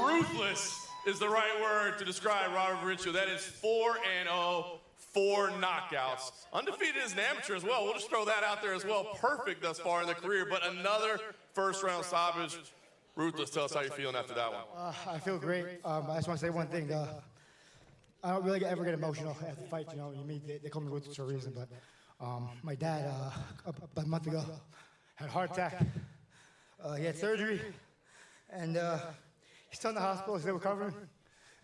ruthless is the right word to describe Robert Mauricio. That is 4-0, 4 knockouts. Undefeated as an amateur as well. We'll just throw that out there as well. Perfect thus far in the career, but another first-round stoppage. Ruthless, tell us how you're feeling after that one. I feel great. I just want to say one thing. I don't really ever get emotional after fights. You know, you mean they call me Ruthless for a reason, but my dad, about a month ago, had a heart attack. He had surgery, and he's still in the hospital. He's still recovering.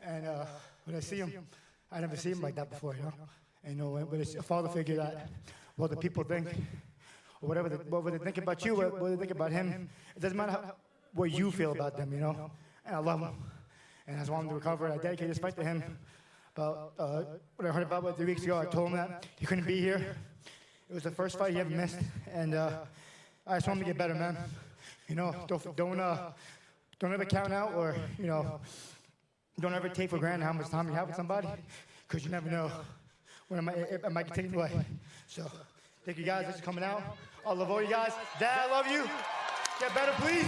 And when I see him, I never seen him like that before, you know. And you know, when it's a father figure that what the people think, or whatever they think about you, what they think about him, it doesn't matter what you feel about them, you know. And I love him, and I just want him to recover. I dedicated this fight to him. But when I heard about it 3 weeks ago, I told him that he couldn't be here. It was the first fight he ever missed, and I just want him to get better, man. You know, don't ever count out, or you know, don't ever take for granted how much time you have with somebody, because you never know when it might get taken away. So, thank you guys for coming out. I love all you guys. Dad, I love you. Get better, please.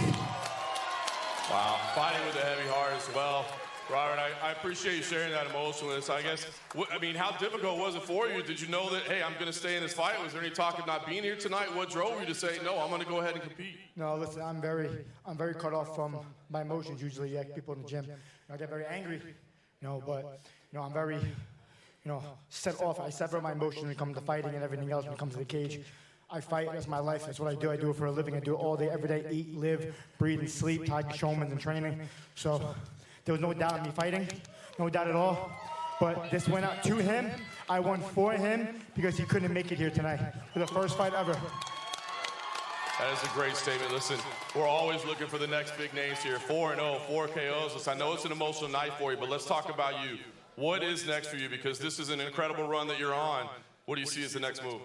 Wow, fighting with a heavy heart as well. Robert, I appreciate you sharing that emotionalness. I guess, I mean, how difficult was it for you? Did you know that, hey, I'm going to stay in this fight? Was there any talk of not being here tonight? What drove you to say, no, I'm going to go ahead and compete? No, listen, I'm very cut off from my emotions usually, like people in the gym. I get very angry, you know, but, you know, I'm very, you know, set off. I separate my emotions when it comes to fighting and everything else when it comes to the cage. I fight, that's my life, that's what I do. I do it for a living. I do it all day, every day, eat, live, breathe, and sleep, Tiger Showman's and training. So there was no doubt in me fighting, no doubt at all. But this went out to him. I won for him because he couldn't make it here tonight for the first fight ever. That is a great statement. Listen, we're always looking for the next big names here. 4-0, 4 KOs. Listen, I know it's an emotional night for you, but let's talk about you. What is next for you? Because this is an incredible run that you're on. What do you see as the next move?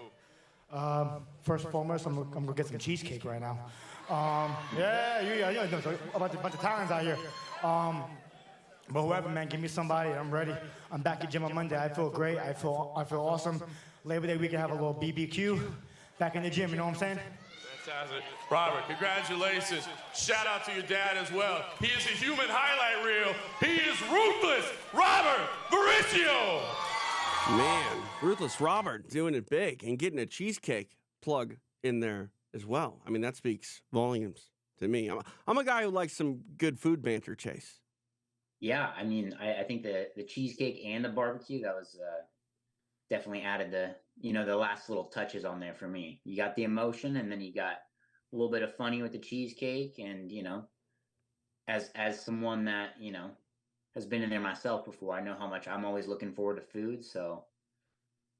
First and foremost, I'm gonna get some cheesecake right now. Yeah, a bunch of talents out here. But whoever, man, give me somebody. I'm ready. I'm back at gym on Monday. I feel great. I feel awesome. Labor Day, we can have a little BBQ back in the gym. You know what I'm saying? Fantastic. Robert, congratulations. Shout out to your dad as well. He is a human highlight reel. He is ruthless. Robert Mauricio. Man, Ruthless Robert doing it big and getting a cheesecake plug in there as well. I mean, that speaks volumes to me. I'm a guy who likes some good food banter, Chase. Yeah, I mean, I think the cheesecake and the barbecue, that was definitely added the last little touches on there for me. You got the emotion, and then you got a little bit of funny with the cheesecake, and you know, as someone that has been in there myself before, I know how much I'm always looking forward to food. So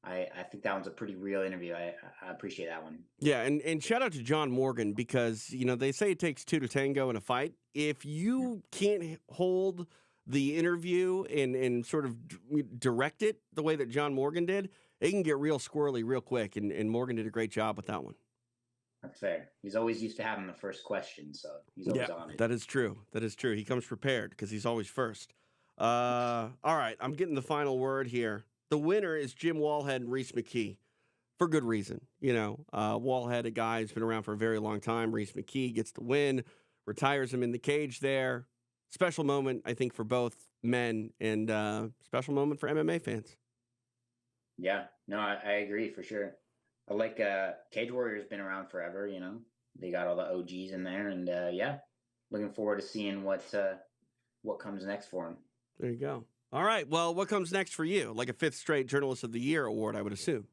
I think that one's a pretty real interview. I appreciate that one. Yeah, and shout out to John Morgan, because they say it takes 2 to tango in a fight. If you can't hold the interview and sort of direct it the way that John Morgan did, it can get real squirrely real quick, and Morgan did a great job with that one. That's fair. He's always used to having the first question, so he's always on it. That is true. That is true. He comes prepared because he's always first. All right, I'm getting the final word here. The winner is Jim Wallhead and Reese McKee, for good reason. Wallhead, a guy who's been around for a very long time. Reese McKee gets the win, retires him in the cage there. Special moment, I think, for both men, and special moment for MMA fans. Yeah, no, I agree for sure. I like Cage Warrior's been around forever, They got all the OGs in there, and looking forward to seeing what comes next for him. There you go. All right, well, what comes next for you? Like a 5th straight Journalist of the Year award, I would assume.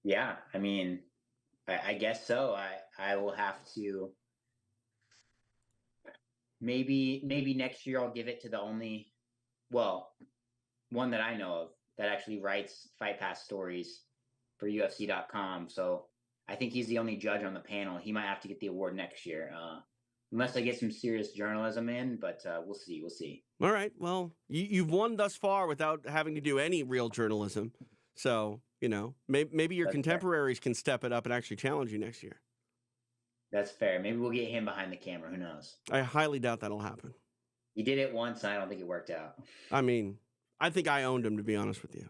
Yeah, I mean, I guess so. I will have to... Maybe next year I'll give it to the only, one that I know of that actually writes Fight Pass stories for UFC.com. So I think he's the only judge on the panel. He might have to get the award next year, unless I get some serious journalism in. But we'll see. We'll see. All right. Well, you've won thus far without having to do any real journalism. So maybe your contemporaries can step it up and actually challenge you next year. That's fair. Maybe we'll get him behind the camera. Who knows? I highly doubt that'll happen. He did it once, and I don't think it worked out. I mean, I think I owned him, to be honest with you.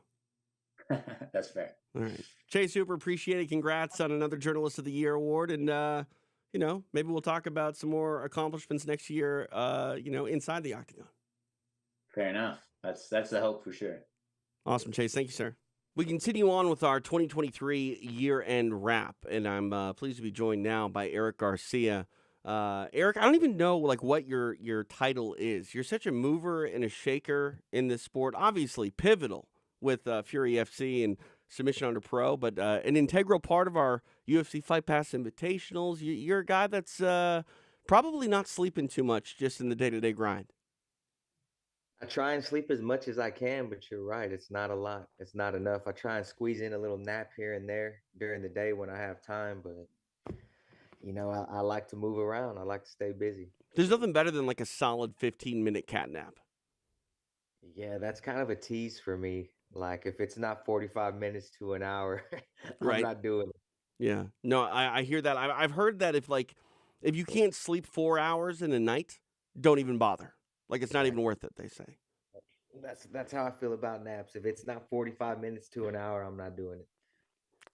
That's fair. All right. Chase, super appreciate it. Congrats on another Journalist of the Year award. And, maybe we'll talk about some more accomplishments next year, inside the octagon. Fair enough. That's the hope for sure. Awesome, Chase. Thank you, sir. We continue on with our 2023 year-end wrap, and I'm pleased to be joined now by Eric Garcia. Eric, I don't even know what your title is. You're such a mover and a shaker in this sport. Obviously, pivotal with Fury FC and Submission Under Pro, but an integral part of our UFC Fight Pass Invitationals. You're a guy that's probably not sleeping too much just in the day-to-day grind. I try and sleep as much as I can, but you're right. It's not a lot. It's not enough. I try and squeeze in a little nap here and there during the day when I have time, but I like to move around. I like to stay busy. There's nothing better than a solid 15-minute cat nap. Yeah, that's kind of a tease for me. Like if it's not 45 minutes to an hour, I'm not doing it. Yeah. No, I hear that. I've heard that if you can't sleep 4 hours in a night, don't even bother. It's not even worth it, they say. That's how I feel about naps. If it's not 45 minutes to an hour, I'm not doing it.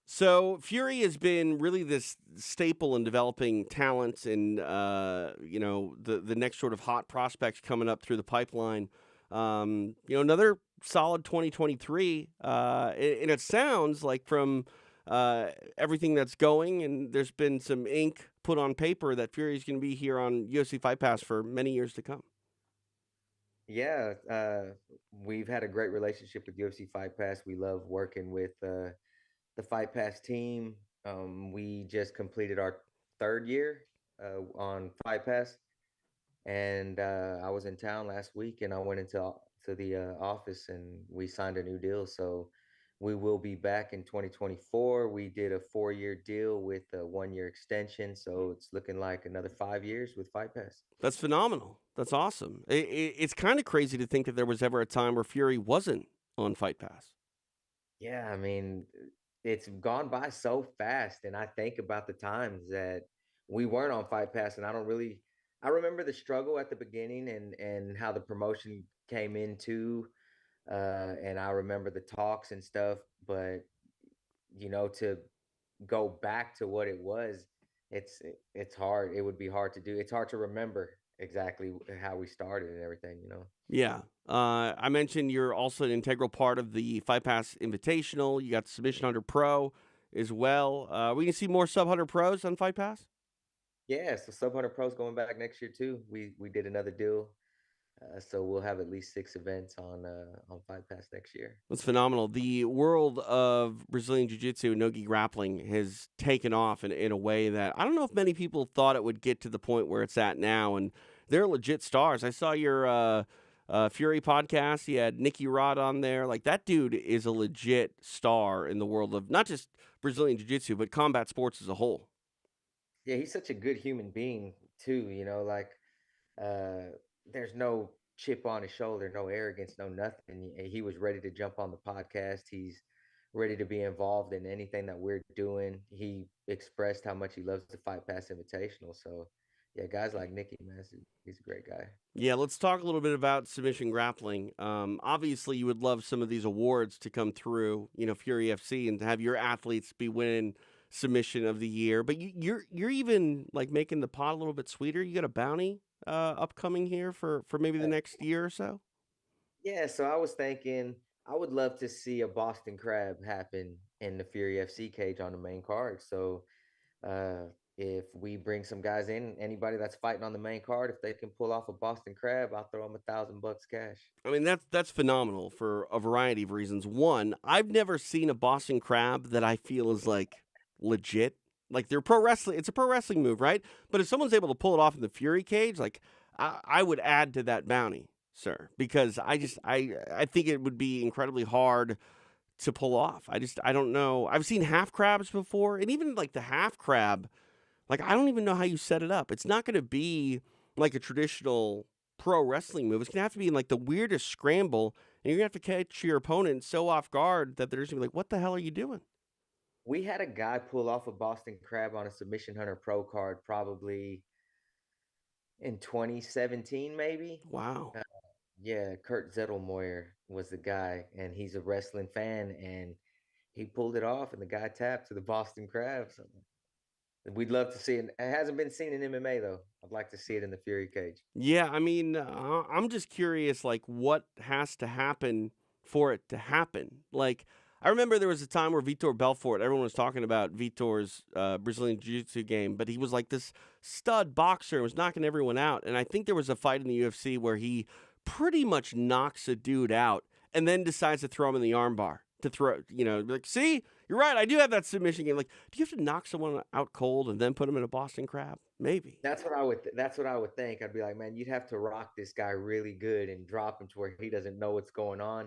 So Fury has been really this staple in developing talent and the next sort of hot prospects coming up through the pipeline. Another solid 2023, and it sounds like from everything that's going, and there's been some ink put on paper that Fury is going to be here on UFC Fight Pass for many years to come. Yeah, we've had a great relationship with UFC Fight Pass. We love working with the Fight Pass team. We just completed our 3rd year on Fight Pass, and I was in town last week, and I went into the office, and we signed a new deal. So we will be back in 2024. We did a 4-year deal with a 1-year extension, so it's looking like another 5 years with Fight Pass. That's phenomenal. That's awesome. It's kind of crazy to think that there was ever a time where Fury wasn't on Fight Pass. Yeah, I mean, it's gone by so fast, and I think about the times that we weren't on Fight Pass, and I remember the struggle at the beginning and how the promotion came into, and I remember the talks and stuff, but to go back to what it was, it's hard. It would be hard to do. It's hard to remember exactly how we started and everything, Yeah. I mentioned you're also an integral part of the Fight Pass Invitational. You got the Submission Under Pro as well. We can see more Sub 100 Pros on Fight Pass? Yeah, so Sub 100 Pro's going back next year too. We did another deal. So we'll have at least 6 events on Fight Pass next year. That's phenomenal. The world of Brazilian Jiu-Jitsu and Nogi grappling has taken off in a way that I don't know if many people thought it would get to the point where it's at now. And they're legit stars. I saw your Fury podcast. You had Nicky Rod on there. That dude is a legit star in the world of not just Brazilian Jiu-Jitsu, but combat sports as a whole. Yeah, he's such a good human being too. There's no chip on his shoulder, no arrogance, no nothing. He was ready to jump on the podcast. He's ready to be involved in anything that we're doing. He expressed how much he loves the Fight Pass Invitational. So, yeah, guys like Nicky, man, he's a great guy. Yeah, let's talk a little bit about submission grappling. Obviously, you would love some of these awards to come through, Fury FC, and to have your athletes be winning submission of the year. But you're even making the pot a little bit sweeter. You got a bounty upcoming here for maybe the next year or so? Yeah, so I was thinking I would love to see a Boston Crab happen in the Fury FC cage on the main card. So if we bring some guys in, anybody that's fighting on the main card, if they can pull off a Boston Crab, I'll throw them $1,000 cash. I mean, that's phenomenal for a variety of reasons. One, I've never seen a Boston Crab that I feel is legit. They're pro wrestling. It's a pro wrestling move, right? But if someone's able to pull it off in the Fury cage, I would add to that bounty, sir, because I think it would be incredibly hard to pull off. I don't know. I've seen half crabs before, and even the half crab, I don't even know how you set it up. It's not going to be a traditional pro wrestling move. It's going to have to be in the weirdest scramble, and you're going to have to catch your opponent so off guard that they're just going to be what the hell are you doing? We had a guy pull off a Boston Crab on a Submission Hunter Pro card probably in 2017, maybe. Wow. Yeah, Kurt Zettelmoyer was the guy, and he's a wrestling fan, and he pulled it off, and the guy tapped to the Boston Crab. So we'd love to see it. It hasn't been seen in MMA though. I'd like to see it in the Fury cage. Yeah, I mean, I'm just curious, like, what has to happen for it to happen? Like, I remember there was a time where Vitor Belfort, everyone was talking about Vitor's Brazilian Jiu-Jitsu game, but he was like this stud boxer and was knocking everyone out. And I think there was a fight in the UFC where he pretty much knocks a dude out and then decides to throw him in the armbar to throw, like, see, you're right, I do have that submission game. Like, do you have to knock someone out cold and then put him in a Boston Crab? Maybe. That's what I would think. I'd be like, man, you'd have to rock this guy really good and drop him to where he doesn't know what's going on,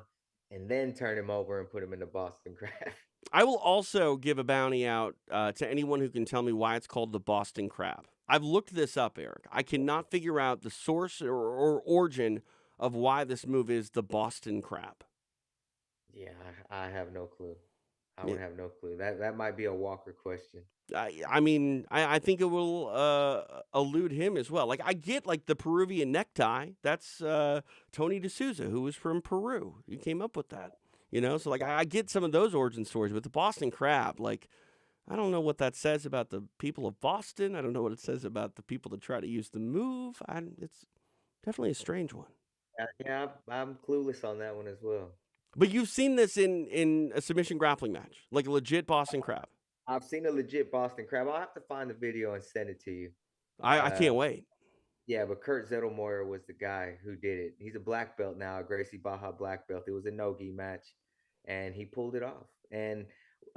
and then turn him over and put him in the Boston Crab. I will also give a bounty out to anyone who can tell me why it's called the Boston Crab. I've looked this up, Eric. I cannot figure out the source or origin of why this move is the Boston Crab. Yeah, I have no clue. I would have no clue. That might be a Walker question. I mean, I think it will elude him as well. Like, I get, like, the Peruvian necktie. That's Tony D'Souza, who was from Peru. He came up with that, So, like, I get some of those origin stories. But the Boston Crab, like, I don't know what that says about the people of Boston. I don't know what it says about the people that try to use the move. It's definitely a strange one. Yeah, I'm clueless on that one as well. But you've seen this in a submission grappling match, like a legit Boston Crab. I've seen a legit Boston Crab. I'll have to find the video and send it to you. I can't wait. Yeah, but Kurt Zettelmoyer was the guy who did it. He's a black belt now, a Gracie Baja black belt. It was a no-gi match, and he pulled it off. And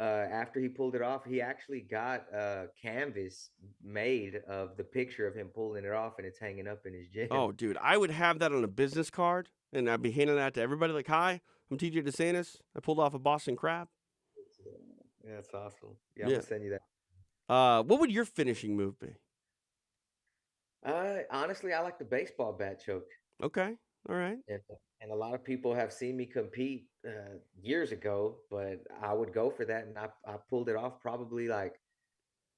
after he pulled it off, he actually got a canvas made of the picture of him pulling it off, and it's hanging up in his gym. Oh, dude, I would have that on a business card, and I'd be handing that to everybody like, hi, I'm TJ DeSantis. I pulled off a Boston Crab. Yeah, that's awesome. Yeah, I'm going to send you that. What would your finishing move be? Honestly, I like the baseball bat choke. Okay. All right. And a lot of people have seen me compete years ago, but I would go for that, and I pulled it off probably like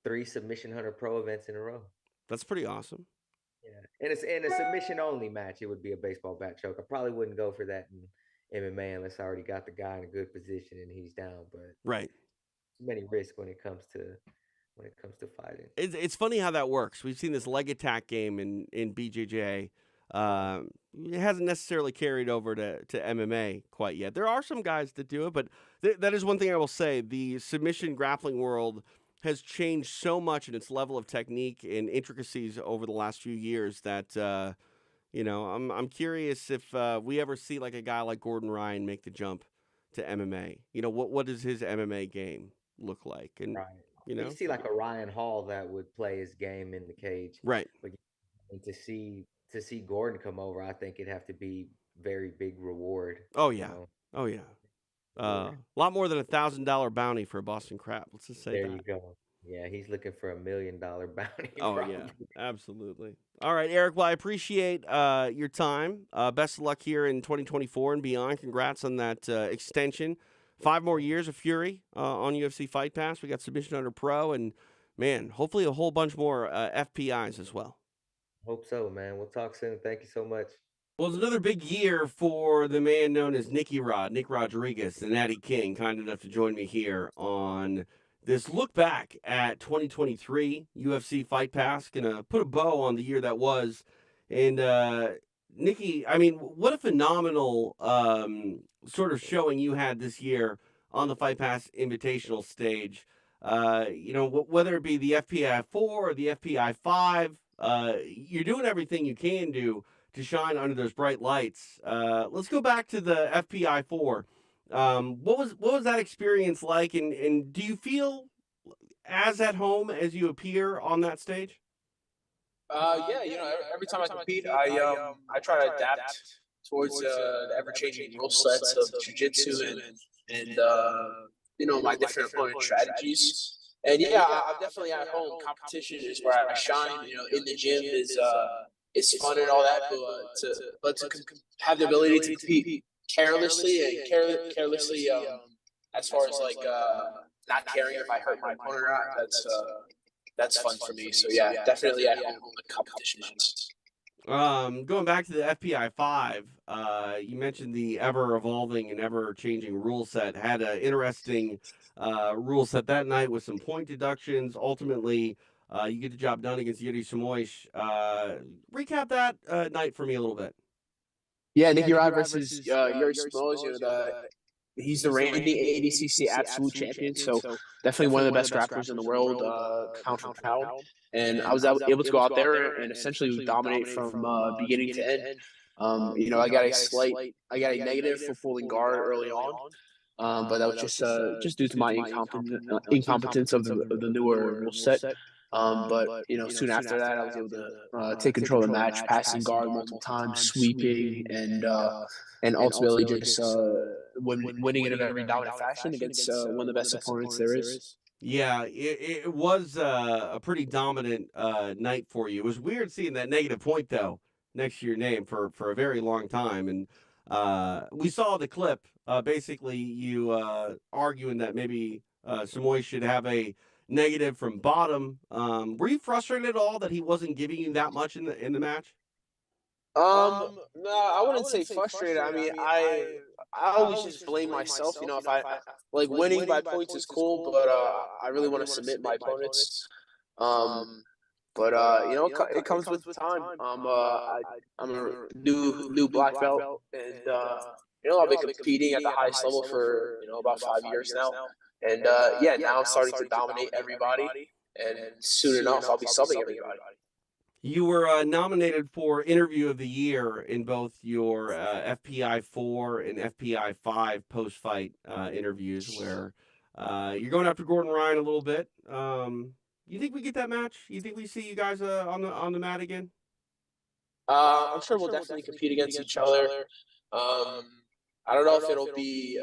3 Submission Hunter Pro events in a row. That's pretty awesome. Yeah, and it's in a submission only match. It would be a baseball bat choke. I probably wouldn't go for that in MMA unless I already got the guy in a good position and he's down. But right, many risks when it comes to fighting. It's funny how that works. We've seen this leg attack game in BJJ. It hasn't necessarily carried over to MMA quite yet. There are some guys that do it, but that is one thing I will say. The submission grappling world has changed so much in its level of technique and intricacies over the last few years that I'm curious if we ever see like a guy like Gordon Ryan make the jump to MMA. What does his MMA game look like? And you see like a Ryan Hall that would play his game in the cage, right? But to see Gordon come over, I think it'd have to be very big reward. Oh yeah, oh yeah. A lot more than $1,000 bounty for a Boston Crab. Let's just say there that. You go. Yeah, he's looking for $1 million bounty. Oh probably. yeah, absolutely. All right, Eric. Well, I appreciate your time. Best of luck here in 2024 and beyond. Congrats on that extension. 5 more years of Fury on UFC Fight Pass. We got Submission Hunter Pro, and man, hopefully a whole bunch more FPIs as well. Hope so, man. We'll talk soon. Thank you so much. Well, it's another big year for the man known as Nick Rodriguez, the Natty King, kind enough to join me here on this look back at 2023 UFC Fight Pass. Gonna put a bow on the year that was. And Nicky, I mean, what a phenomenal sort of showing you had this year on the Fight Pass Invitational stage. Whether it be the FPI 4 or the FPI 5, you're doing everything you can do to shine under those bright lights. Let's go back to the FPI 4. What was that experience like, and do you feel as at home as you appear on that stage? Yeah, every time I compete, I try to adapt towards the ever-changing rule sets of jiu-jitsu and my different opponent strategies. And yeah, I'm definitely at home. Competition is where I shine. In the gym is fun and all that, but to have the ability to compete carelessly as far as like not caring if I hurt my opponent or not. That's fun for me. So yeah, definitely at home the competition matches. Going back to the FPI 5, you mentioned the ever evolving and ever changing rule set. Had an interesting rule set that night with some point deductions. Ultimately, you get the job done against Yuri Samoish. Recap that night for me a little bit. Yeah, Nicky Rod versus Yuri Samoish. He's the reigning ADCC absolute champion, so definitely one of the best grapplers in the world, pound for pound. And I was able to go out there and essentially dominate from beginning to end. I got a negative for pulling guard early on, but that was just due to my incompetence of the newer rule set. But soon after that, I was able to take control of the match, passing guard multiple times, sweeping, and ultimately just winning it in a very dominant fashion against one of the best opponents there is. Yeah, it was a pretty dominant night for you. It was weird seeing that negative point, though, next to your name for a very long time. And we saw the clip, basically you arguing that maybe Samoy should have a negative from bottom. Were you frustrated at all that he wasn't giving you that much in the match? No, I wouldn't say frustrated. I mean, I always just blame myself. If I like winning by points is cool, but I really want to submit my opponents. But it comes with time. I'm a new black belt, and I've been competing at the highest level for about 5 years now. And now I'm starting to dominate everybody, and soon enough I'll be subbing everybody. You were nominated for Interview of the Year in both your FPI 4 and FPI 5 post-fight interviews, where you're going after Gordon Ryan a little bit. You think we get that match? You think we see you guys on the mat again? I'm sure we'll definitely compete against each other. I don't know if it'll be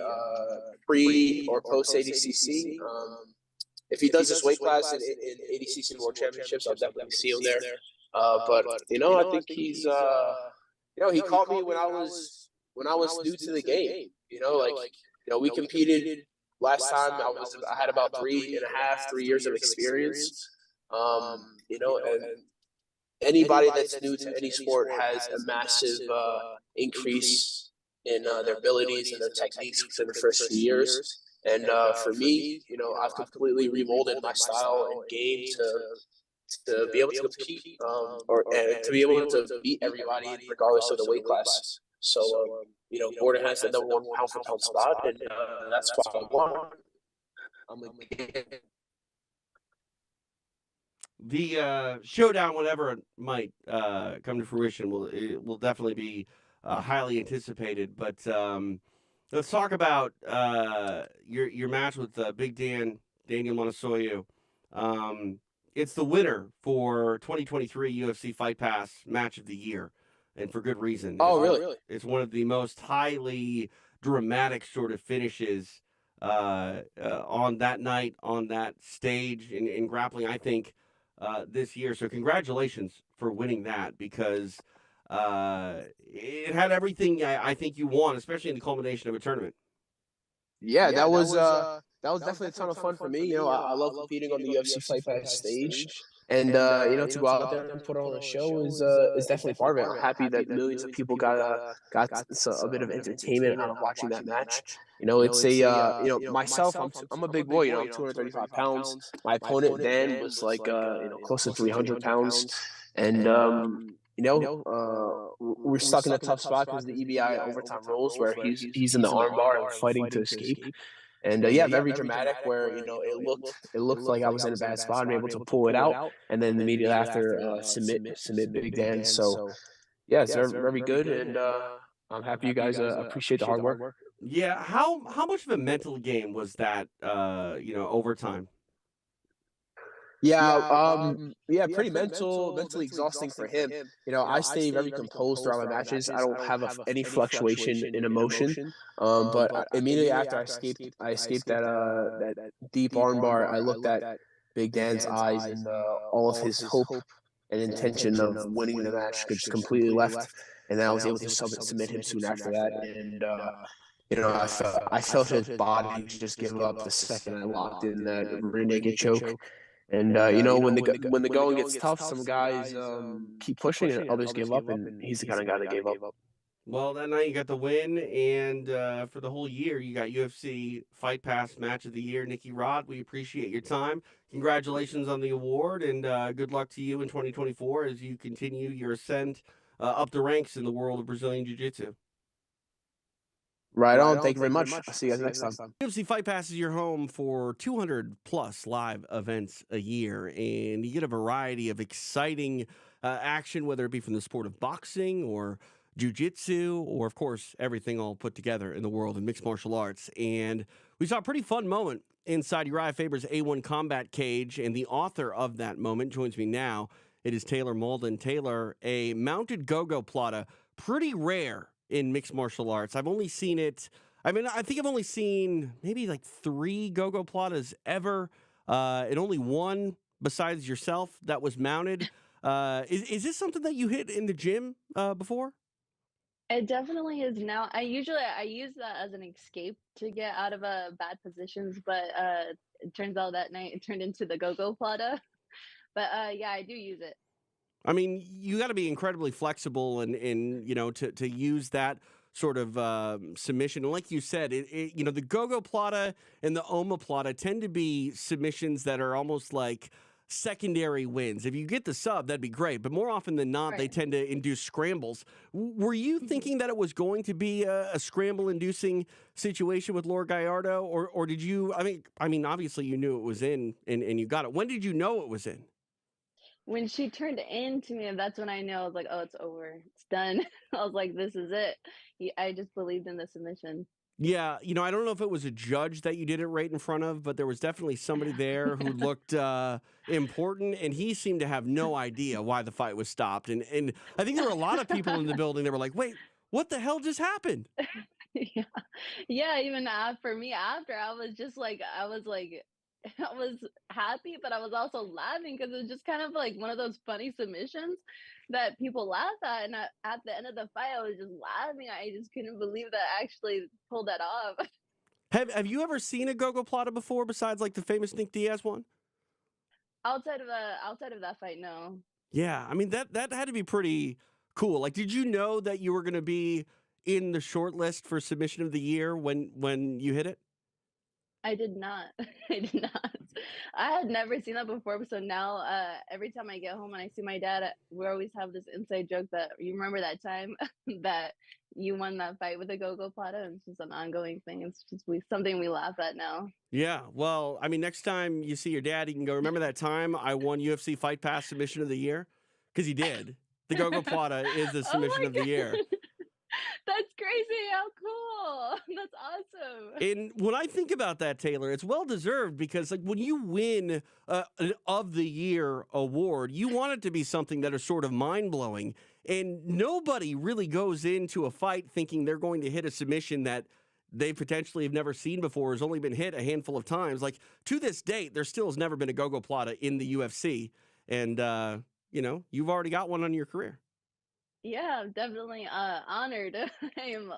pre or post ADCC. If he does his weight class in ADCC World Championships, I'll definitely see him there. But I think he's he caught me when I was new to the game. We competed last time. I had about 3 years of experience. And anybody that's new to any sport has a massive increase in their abilities and their techniques within the first few years. And for me, I've completely remolded my style and game to be able to compete or to be able to beat everybody regardless of the weight class. So, Gordon has the #1 pound for pound spot, and that's what I want. The showdown, whenever it might come to fruition, will definitely be highly anticipated. But let's talk about your match with Big Daniel Monasoyu. It's the winner for 2023 UFC Fight Pass Match of the Year, and for good reason. Oh, really? It's one of the most highly dramatic sort of finishes on that night, on that stage in grappling, I think, this year. So congratulations for winning that, because it had everything I think you want, especially in the culmination of a tournament. Yeah, that was definitely a ton of fun for me. I love competing on the UFC Fight Pass stage, and to go out there and put on a show is definitely part of it. I'm happy that millions of people got a bit of entertainment out of watching that match. It's myself. I'm a big boy. I'm 235 pounds. My opponent Dan was like close to 300 pounds, and we're stuck in a tough spot because the EBI overtime rules, where he's in the armbar and fighting to escape. And very dramatic, where it looked like I was in a bad spot. I'm able to pull it out, and then immediately after submit Big Dan. So it's very good, and I'm happy you guys appreciate the hard work. Yeah, how much of a mental game was that? Overtime. Pretty mentally exhausting for him. I stay very composed throughout my matches. I don't have any fluctuation in emotion. But immediately after I escaped that deep armbar, I looked at Big Dan's eyes, and all of his hope and intention of winning the match just completely left. And then I was able to submit him soon after that. And I felt his body just give up the second I locked in that rear naked choke. And when the going gets tough, some guys keep pushing and others give up, and he's the kind of guy that gave up. Well, that night you got the win, and for the whole year, you got UFC Fight Pass Match of the Year. Nicky Rod, we appreciate your time. Congratulations on the award, and good luck to you in 2024 as you continue your ascent up the ranks in the world of Brazilian Jiu-Jitsu. Right on. Thank you very much. I'll see you guys next time. UFC Fight Pass is your home for 200 plus live events a year, and you get a variety of exciting action, whether it be from the sport of boxing or jiu-jitsu, or of course everything all put together in the world of mixed martial arts. And we saw a pretty fun moment inside Uriah Faber's A1 Combat Cage, and the author of that moment joins me now. It is Taylor Malden. Taylor, a mounted go-go plata, pretty rare in mixed martial arts. I've only seen it, I think I've only seen maybe like 3 go-go platas ever, and only one besides yourself that was mounted. Is this something that you hit in the gym before? It definitely is now. I use that as an escape to get out of bad positions, but it turns out that night it turned into the go-go plata. But yeah, I do use it. I mean, you got to be incredibly flexible and to use that sort of submission. And like you said, the go-go plata and the omoplata tend to be submissions that are almost like secondary wins. If you get the sub, that'd be great. But more often than not, they tend to induce scrambles. Were you thinking that it was going to be a scramble-inducing situation with Laura Gallardo, or did you? I mean, obviously you knew it was in, and you got it. When did you know it was in? When she turned into me, that's when I knew. I was like, oh, it's over. It's done. I was like, this is it. I just believed in the submission. Yeah, I don't know if it was a judge that you did it right in front of, but there was definitely somebody there who looked important, and he seemed to have no idea why the fight was stopped. And I think there were a lot of people in the building that were like, wait, what the hell just happened? Yeah, even for me after, I was I was happy, but I was also laughing because it was just kind of like one of those funny submissions that people laugh at. And at the end of the fight, I was just laughing. I just couldn't believe that I actually pulled that off. Have you ever seen a go-go plata before besides like the famous Nick Diaz one? Outside of that fight, no. Yeah, I mean that had to be pretty cool. Like, did you know that you were going to be in the short list for submission of the year when you hit it? I did not. I did not. I had never seen that before. So now, every time I get home and I see my dad, we always have this inside joke that you remember that time that you won that fight with the go-go plata. And it's just an ongoing thing. It's just something we laugh at now. Yeah. Well, I mean, next time you see your dad, you can go, remember that time I won UFC Fight Pass submission of the year? Because he did. The go-go plata is the submission of the year. That's crazy. How cool. That's awesome. And when I think about that, Taylor, it's well deserved because like when you win an of the year award, you want it to be something that is sort of mind blowing. And nobody really goes into a fight thinking they're going to hit a submission that they potentially have never seen before, has only been hit a handful of times. Like to this date, there still has never been a go-go plata in the UFC. And, you've already got one on your career. Yeah, I'm definitely honored. I am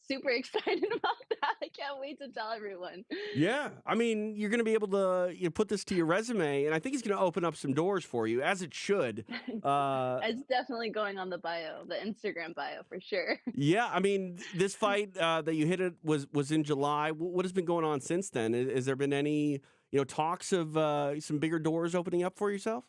super excited about that. I can't wait to tell everyone. Yeah, I mean, you're going to be able to put this to your resume, and I think it's going to open up some doors for you, as it should. It's definitely going on the bio, the Instagram bio for sure. Yeah, I mean, this fight that you hit it was in July. What has been going on since then? Has there been any talks of some bigger doors opening up for yourself?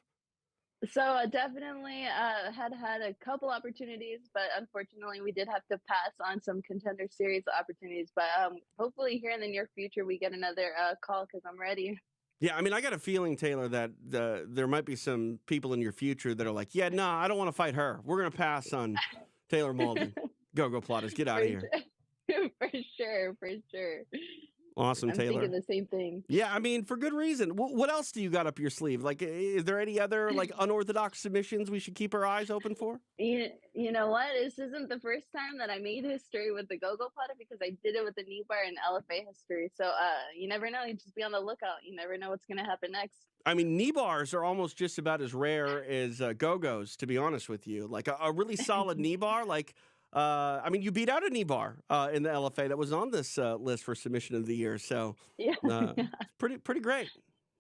So definitely had a couple opportunities, but unfortunately we did have to pass on some contender series opportunities. But hopefully here in the near future we get another call because I'm ready. Yeah, I mean, I got a feeling, Taylor, that there might be some people in your future that are like, yeah, no, I don't want to fight her. We're going to pass on Taylor Malden. Go plotters, get out of here. For sure. Awesome, I'm Taylor. thinking the same thing. Yeah, I mean, for good reason. What else do you got up your sleeve? Like, is there any other like unorthodox submissions we should keep our eyes open for? You know what? This isn't the first time that I made history with the go-go plata because I did it with the knee bar and LFA history. So you never know. You just be on the lookout. You never know what's gonna happen next. I mean, knee bars are almost just about as rare as go-go's, to be honest with you. Like a really solid knee bar, like I mean, you beat out a knee bar in the LFA that was on this list for submission of the year. So, Yeah, yeah. it's pretty great.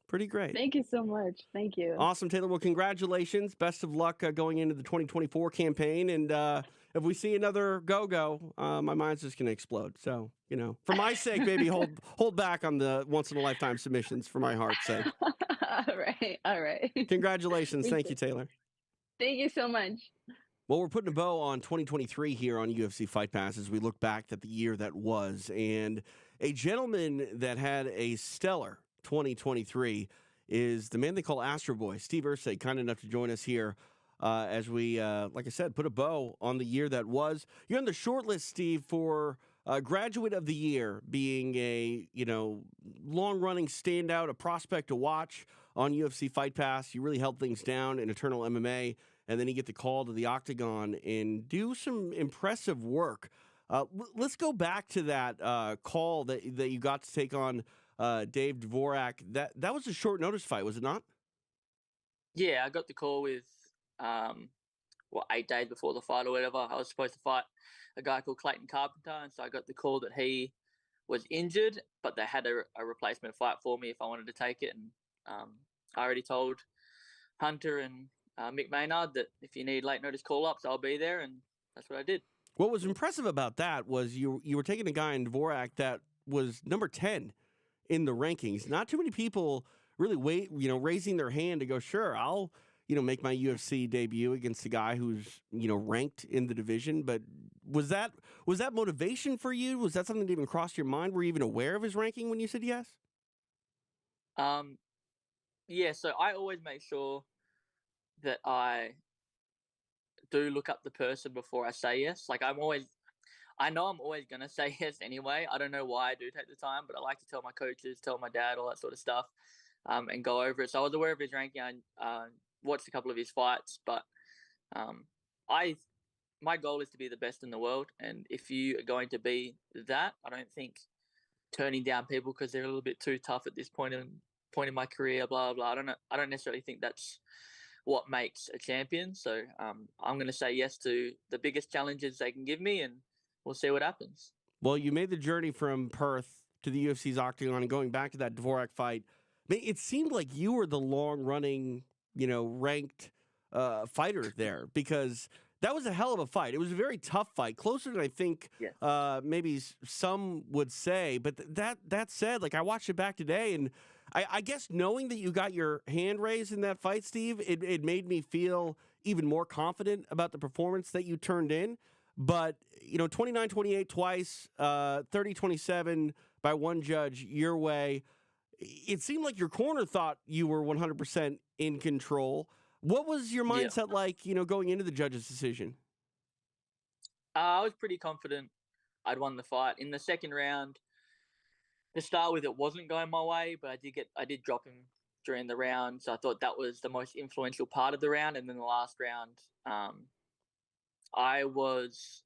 Pretty great. Thank you so much. Thank you. Awesome, Taylor. Well, congratulations. Best of luck going into the 2024 campaign. And if we see another go-go, my mind's just going to explode. So, for my sake, baby, hold back on the once-in-a-lifetime submissions for my heart's sake. All right. All right. Congratulations. Thank you, Taylor. Thank you so much. Well, we're putting a bow on 2023 here on UFC Fight Pass as we look back at the year that was. And a gentleman that had a stellar 2023 is the man they call Astro Boy, Steve Irsay, kind enough to join us here as we, like I said, put a bow on the year that was. You're on the short list, Steve, for Graduate of the Year, being a, long-running standout, a prospect to watch on UFC Fight Pass. You really held things down in Eternal MMA, and then you get the call to the Octagon and do some impressive work. Let's go back to that call that you got to take on Dave Dvorak. That was a short notice fight, was it not? Yeah, I got the call with 8 days before the fight or whatever. I was supposed to fight a guy called Clayton Carpenter, and so I got the call that he was injured, but they had a replacement fight for me if I wanted to take it. And I already told Hunter and Mick Maynard that if you need late notice call-ups, I'll be there, and that's what I did. What was impressive about that was you were taking a guy in Dvorak that was number 10 in the rankings. Not too many people really raising their hand to go, sure, I'll, make my UFC debut against a guy who's, ranked in the division. But was that motivation for you? Was that something that even crossed your mind? Were you even aware of his ranking when you said yes? Yeah, so I always make sure that I do look up the person before I say yes. Like I know I'm always going to say yes anyway. I don't know why I do take the time, but I like to tell my coaches, tell my dad, all that sort of stuff, and go over it. So I was aware of his ranking. I watched a couple of his fights, but my goal is to be the best in the world. And if you are going to be that, I don't think turning down people because they're a little bit too tough at this point in my career, blah, blah, blah. I don't necessarily think that's what makes a champion. So I'm going to say yes to the biggest challenges they can give me, and we'll see what happens. Well, you made the journey from Perth to the UFC's Octagon and going back to that Dvorak fight. I mean, it seemed like you were the long-running, ranked fighter there, because that was a hell of a fight. It was a very tough fight, closer than I think maybe some would say. But that said, like, I watched it back today, and I guess knowing that you got your hand raised in that fight, Steve, it made me feel even more confident about the performance that you turned in. But, 29-28 twice, 30-27 by one judge your way. It seemed like your corner thought you were 100% in control. What was your mindset like, going into the judge's decision? I was pretty confident I'd won the fight. In the second round, to start with, it wasn't going my way, but I did drop him during the round. So I thought that was the most influential part of the round. And then the last round, I was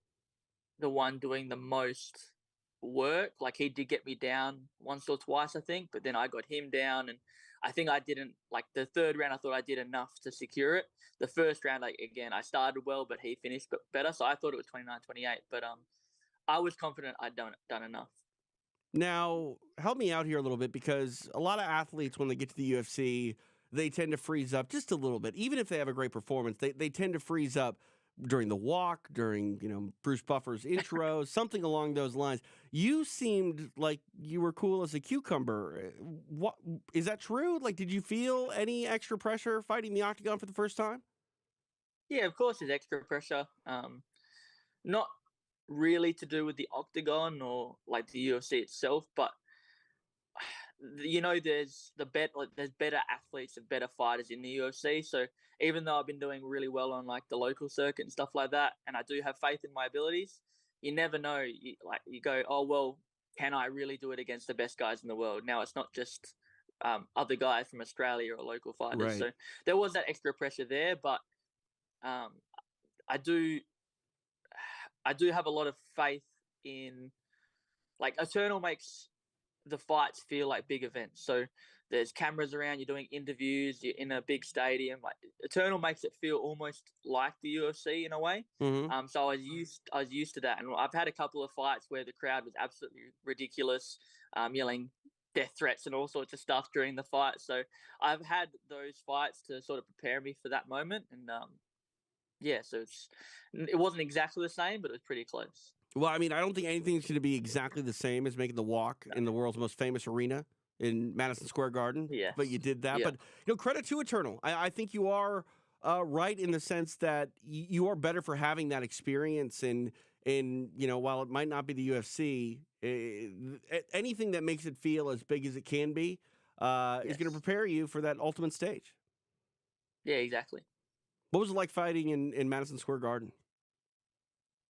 the one doing the most work. Like, he did get me down once or twice, I think, but then I got him down, and I think I didn't, like, the third round, I thought I did enough to secure it. The first round, again, I started well, but he finished better. So I thought it was 29-28, but I was confident I'd done enough. Now, help me out here a little bit, because a lot of athletes, when they get to the UFC, they tend to freeze up just a little bit. Even if they have a great performance, they tend to freeze up during the walk, during, Bruce Buffer's intro, something along those lines. You seemed like you were cool as a cucumber. What is that true? Like, did you feel any extra pressure fighting the Octagon for the first time? Yeah, of course there's extra pressure. Not really to do with the Octagon or like the UFC itself, but there's better athletes and better fighters in the UFC. So even though I've been doing really well on like the local circuit and stuff like that, and I do have faith in my abilities, you never know. You go, oh well, can I really do it against the best guys in the world? Now it's not just other guys from Australia or local fighters. Right. So there was that extra pressure there, but I do have a lot of faith in, like, Eternal makes the fights feel like big events. So there's cameras around, you're doing interviews, you're in a big stadium. Like Eternal makes it feel almost like the UFC in a way. So I was used to that, and I've had a couple of fights where the crowd was absolutely ridiculous, yelling death threats and all sorts of stuff during the fight. So I've had those fights to sort of prepare me for that moment, and yeah, so it wasn't exactly the same, but it was pretty close. Well, I mean, I don't think anything's going to be exactly the same as making the walk in the world's most famous arena in Madison Square Garden. Yes. But you did that. Yeah. But credit to Eternal. I think you are right in the sense that you are better for having that experience. And while it might not be the UFC, anything that makes it feel as big as it can be is going to prepare you for that ultimate stage. Yeah, exactly. What was it like fighting in Madison Square Garden?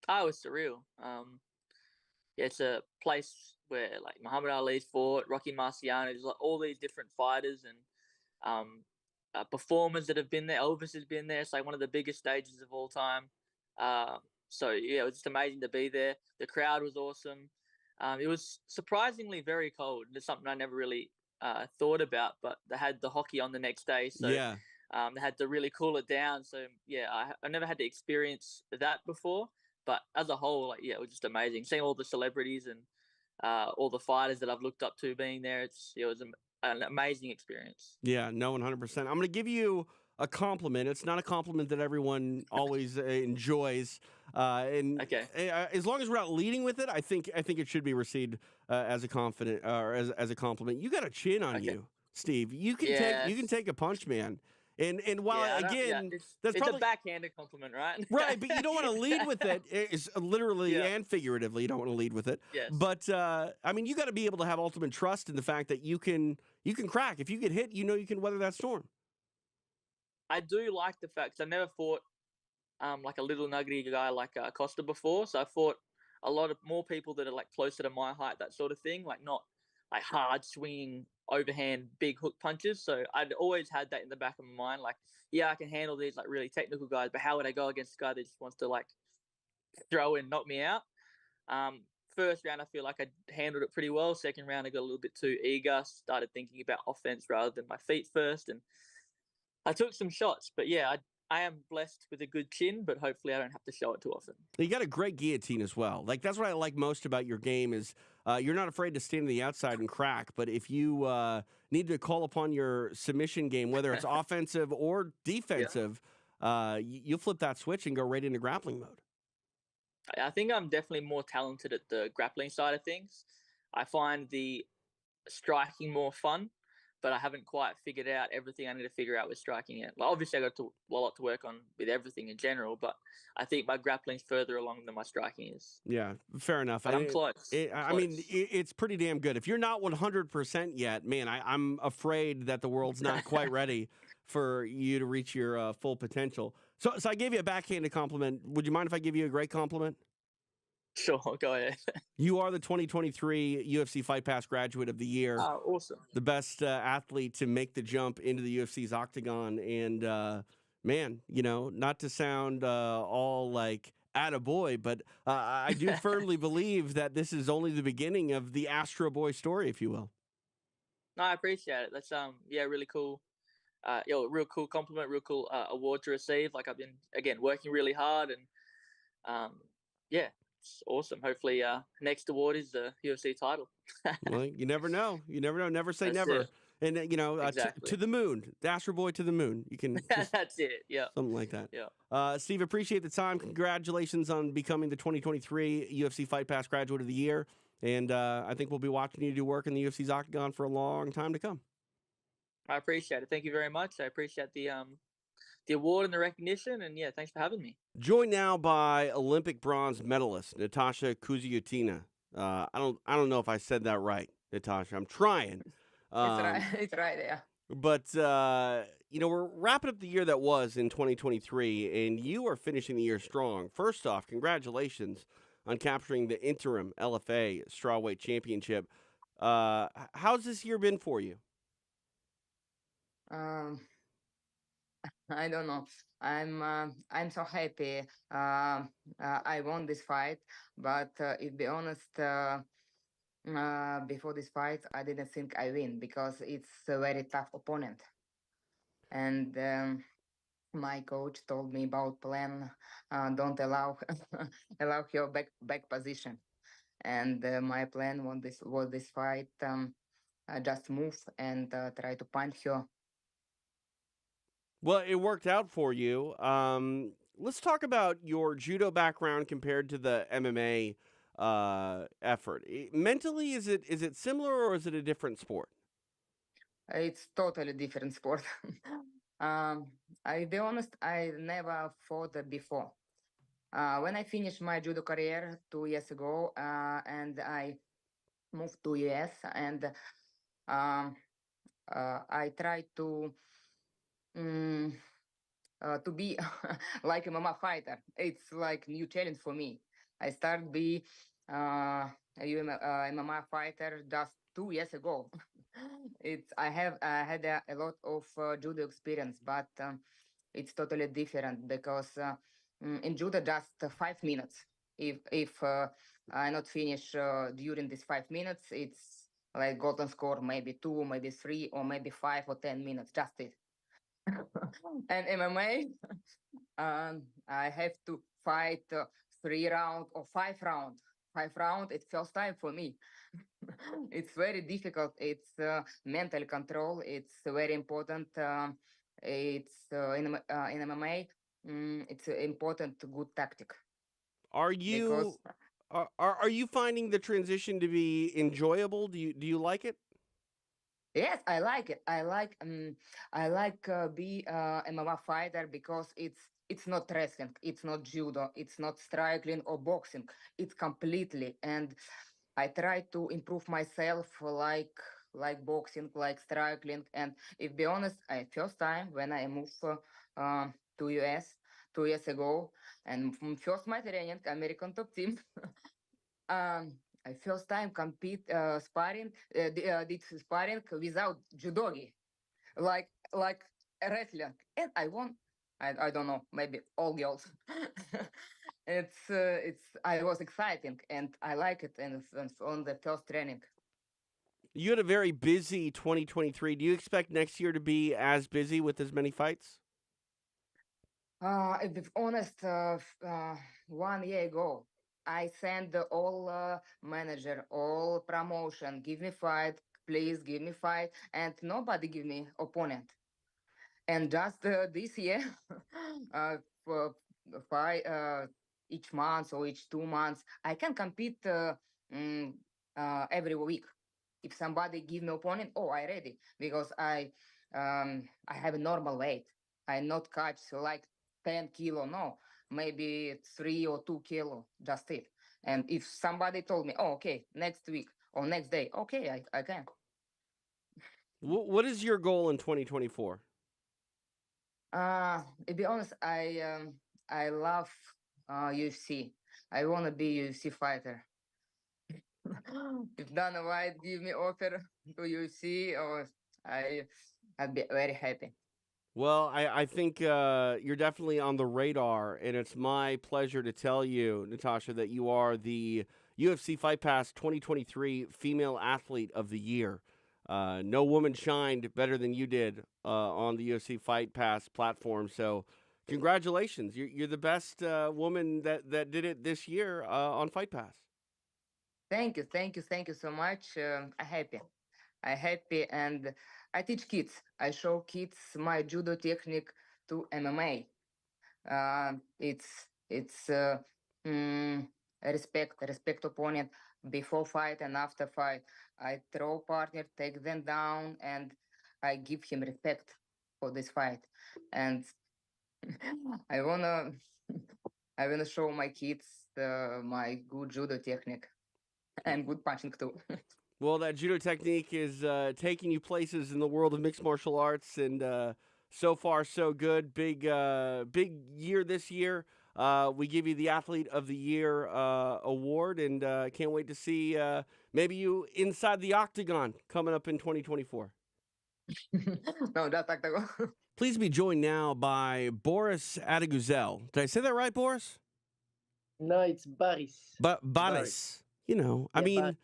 Oh, it was surreal. Yeah, it's a place where like Muhammad Ali's fought, Rocky Marciano's, like all these different fighters and performers that have been there. Elvis has been there. It's like one of the biggest stages of all time. So yeah, it was just amazing to be there. The crowd was awesome. It was surprisingly very cold. It's something I never really thought about, but they had the hockey on the next day, so Yeah. they had to really cool it down. So yeah, I never had to experience that before. But as a whole, like yeah, it was just amazing. Seeing all the celebrities and all the fighters that I've looked up to being there, it was an amazing experience. Yeah, no, 100%. I'm going to give you a compliment. It's not a compliment that everyone always enjoys. And as long as we're not leading with it, I think it should be received as a confident or as a compliment. You got a chin on you, Steve. You can take a punch, man. And while again, it's probably a backhanded compliment, right? Right, but you don't want to lead with it. It's literally and figuratively. You don't want to lead with it. Yes. But I mean, you got to be able to have ultimate trust in the fact that you can crack. If you get hit, you can weather that storm. I do like the fact 'cause I've never fought like a little nuggety guy like Costa before. So I fought a lot of more people that are like closer to my height, that sort of thing. Like not like hard swinging overhand big hook punches. So I'd always had that in the back of my mind. Like, yeah, I can handle these like really technical guys, but how would I go against a guy that just wants to like throw and knock me out? First round, I feel like I handled it pretty well. Second round, I got a little bit too eager. Started thinking about offense rather than my feet first, and I took some shots. But yeah, I am blessed with a good chin, but hopefully I don't have to show it too often. You got a great guillotine as well. Like that's what I like most about your game is you're not afraid to stand on the outside and crack. But if you need to call upon your submission game, whether it's offensive or defensive, you'll flip that switch and go right into grappling mode. I think I'm definitely more talented at the grappling side of things. I find the striking more fun, but I haven't quite figured out everything I need to figure out with striking yet. Well, obviously, I got a lot to work on with everything in general, but I think my grappling's further along than my striking is. Yeah, fair enough. But I'm close. I mean, it's pretty damn good. If you're not 100% yet, man, I'm afraid that the world's not quite ready for you to reach your full potential. So I gave you a backhanded compliment. Would you mind if I give you a great compliment? Sure, go ahead. You are the 2023 UFC Fight Pass Graduate of the Year. Oh, awesome. The best athlete to make the jump into the UFC's octagon. And, man, not to sound all like attaboy, but I do firmly believe that this is only the beginning of the Astro Boy story, if you will. No, I appreciate it. That's really cool. Real cool compliment, real cool award to receive. Like I've been again working really hard, and yeah, it's awesome. Hopefully, next award is the UFC title. Well, you never know. You never know. Never say That's never. it. And Exactly. to the moon, the Astro Boy to the moon. You can That's it. Yeah. something like that. Yeah. Steve, appreciate the time. Congratulations on becoming the 2023 UFC Fight Pass Graduate of the Year. And I think we'll be watching you do work in the UFC's octagon for a long time to come. I appreciate it. Thank you very much. I appreciate the award and the recognition, and yeah, thanks for having me. Joined now by Olympic bronze medalist Natasha Kuzyatina. I don't know if I said that right, Natasha. I'm trying. It's right, yeah. But we're wrapping up the year that was in 2023, and you are finishing the year strong. First off, congratulations on capturing the interim LFA strawweight championship. How's this year been for you? I don't know. I'm so happy. I won this fight, but to be honest, before this fight, I didn't think I win because it's a very tough opponent. And my coach told me about plan. Don't allow allow your back position. And my plan was this fight. Just move and try to punch her. Well, it worked out for you. Let's talk about your judo background compared to the MMA effort. Mentally, is it similar or is it a different sport? It's totally different sport. I be honest, I never fought before. When I finished my judo career 2 years ago, and I moved to US, and I tried um, to be like a MMA fighter. It's like new challenge for me. I started be a MMA fighter just 2 years ago. I had a lot of judo experience, but it's totally different because in judo just 5 minutes. If I not finish during these 5 minutes, it's like golden score, maybe 2, maybe 3, or maybe 5 or 10 minutes. Just it. And MMA, I have to fight 3 round or 5 round. 5 round, it's first time for me. It's very difficult. It's mental control. It's very important. It's in MMA. It's important good tactic Are because you are you finding the transition to be enjoyable? Do you like it? yes, I like it. I like be MMA fighter because it's not wrestling, it's not judo, it's not striking or boxing. It's completely, and I try to improve myself like boxing, like striking. And if be honest, I first time when I moved to US 2 years ago, and first my training American top team. I first time compete sparring did sparring without judogi, like a wrestler, and I won. I don't know, maybe all girls. It's I was exciting and I like it, and on the first training. You had a very busy 2023. Do you expect next year to be as busy with as many fights? If be honest, 1 year ago, I sent the all manager, all promotion, give me fight, please give me fight, and nobody give me opponent. And just this year, for five each month or each 2 months, I can compete mm, every week. If somebody give me opponent, oh, I ready because I have a normal weight. I not catch like 10 kilo, no, maybe 3 or 2 kilo, just it. And if somebody told me, oh, okay, next week or next day, okay, I can. What is your goal in 2024? To be honest, I love UFC. I want to be UFC fighter. If Dana White give me offer to UFC, or I'd be very happy. Well, I think you're definitely on the radar, and it's my pleasure to tell you, Natasha, that you are the UFC Fight Pass 2023 Female Athlete of the Year. No woman shined better than you did on the UFC Fight Pass platform. So, congratulations! You're the best woman that did it this year on Fight Pass. Thank you so much. I'm happy, and I teach kids. I show kids my judo technique to MMA. It's mm, respect opponent before fight and after fight. I throw partner, take them down, and I give him respect for this fight. And I wanna I wanna show my kids my good judo technique and good punching too. Well, that judo technique is taking you places in the world of mixed martial arts, and so far so good. Big year this year. We give you the Athlete of the Year award, and can't wait to see maybe you inside the octagon coming up in 2024. No, that's tactical. Please be joined now by Boris Adeguzel. Did I say that right, Boris? No, it's Baris. But Boris, you know, I Yeah, mean.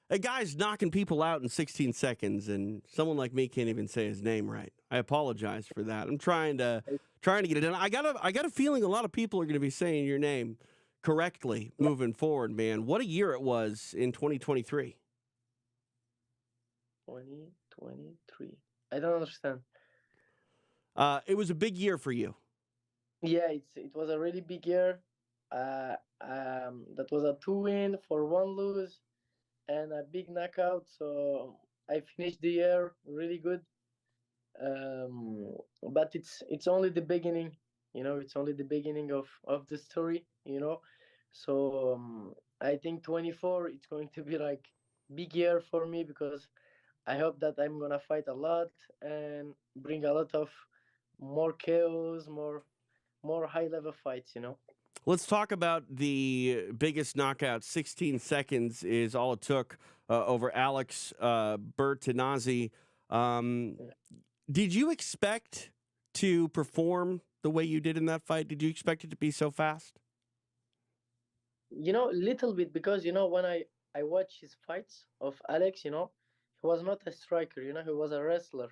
A guy's knocking people out in 16 seconds, and someone like me can't even say his name right. I apologize for that. I'm trying to get it done. I got a feeling a lot of people are going to be saying your name correctly moving forward, man. What a year it was in 2023. 2023. I don't understand. It was a big year for you. Yeah, it was a really big year. That was a 2 win for 1 lose and a big knockout. So I finished the year really good. But it's only the beginning. It's only the beginning of the story. So I think 24 it's going to be like big year for me because I hope that I'm gonna fight a lot and bring a lot of more chaos, more high level fights. Let's talk about the biggest knockout. 16 seconds is all it took over Alex Bertinazzi. Did you expect to perform the way you did in that fight? Did you expect it to be so fast? Little bit because when I watch his fights of Alex, he was not a striker. He was a wrestler,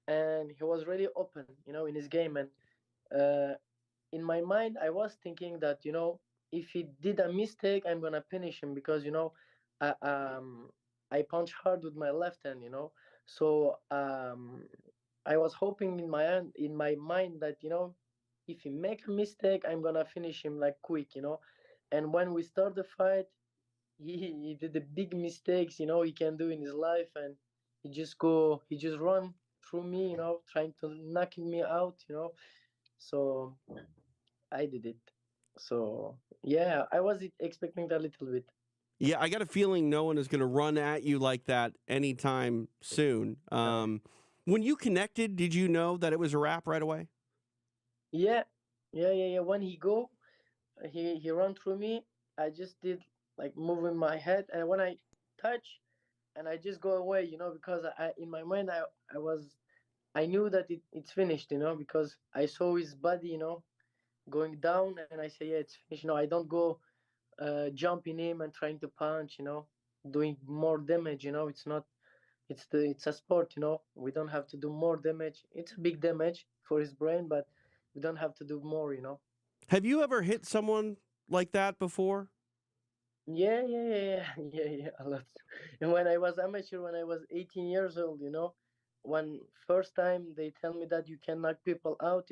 and he was really open, in his game. And uh, in my mind, I was thinking that if he did a mistake, I'm gonna punish him because I, I punch hard with my left hand. So I was hoping in my mind that if he make a mistake, I'm gonna finish him like quick. And when we start the fight, he did the big mistakes he can do in his life, and he just run through me, trying to knocking me out. So I did it. So yeah, I was expecting that a little bit. Yeah, I got a feeling no one is going to run at you like that anytime soon. When you connected, did you know that it was a wrap right away? Yeah. When he run through me. I just did like moving my head, and when I touch, and I just go away, because I in my mind I knew that it's finished, because I saw his body, going down, and I say, yeah, it's finished. I don't go jumping him and trying to punch, doing more damage. It's not. It's a sport. We don't have to do more damage. It's a big damage for his brain, but we don't have to do more. Have you ever hit someone like that before? Yeah, yeah, a lot. And when I was amateur, when I was 18 years old, when first time they tell me that you can knock people out,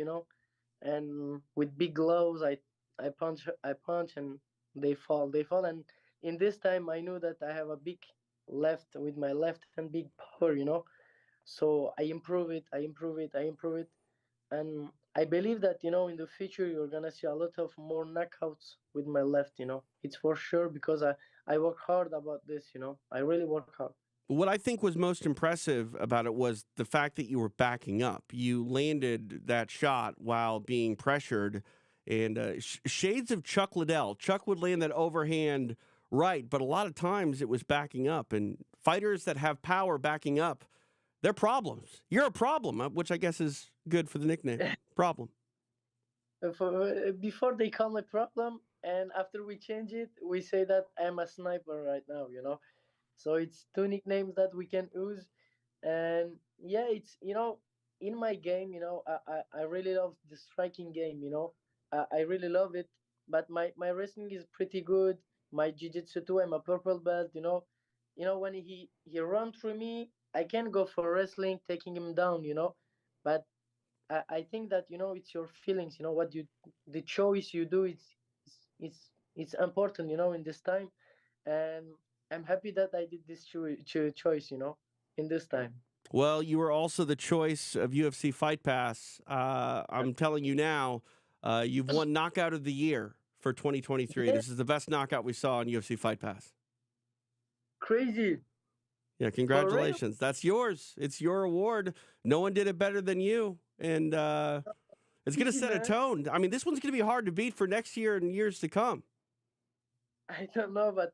and with big gloves, I punch, and they fall. And in this time, I knew that I have a big left with my left hand, big power, So I improve it, I improve it, I improve it, and I believe that in the future you're gonna see a lot of more knockouts with my left. It's for sure because I work hard about this. I really work hard. What I think was most impressive about it was the fact that you were backing up. You landed that shot while being pressured, and shades of Chuck Liddell. Chuck would land that overhand right, but a lot of times it was backing up. And fighters that have power backing up, they're problems. You're a problem, which I guess is good for the nickname. Problem. Before they call me problem, and after we change it, we say that I'm a sniper right now. So it's two nicknames that we can use. And yeah, it's in my game, I really love the striking game. I really love it. But my wrestling is pretty good. My jiu-jitsu too, I'm a purple belt. When he run through me, I can go for wrestling, taking him down. But I think that it's your feelings. What you the choice you do. It's important. In this time, and I'm happy that I did this choice. In this time. Well, you were also the choice of UFC Fight Pass. I'm telling you now, you've won Knockout of the Year for 2023. Yeah. This is the best knockout we saw on UFC Fight Pass. Crazy. Yeah, congratulations. That's yours. It's your award. No one did it better than you. And it's going to set a tone. I mean, this one's going to be hard to beat for next year and years to come. I don't know, but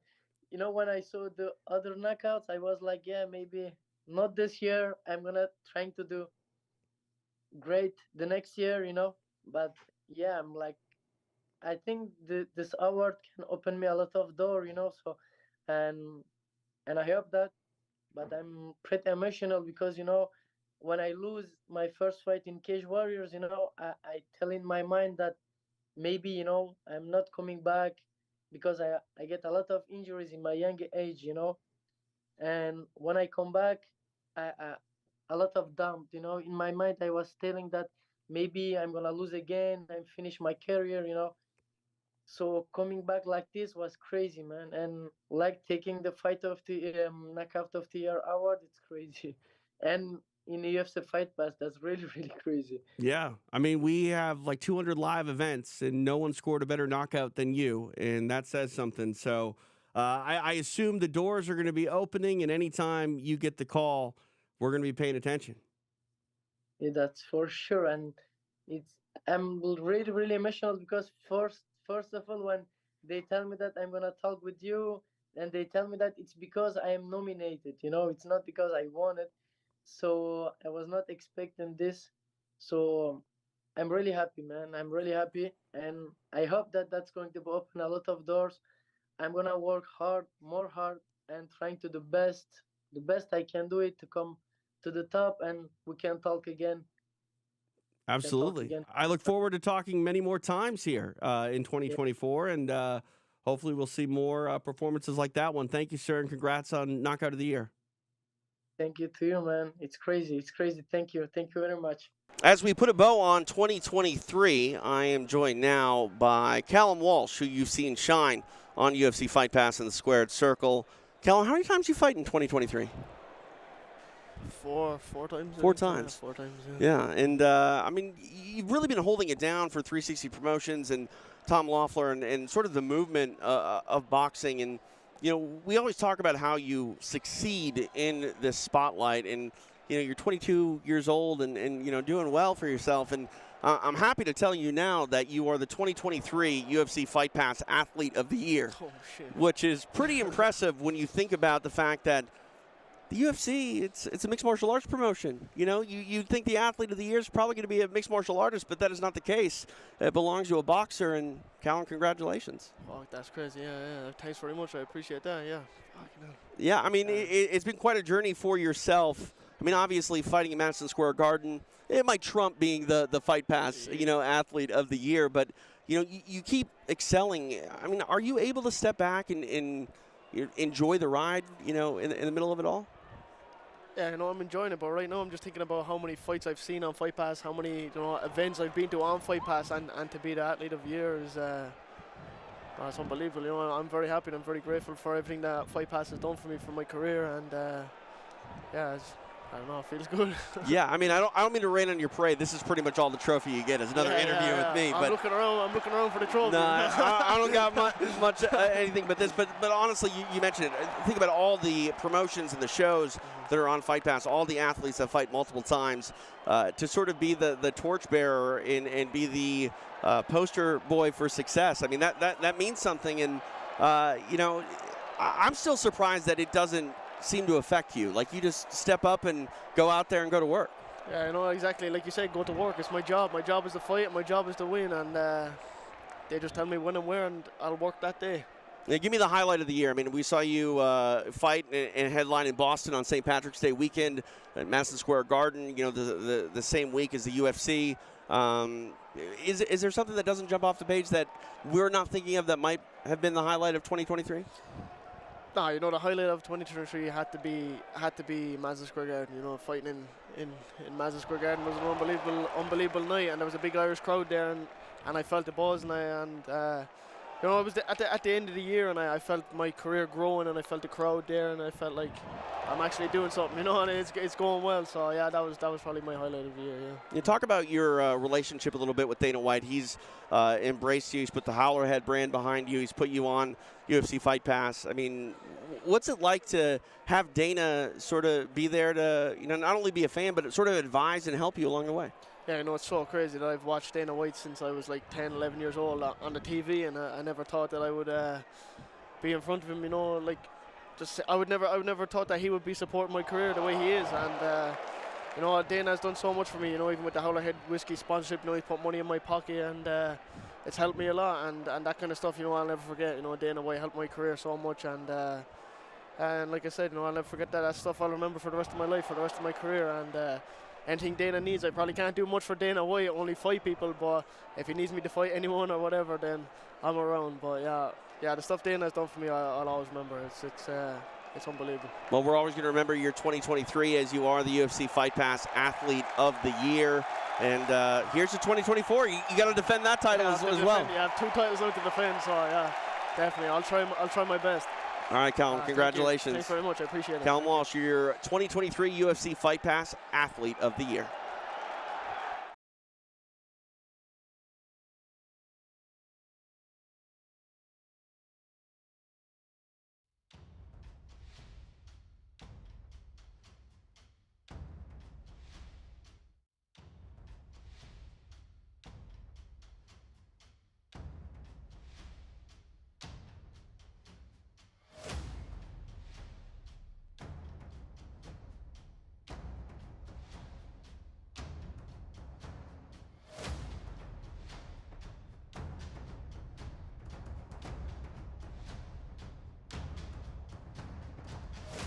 when I saw the other knockouts, I was like, yeah, maybe not this year. I'm gonna trying to do great the next year. But yeah, I'm like, I think this award can open me a lot of door. So, and and I hope that. But I'm pretty emotional because when I lose my first fight in Cage Warriors, I tell in my mind that maybe I'm not coming back because I get a lot of injuries in my young age, and when I come back, I a lot of doubt, in my mind I was telling that maybe I'm gonna lose again, I'm finish my career, so coming back like this was crazy, man, and like taking the fight of the knockout of the year award, it's crazy, and in the UFC Fight Pass, that's really really crazy. Yeah, I mean, we have like 200 live events, and no one scored a better knockout than you, and that says something. So I assume the doors are going to be opening, and anytime you get the call, we're going to be paying attention. Yeah, that's for sure, and it's I'm really really emotional because first of all, when they tell me that I'm gonna talk with you, and they tell me that it's because I am nominated, it's not because I won it, so I was not expecting this, so I'm really happy, man. I'm really happy, and I hope that that's going to open a lot of doors. I'm gonna work hard, more hard, and trying to the best I can do it to come to the top, and we can talk again. Can talk Absolutely. again. I look forward to talking many more times here in Yeah. 2024, and hopefully we'll see more performances like that one. Thank you, sir, and congrats on Knockout of the Year. Thank you to you, man. It's crazy. It's crazy. Thank you. Thank you very much. As we put a bow on 2023, I am joined now by Callum Walsh, who you've seen shine on UFC Fight Pass in the Squared Circle. Callum, how many times you fight in 2023? Four times. Four times. Yeah, 4 times. Yeah, and I mean, you've really been holding it down for 360 Promotions and Tom Loeffler and sort of the movement of boxing. And, we always talk about how you succeed in this spotlight. And, you're 22 years old and doing well for yourself. And I'm happy to tell you now that you are the 2023 UFC Fight Pass Athlete of the Year, which is pretty impressive when you think about the fact that the UFC, it's a mixed martial arts promotion. You'd think the Athlete of the Year is probably going to be a mixed martial artist, but that is not the case. It belongs to a boxer, and Callum, congratulations. Oh, that's crazy. Yeah. Thanks very much. I appreciate that. Yeah. Yeah, I mean, it's been quite a journey for yourself. I mean, obviously, fighting in Madison Square Garden, it might trump being the Fight Pass, Athlete of the Year, but, you keep excelling. I mean, are you able to step back and enjoy the ride, in the middle of it all? Yeah, I'm enjoying it, but right now I'm just thinking about how many fights I've seen on Fight Pass, how many events I've been to on Fight Pass, and to be the Athlete of the Year is it's unbelievable. I'm very happy and I'm very grateful for everything that Fight Pass has done for me for my career, and I don't know, it feels good. Yeah, I mean, I don't mean to rain on your parade. This is pretty much all the trophy you get is another interview with me. I'm looking around for the trophy. No, I don't got much anything but this. But honestly, you mentioned it. Think about all the promotions and the shows that are on Fight Pass, all the athletes that fight multiple times, to sort of be the torchbearer and be the poster boy for success. I mean, that means something. And, I'm still surprised that it doesn't seem to affect you. Like, you just step up and go out there and go to work. Yeah, I know, exactly. Like you said, go to work. It's my job. My job is to fight. My job is to win. And they just tell me when and where, and I'll work that day. Now, give me the highlight of the year. I mean, we saw you fight and headline in Boston on St. Patrick's Day weekend at Madison Square Garden, the same week as the UFC. Is there something that doesn't jump off the page that we're not thinking of that might have been the highlight of 2023? No, the highlight of 2023 had to be Madison Square Garden. Fighting in Madison Square Garden was an unbelievable night, and there was a big Irish crowd there, and I felt the buzz, and it was at the end of the year, and I felt my career growing, and I felt the crowd there, and I felt like I'm actually doing something, and it's going well. So yeah, that was probably my highlight of the year. Yeah. You talk about your relationship a little bit with Dana White. He's embraced you. He's put the Howlerhead brand behind you. He's put you on UFC Fight Pass. I mean, what's it like to have Dana sort of be there to not only be a fan but sort of advise and help you along the way? Yeah, it's so crazy that I've watched Dana White since I was like 10, 11 years old on the TV, and I never thought that I would be in front of him. I would never thought that he would be supporting my career the way he is, and Dana has done so much for me. Even with the Howlerhead whiskey sponsorship, he's put money in my pocket, and it's helped me a lot, and that kind of stuff. I'll never forget. Dana White helped my career so much, and And like I said, I'll never forget that. That's stuff I'll remember for the rest of my life, for the rest of my career. And anything Dana needs, I probably can't do much for Dana White, only fight people. But if he needs me to fight anyone or whatever, then I'm around. But yeah, the stuff Dana has done for me, I'll always remember. It's unbelievable. Well, we're always going to remember your 2023 as you are the UFC Fight Pass Athlete of the Year. And here's your 2024. You got to defend that title as well. Yeah, I have 2 titles out to defend, so yeah, definitely. I'll try my best. All right, Callum, congratulations. Thanks very much. I appreciate it. Callum Walsh, your 2023 UFC Fight Pass Athlete of the Year.